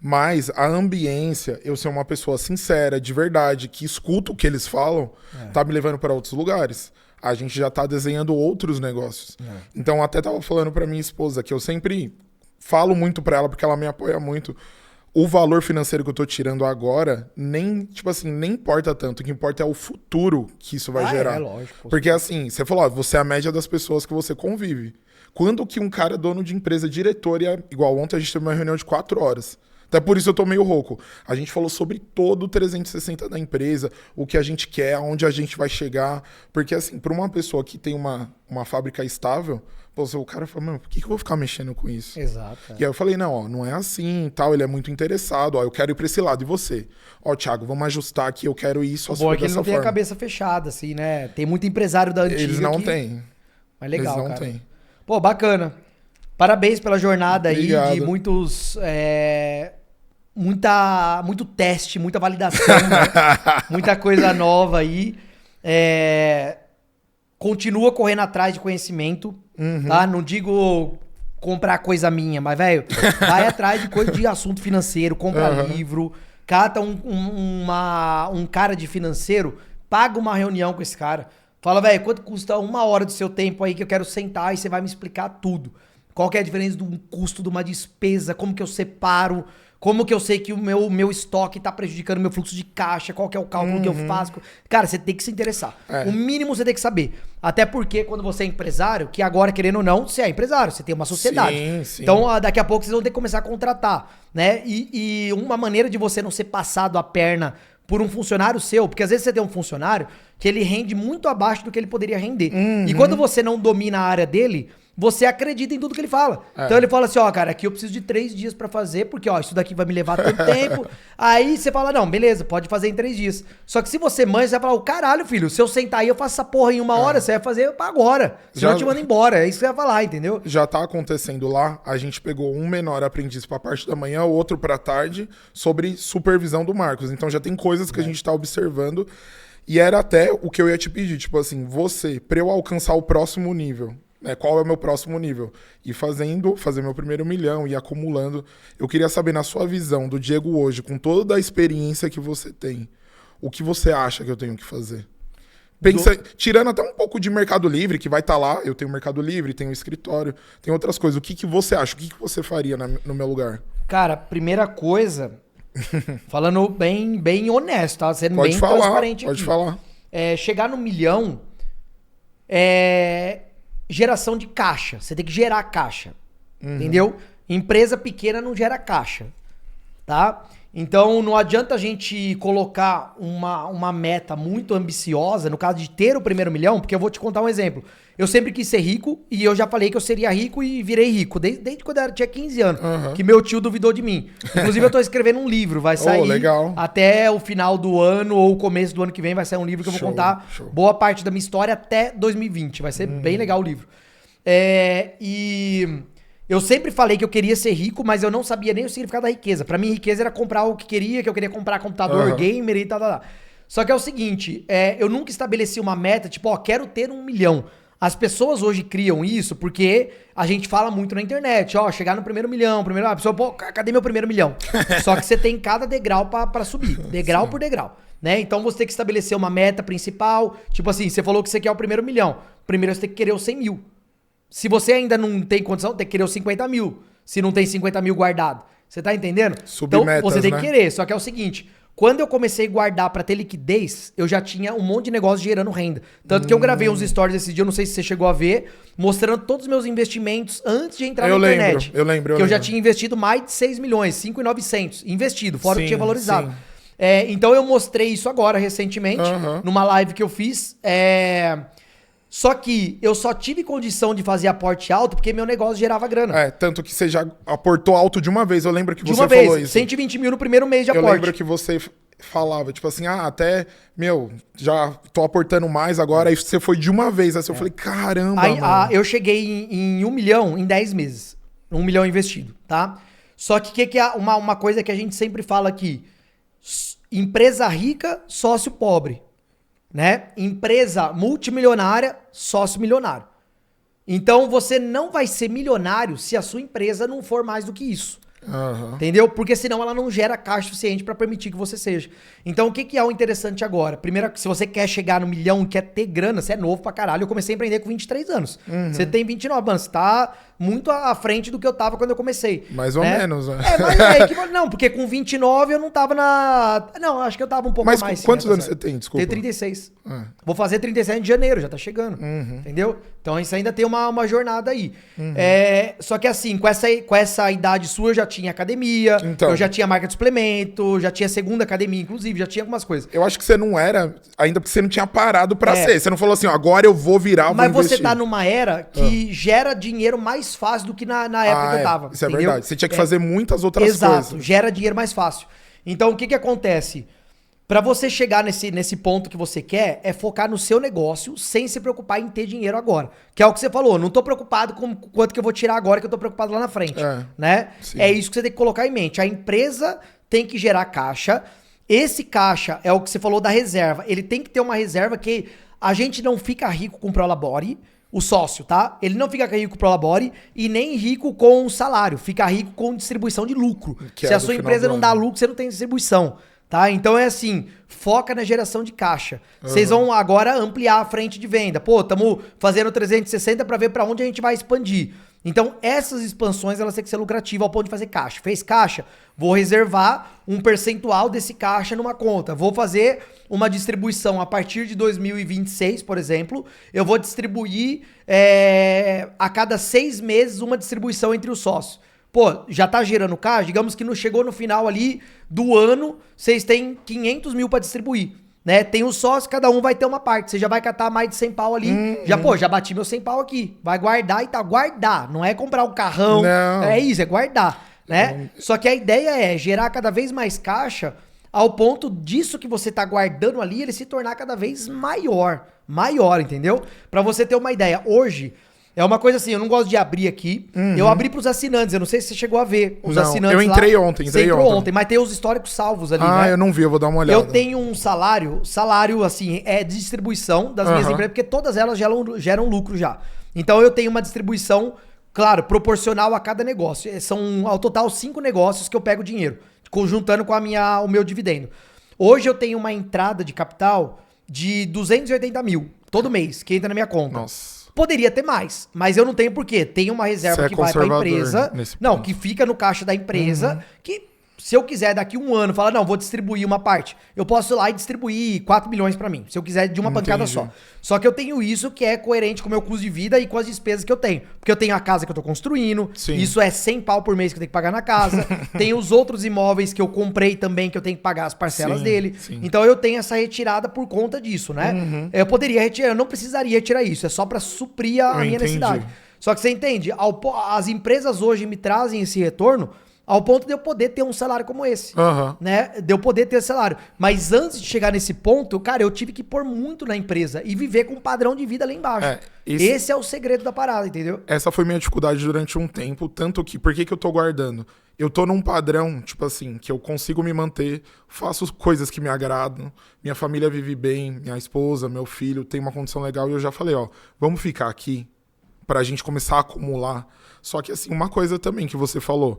[SPEAKER 2] Mas a ambiência, eu ser uma pessoa sincera, de verdade, que escuta o que eles falam, tá me levando para outros lugares. A gente já tá desenhando outros negócios. Então, até tava falando pra minha esposa, que eu sempre falo muito pra ela, porque ela me apoia muito. O valor financeiro que eu tô tirando agora, nem importa tanto. O que importa é o futuro que isso vai gerar.
[SPEAKER 1] É lógico.
[SPEAKER 2] Porque assim, você falou, você é a média das pessoas que você convive. Quando que um cara dono de empresa, diretor, igual ontem a gente teve uma reunião de 4 horas. Até por isso eu tô meio rouco. A gente falou sobre todo o 360 da empresa, o que a gente quer, aonde a gente vai chegar. Porque assim, para uma pessoa que tem uma fábrica estável, o cara fala, mano, por que eu vou ficar mexendo com isso?
[SPEAKER 1] Exato.
[SPEAKER 2] E aí eu falei, não é assim, tal, ele é muito interessado, eu quero ir pra esse lado, e você? Thiago, vamos ajustar aqui, eu quero isso.
[SPEAKER 1] O bom é que ele não tem a cabeça fechada, assim, né? Tem muito empresário da antiga.
[SPEAKER 2] Eles não têm.
[SPEAKER 1] Mas legal,
[SPEAKER 2] Eles não
[SPEAKER 1] cara.
[SPEAKER 2] têm.
[SPEAKER 1] Pô, bacana. Parabéns pela jornada aí de muitos... muito teste, muita validação, né? Muita coisa nova aí. Continua correndo atrás de conhecimento, tá? Não digo comprar coisa minha, mas, velho, vai atrás de coisa de assunto financeiro, compra livro, cata um cara de financeiro, paga uma reunião com esse cara. Fala, velho, quanto custa 1 hora do seu tempo aí que eu quero sentar e você vai me explicar tudo. Qual que é a diferença de um custo, de uma despesa, como que eu separo... Como que eu sei que o meu estoque tá prejudicando o meu fluxo de caixa? Qual que é o cálculo que eu faço? Cara, você tem que se interessar. O mínimo você tem que saber. Até porque quando você é empresário, que agora, querendo ou não, você é empresário, você tem uma sociedade.
[SPEAKER 2] Sim.
[SPEAKER 1] Então, daqui a pouco vocês vão ter que começar a contratar, né? E uma maneira de você não ser passado a perna por um funcionário seu, porque às vezes você tem um funcionário que ele rende muito abaixo do que ele poderia render. E quando você não domina a área dele... Você acredita em tudo que ele fala. Então ele fala assim, cara, aqui eu preciso de 3 dias pra fazer, porque, isso daqui vai me levar tanto tempo. Aí você fala, não, beleza, pode fazer em 3 dias. Só que se você manja, você vai falar, caralho, filho, se eu sentar aí, eu faço essa porra em 1 hora, você vai fazer agora. Senão eu te mando embora. É isso que você vai falar, entendeu?
[SPEAKER 2] Já tá acontecendo lá, a gente pegou um menor aprendiz pra parte da manhã, outro pra tarde, sobre supervisão do Marcos. Então já tem coisas que a gente tá observando. E era até o que eu ia te pedir, tipo assim, pra eu alcançar o próximo nível... qual é o meu próximo nível? E fazer meu primeiro milhão e acumulando. Eu queria saber, na sua visão do Diego hoje, com toda a experiência que você tem, o que você acha que eu tenho que fazer? Tirando até um pouco de Mercado Livre, que vai estar lá, eu tenho Mercado Livre, tenho escritório, tem outras coisas. O que você acha? O que você faria no meu lugar?
[SPEAKER 1] Cara, primeira coisa, falando bem honesto, tá? Sendo bem transparente aqui.
[SPEAKER 2] Pode falar.
[SPEAKER 1] Chegar no 1 milhão geração de caixa. Você tem que gerar caixa. Entendeu? Empresa pequena não gera caixa. Tá? Então não adianta a gente colocar uma meta muito ambiciosa, no caso de ter o primeiro 1 milhão, porque eu vou te contar um exemplo. Eu sempre quis ser rico e eu já falei que eu seria rico e virei rico. Desde quando eu tinha 15 anos, que meu tio duvidou de mim. Inclusive eu tô escrevendo um livro, vai sair
[SPEAKER 2] legal.
[SPEAKER 1] Até o final do ano ou o começo do ano que vem vai sair um livro que eu vou contar boa parte da minha história até 2020. Vai ser bem legal o livro. E eu sempre falei que eu queria ser rico, mas eu não sabia nem o significado da riqueza. Pra mim, riqueza era comprar o que eu queria comprar computador, gamer e tal. Só que é o seguinte, eu nunca estabeleci uma meta, tipo, quero ter 1 milhão. As pessoas hoje criam isso porque a gente fala muito na internet, chegar no primeiro 1 milhão, a pessoa, cadê meu primeiro 1 milhão? Só que você tem cada degrau pra subir, degrau por degrau, né? Então você tem que estabelecer uma meta principal, tipo assim, você falou que você quer o primeiro 1 milhão, primeiro você tem que querer os 100 mil. Se você ainda não tem condição, tem que querer os 50 mil, se não tem 50 mil guardado, você tá entendendo?
[SPEAKER 2] Submetas,
[SPEAKER 1] então você tem que querer, só que é o seguinte... Quando eu comecei a guardar pra ter liquidez, eu já tinha um monte de negócio gerando renda. Tanto que eu gravei uns stories esse dia, eu não sei se você chegou a ver, mostrando todos os meus investimentos antes de entrar na internet.
[SPEAKER 2] Eu lembro.
[SPEAKER 1] Eu já tinha investido mais de 6 milhões, 5.900 investido, fora o que tinha valorizado.
[SPEAKER 2] Sim.
[SPEAKER 1] Então eu mostrei isso agora, recentemente, numa live que eu fiz. Só que eu só tive condição de fazer aporte alto porque meu negócio gerava grana.
[SPEAKER 2] Tanto que você já aportou alto de uma vez. Eu lembro que
[SPEAKER 1] De
[SPEAKER 2] você
[SPEAKER 1] uma
[SPEAKER 2] falou
[SPEAKER 1] vez,
[SPEAKER 2] isso.
[SPEAKER 1] 120 mil no primeiro mês de aporte.
[SPEAKER 2] Eu lembro que você falava, tipo assim, já tô aportando mais agora. Aí você foi de uma vez. Aí eu falei, caramba, mano.
[SPEAKER 1] Eu cheguei em 1 milhão em 10 meses. 1 milhão investido, tá? Só que é uma coisa que a gente sempre fala aqui. Empresa rica, sócio pobre. Né? Empresa multimilionária, sócio milionário. Então você não vai ser milionário se a sua empresa não for mais do que isso. Entendeu? Porque senão ela não gera caixa suficiente para permitir que você seja. Então o que é o interessante agora? Primeiro, se você quer chegar no milhão e quer ter grana, você é novo pra caralho. Eu comecei a empreender com 23 anos. Você tem 29 anos, você tá muito à frente do que eu tava quando eu comecei.
[SPEAKER 2] Mais ou menos, né?
[SPEAKER 1] Não, porque com 29 eu não tava na... Não, acho que eu tava um pouco mais.
[SPEAKER 2] Mas quantos anos você tem, desculpa?
[SPEAKER 1] Tenho 36. Vou fazer 37 de janeiro, já tá chegando. Entendeu? Então isso ainda tem uma jornada aí. Só que assim, com essa idade sua, eu já tinha academia, eu já tinha marca de suplemento, já tinha segunda academia, inclusive, já tinha algumas coisas.
[SPEAKER 2] Eu acho que você não era, ainda porque você não tinha parado pra ser. Você não falou assim, agora eu vou virar,
[SPEAKER 1] Mas você tá numa era que gera dinheiro mais fácil do que na época que eu tava.
[SPEAKER 2] Isso entendeu? É verdade. Você tinha que fazer muitas outras coisas.
[SPEAKER 1] Exato, gera dinheiro mais fácil. Então, o que acontece? Pra você chegar nesse ponto que você quer, é focar no seu negócio sem se preocupar em ter dinheiro agora. Que é o que você falou, não tô preocupado com quanto que eu vou tirar agora, que eu tô preocupado lá na frente. Né? É isso que você tem que colocar em mente. A empresa tem que gerar caixa. Esse caixa é o que você falou da reserva. Ele tem que ter uma reserva que a gente não fica rico com Prolabore, o sócio, tá? Ele não fica rico com Prolabore e nem rico com o salário. Fica rico com distribuição de lucro. Se a sua empresa não dá lucro, você não tem distribuição. Tá? Então é assim, foca na geração de caixa. Vocês vão agora ampliar a frente de venda. Pô, estamos fazendo 360 para ver para onde a gente vai expandir. Então essas expansões elas têm que ser lucrativas ao ponto de fazer caixa. Fez caixa? Vou reservar um percentual desse caixa numa conta. Vou fazer uma distribuição a partir de 2026, por exemplo. Eu vou distribuir a cada 6 meses uma distribuição entre os sócios. Pô, já tá gerando caixa? Digamos que não chegou no final ali do ano, vocês têm 500 mil pra distribuir, né? Tem os sócios, cada um vai ter uma parte. Você já vai catar mais de 100 pau ali. Já bati meu 100 pau aqui. Vai guardar e tá. Guardar, não é comprar um carrão. Não. É isso, é guardar, né? Só que a ideia é gerar cada vez mais caixa ao ponto disso que você tá guardando ali, ele se tornar cada vez maior. Maior, entendeu? Pra você ter uma ideia. Hoje... É uma coisa assim, eu não gosto de abrir aqui. Eu abri pros assinantes, eu não sei se você chegou a ver os assinantes
[SPEAKER 2] eu entrei lá. Você
[SPEAKER 1] entrou ontem, mas tem os históricos salvos ali, né?
[SPEAKER 2] Eu não vi, eu vou dar uma olhada.
[SPEAKER 1] Eu tenho um salário assim, é de distribuição das minhas empresas, porque todas elas geram lucro já. Então eu tenho uma distribuição, claro, proporcional a cada negócio. São, ao total, 5 negócios que eu pego dinheiro, conjuntando com o meu dividendo. Hoje eu tenho uma entrada de capital de 280 mil, todo mês, que entra na minha conta.
[SPEAKER 2] Nossa.
[SPEAKER 1] Poderia ter mais, mas eu não tenho por quê. Tem uma reserva que vai pra empresa. Não, que fica no caixa da empresa, que se eu quiser daqui um ano falar, não, vou distribuir uma parte, eu posso ir lá e distribuir 4 milhões pra mim, se eu quiser de uma pancada só. Só que eu tenho isso que é coerente com o meu custo de vida e com as despesas que eu tenho. Porque eu tenho a casa que eu tô construindo, isso é 100 pau por mês que eu tenho que pagar na casa, tem os outros imóveis que eu comprei também que eu tenho que pagar as parcelas dele. Então eu tenho essa retirada por conta disso, né? Eu poderia retirar, eu não precisaria retirar isso, é só pra suprir a minha necessidade. Só que você entende, as empresas hoje me trazem esse retorno ao ponto de eu poder ter um salário como esse, né? De eu poder ter esse salário. Mas antes de chegar nesse ponto, cara, eu tive que pôr muito na empresa e viver com um padrão de vida lá embaixo. Esse é o segredo da parada, entendeu?
[SPEAKER 2] Essa foi minha dificuldade durante um tempo, tanto que, por que eu tô guardando? Eu tô num padrão, tipo assim, que eu consigo me manter, faço coisas que me agradam, minha família vive bem, minha esposa, meu filho tem uma condição legal e eu já falei, vamos ficar aqui pra gente começar a acumular. Só que assim, uma coisa também que você falou,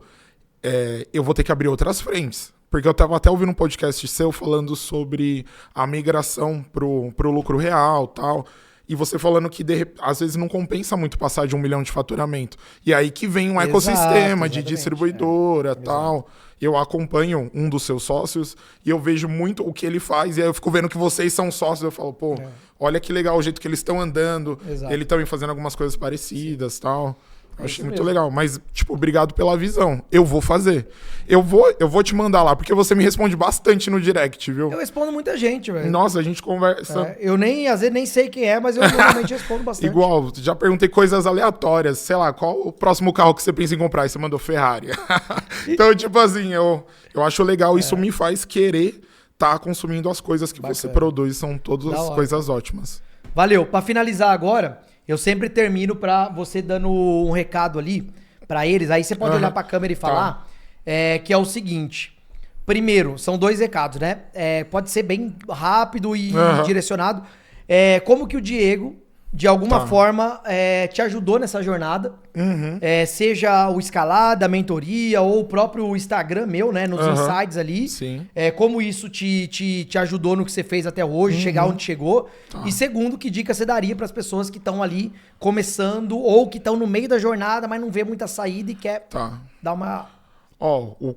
[SPEAKER 2] eu vou ter que abrir outras frentes. Porque eu tava até ouvindo um podcast seu falando sobre a migração pro lucro real e tal. E você falando que às vezes não compensa muito passar de 1 milhão de faturamento. E aí que vem um ecossistema de distribuidora e tal. Eu acompanho um dos seus sócios e eu vejo muito o que ele faz. E aí eu fico vendo que vocês são sócios. Eu falo, olha que legal o jeito que eles estão andando. Ele também fazendo algumas coisas parecidas e tal. Achei muito legal. Mas, tipo, obrigado pela visão. Eu vou fazer. Eu vou te mandar lá, porque você me responde bastante no direct, viu?
[SPEAKER 1] Eu respondo muita gente, velho.
[SPEAKER 2] Nossa, a gente conversa...
[SPEAKER 1] Eu às vezes nem sei quem é, mas eu normalmente respondo bastante.
[SPEAKER 2] Igual, já perguntei coisas aleatórias. Sei lá, qual o próximo carro que você pensa em comprar? E você mandou Ferrari. Então, tipo assim, eu acho legal. Isso me faz querer estar consumindo as coisas que você produz. São todas coisas ótimas.
[SPEAKER 1] Valeu. Pra finalizar agora, eu sempre termino pra você dando um recado ali pra eles. Aí você pode olhar pra câmera e falar. Que é o seguinte. Primeiro, são 2 recados, né? Pode ser bem rápido e direcionado. Como que o Diego, de alguma forma, te ajudou nessa jornada. Seja o Escalada, a mentoria ou o próprio Instagram meu, né? Nos insights ali.
[SPEAKER 2] Sim.
[SPEAKER 1] Como isso te ajudou no que você fez até hoje, chegar onde chegou. E segundo, que dica você daria para as pessoas que estão ali começando ou que estão no meio da jornada, mas não vê muita saída e quer dar uma...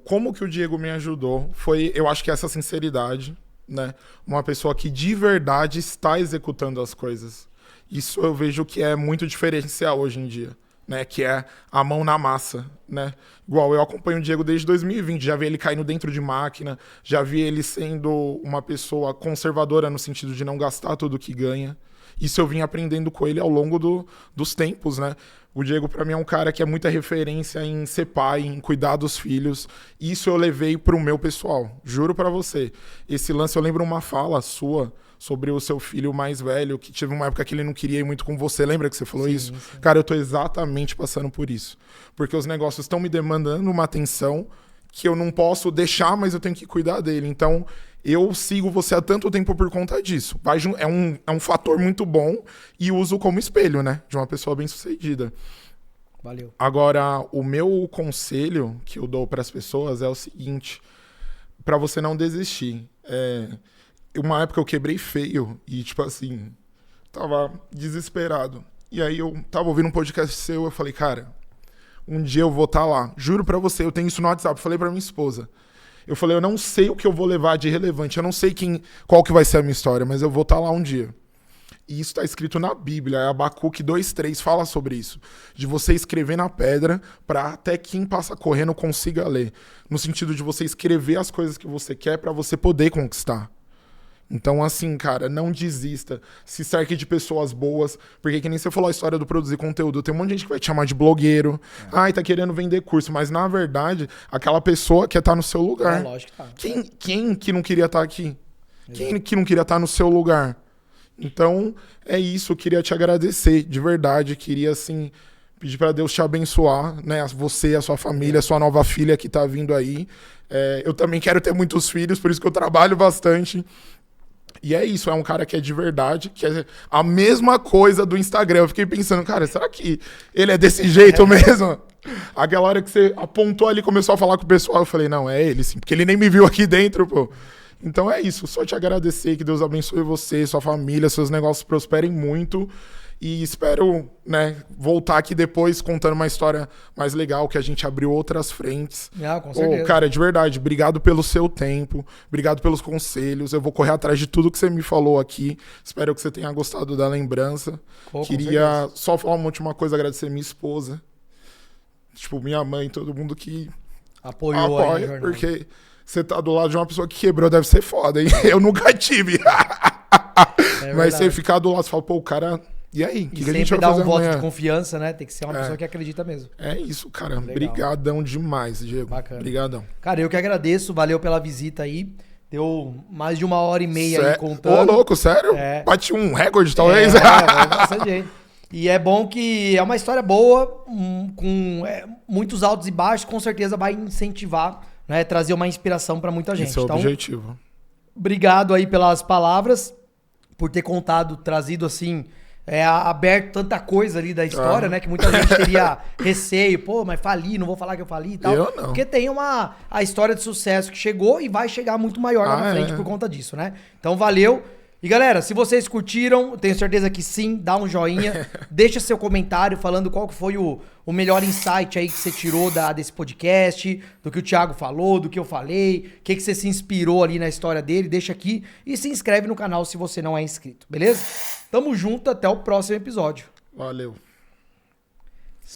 [SPEAKER 2] Como que o Diego me ajudou foi, eu acho que essa sinceridade, né? Uma pessoa que de verdade está executando as coisas. Isso eu vejo que é muito diferencial hoje em dia, né? Que é a mão na massa, né? Igual eu acompanho o Diego desde 2020, já vi ele caindo dentro de máquina, já vi ele sendo uma pessoa conservadora no sentido de não gastar tudo que ganha. Isso eu vim aprendendo com ele ao longo dos tempos, né? O Diego, pra mim, é um cara que é muita referência em ser pai, em cuidar dos filhos. Isso eu levei pro meu pessoal. Juro pra você. Esse lance, eu lembro uma fala sua sobre o seu filho mais velho, que teve uma época que ele não queria ir muito com você. Lembra que você falou isso? Sim. Cara, eu tô exatamente passando por isso. Porque os negócios estão me demandando uma atenção que eu não posso deixar, mas eu tenho que cuidar dele. Então, eu sigo você há tanto tempo por conta disso. É um fator muito bom e uso como espelho, né? De uma pessoa bem-sucedida.
[SPEAKER 1] Valeu.
[SPEAKER 2] Agora, o meu conselho que eu dou para as pessoas é o seguinte. Para você não desistir. Uma época eu quebrei feio e, tipo assim, tava desesperado. E aí eu tava ouvindo um podcast seu, eu falei, cara, um dia eu vou estar lá. Juro pra você, eu tenho isso no WhatsApp. Eu falei pra minha esposa. Eu falei, eu não sei o que eu vou levar de relevante. Eu não sei qual que vai ser a minha história, mas eu vou estar lá um dia. E isso está escrito na Bíblia. Abacuque 2:3 fala sobre isso. De você escrever na pedra para até quem passa correndo consiga ler. No sentido de você escrever as coisas que você quer para você poder conquistar. Então, assim, cara, não desista. Se cerque de pessoas boas. Porque que nem você falou a história do produzir conteúdo. Tem um monte de gente que vai te chamar de blogueiro. Ai, tá querendo vender curso. Mas, na verdade, aquela pessoa quer estar no seu lugar.
[SPEAKER 1] Lógico que tá.
[SPEAKER 2] Quem que não queria estar aqui? Quem que não queria estar no seu lugar? Então, é isso. Eu queria te agradecer, de verdade. Queria, assim, pedir para Deus te abençoar, né? Você, a sua família, a sua nova filha que tá vindo aí. Eu também quero ter muitos filhos, por isso que eu trabalho bastante. E é isso, é um cara que é de verdade, que é a mesma coisa do Instagram. Eu fiquei pensando, cara, será que ele é desse jeito mesmo? Aquela hora que você apontou ali, começou a falar com o pessoal, eu falei, não, é ele sim, porque ele nem me viu aqui dentro, pô. Então é isso, só te agradecer, que Deus abençoe você, sua família, seus negócios prosperem muito. E espero, né, voltar aqui depois contando uma história mais legal, que a gente abriu outras frentes.
[SPEAKER 1] Com certeza.
[SPEAKER 2] Cara, de verdade, obrigado pelo seu tempo, obrigado pelos conselhos. Eu vou correr atrás de tudo que você me falou aqui. Espero que você tenha gostado da lembrança. Queria só falar uma última coisa, agradecer minha esposa. Tipo, minha mãe, todo mundo que apoia, porque você tá do lado de uma pessoa que quebrou, deve ser foda, hein? Eu nunca tive. Mas você ficar do lado, você fala, pô, o cara... E aí, o que a gente vai fazer
[SPEAKER 1] um voto
[SPEAKER 2] amanhã?
[SPEAKER 1] de confiança, né? Tem que ser uma pessoa que acredita mesmo.
[SPEAKER 2] É isso, cara. Brigadão demais, Diego.
[SPEAKER 1] Bacana.
[SPEAKER 2] Brigadão.
[SPEAKER 1] Cara, eu que agradeço. Valeu pela visita aí. Deu mais de 1h30 aí contando.
[SPEAKER 2] Ô, louco, sério? Bati um recorde, talvez?
[SPEAKER 1] Bastante gente. E é bom que é uma história boa, com muitos altos e baixos. Com certeza vai incentivar, né? Trazer uma inspiração pra muita gente.
[SPEAKER 2] Esse é o objetivo.
[SPEAKER 1] Obrigado aí pelas palavras, por ter contado, trazido assim... aberto tanta coisa ali da história, né? Que muita gente teria receio. Pô, mas fali, não vou falar que eu fali e tal.
[SPEAKER 2] Eu não.
[SPEAKER 1] Porque tem a história de sucesso que chegou e vai chegar muito maior lá na frente por conta disso, né? Então, valeu. E, galera, se vocês curtiram, tenho certeza que sim, dá um joinha. Deixa seu comentário falando qual que foi o melhor insight aí que você tirou desse podcast, do que o Thiago falou, do que eu falei, o que você se inspirou ali na história dele. Deixa aqui e se inscreve no canal se você não é inscrito, beleza? Tamo junto, até o próximo episódio.
[SPEAKER 2] Valeu.